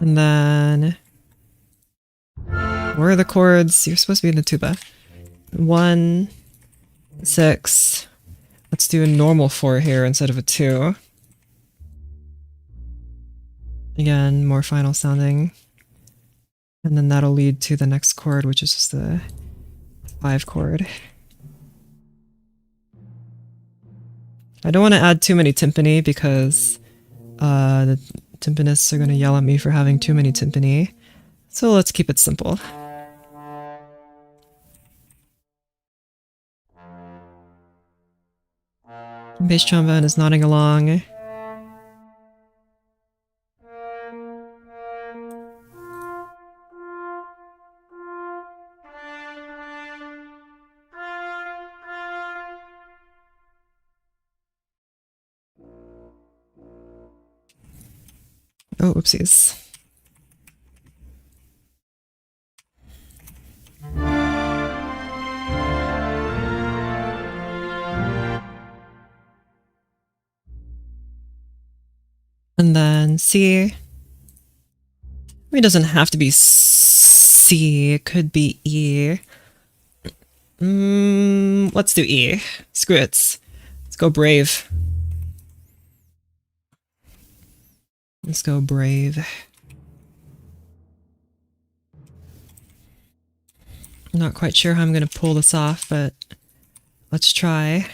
And then where are the chords? You're supposed to be in the tuba. 1, 6. Let's do a normal 4 here instead of a 2. Again, more final sounding. And then that'll lead to the next chord, which is just the 5 chord. I don't want to add too many timpani because the timpanists are going to yell at me for having too many timpani. So let's keep it simple. Bass trombone is nodding along. Oh, oopsies. And then C. I mean, it doesn't have to be C. It could be E. Let's do E. Screw it. Let's go brave. Let's go brave. I'm not quite sure how I'm going to pull this off, but let's try.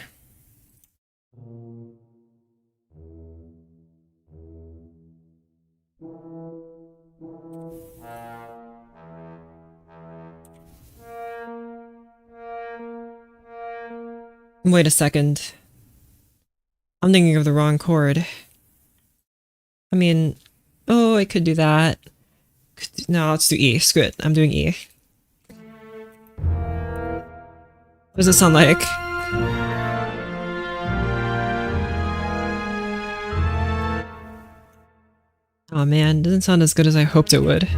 Wait a second. I'm thinking of the wrong chord. I mean, oh, I could do that. No, let's do E. Screw it. I'm doing E. What does it sound like? Oh man, it doesn't sound as good as I hoped it would.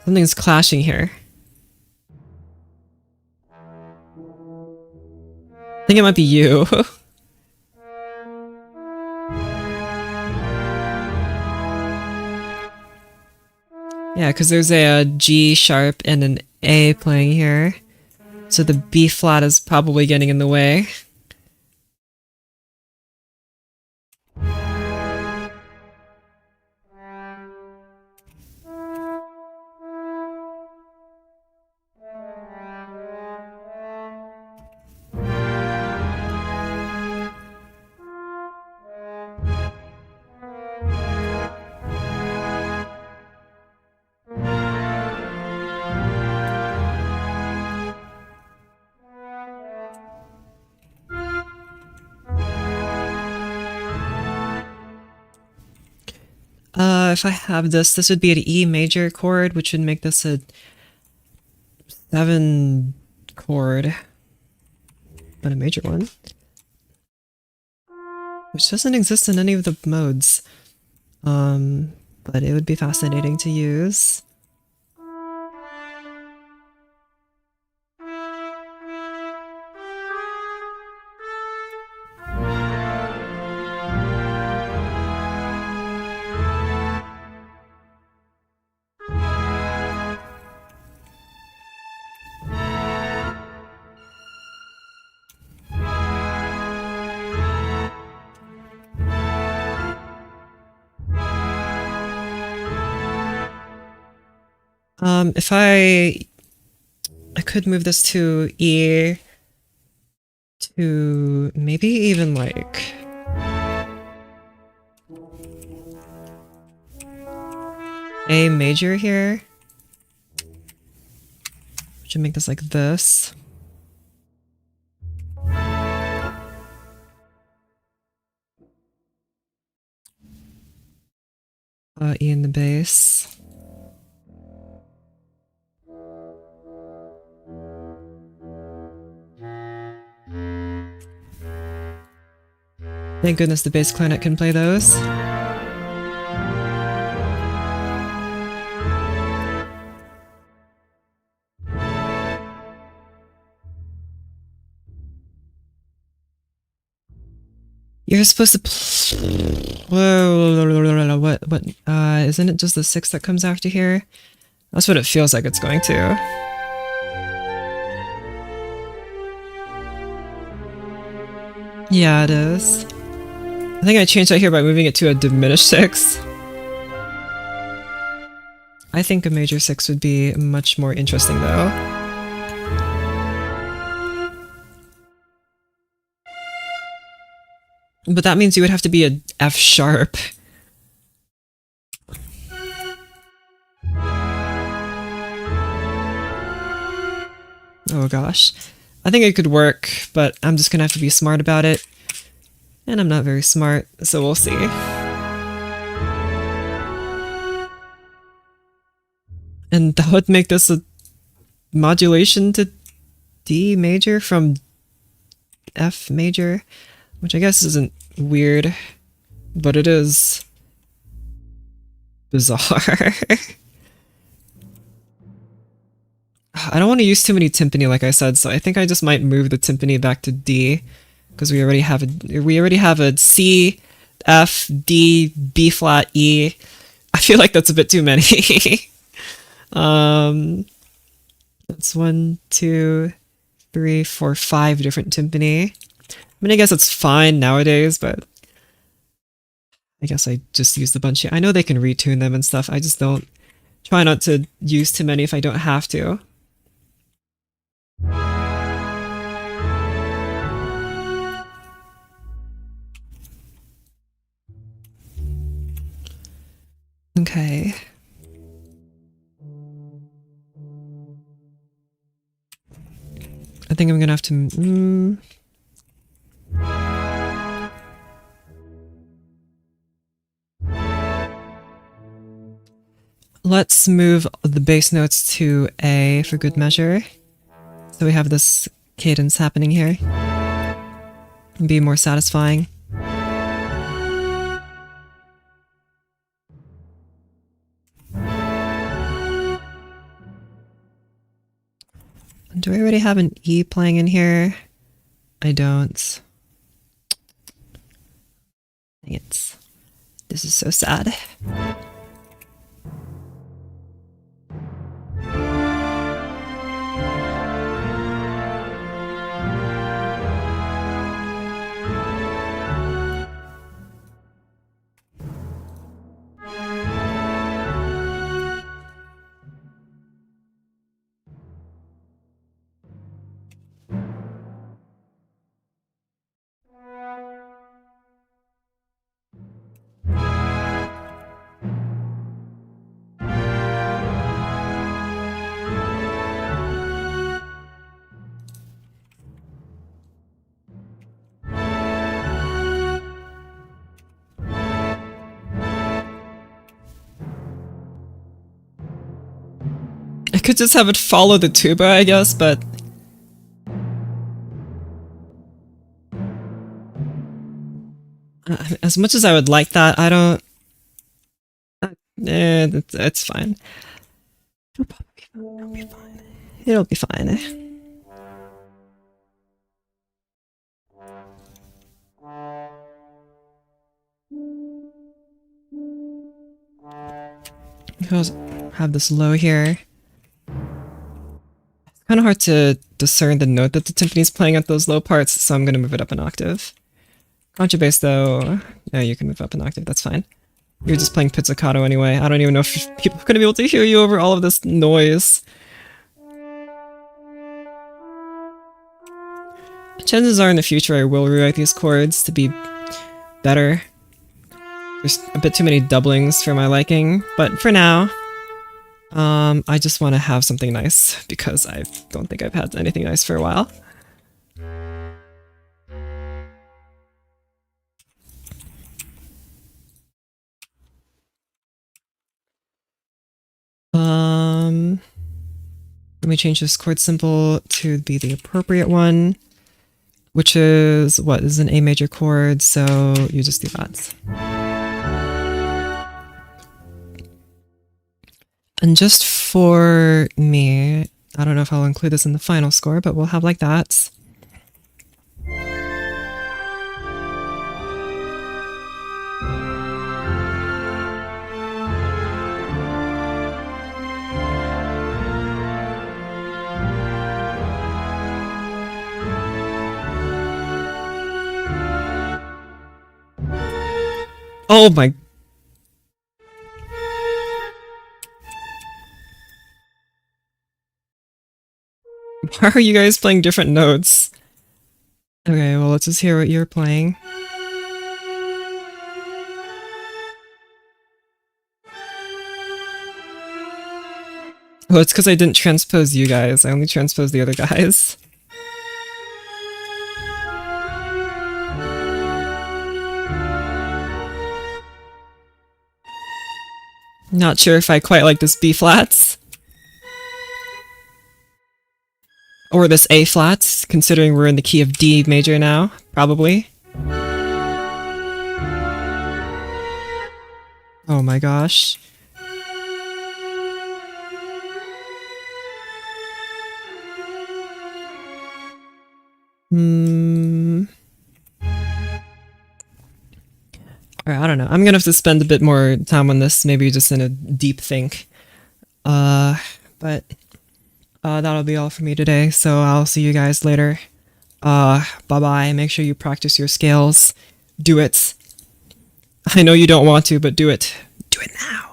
Something's clashing here. I think it might be you. Yeah, because there's a G sharp and an A playing here. So the B flat is probably getting in the way. If I have this, this would be an E major chord, which would make this a 7 chord, but a major one, which doesn't exist in any of the modes. But it would be fascinating to use. If I could move this to E, to maybe even like A major here, which would make this like this. E in the bass. Thank goodness the bass clarinet can play those. You're supposed to whoa, what, isn't it just the 6 that comes after here? That's what it feels like it's going to. Yeah, it is. I think I changed that here by moving it to a diminished 6. I think a major 6 would be much more interesting though. But that means you would have to be a F sharp. Oh gosh. I think it could work, but I'm just gonna have to be smart about it. And I'm not very smart, so we'll see. And that would make this a modulation to D major from F major, which I guess isn't weird, but it is bizarre. I don't want to use too many timpani, like I said, so I think I just might move the timpani back to D, because we already have a C F, D, B flat, E. I feel like that's a bit too many. um, that's 1, 2, 3, 4, 5 different timpani. I mean, I guess it's fine nowadays, but I guess I just use the bunch here. I know they can retune them and stuff. I just don't try not to use too many if I don't have to. Okay. I think I'm gonna have to... Let's move the bass notes to A for good measure. So we have this cadence happening here. And be more satisfying. Do I already have an E playing in here? I don't. Dang it. This is so sad. I could just have it follow the tuba, I guess, but... as much as I would like that, I don't... it's fine. It'll be fine. It'll be fine. I'll have this low here. It's kind of hard to discern the note that the timpani's playing at those low parts, so I'm going to move it up an octave. Contrabass, though, no, you can move up an octave, that's fine. You're just playing pizzicato anyway. I don't even know if people are going to be able to hear you over all of this noise. Chances are in the future I will rewrite these chords to be better. There's a bit too many doublings for my liking, but for now, I just want to have something nice because I don't think I've had anything nice for a while. Let me change this chord symbol to be the appropriate one, which is, what, is an A major chord, so you just do that. And just for me, I don't know if I'll include this in the final score, but we'll have like that. Oh my... Why are you guys playing different notes? Okay, well, let's just hear what you're playing. Oh, it's because I didn't transpose you guys. I only transposed the other guys. Not sure if I quite like this B flats. Or this A flats, considering we're in the key of D major now, probably. Oh my gosh. Or I don't know. I'm gonna have to spend a bit more time on this, maybe just in a deep think. But that'll be all for me today. So I'll see you guys later. Bye bye. Make sure you practice your scales. Do it. I know you don't want to, but do it. Do it now.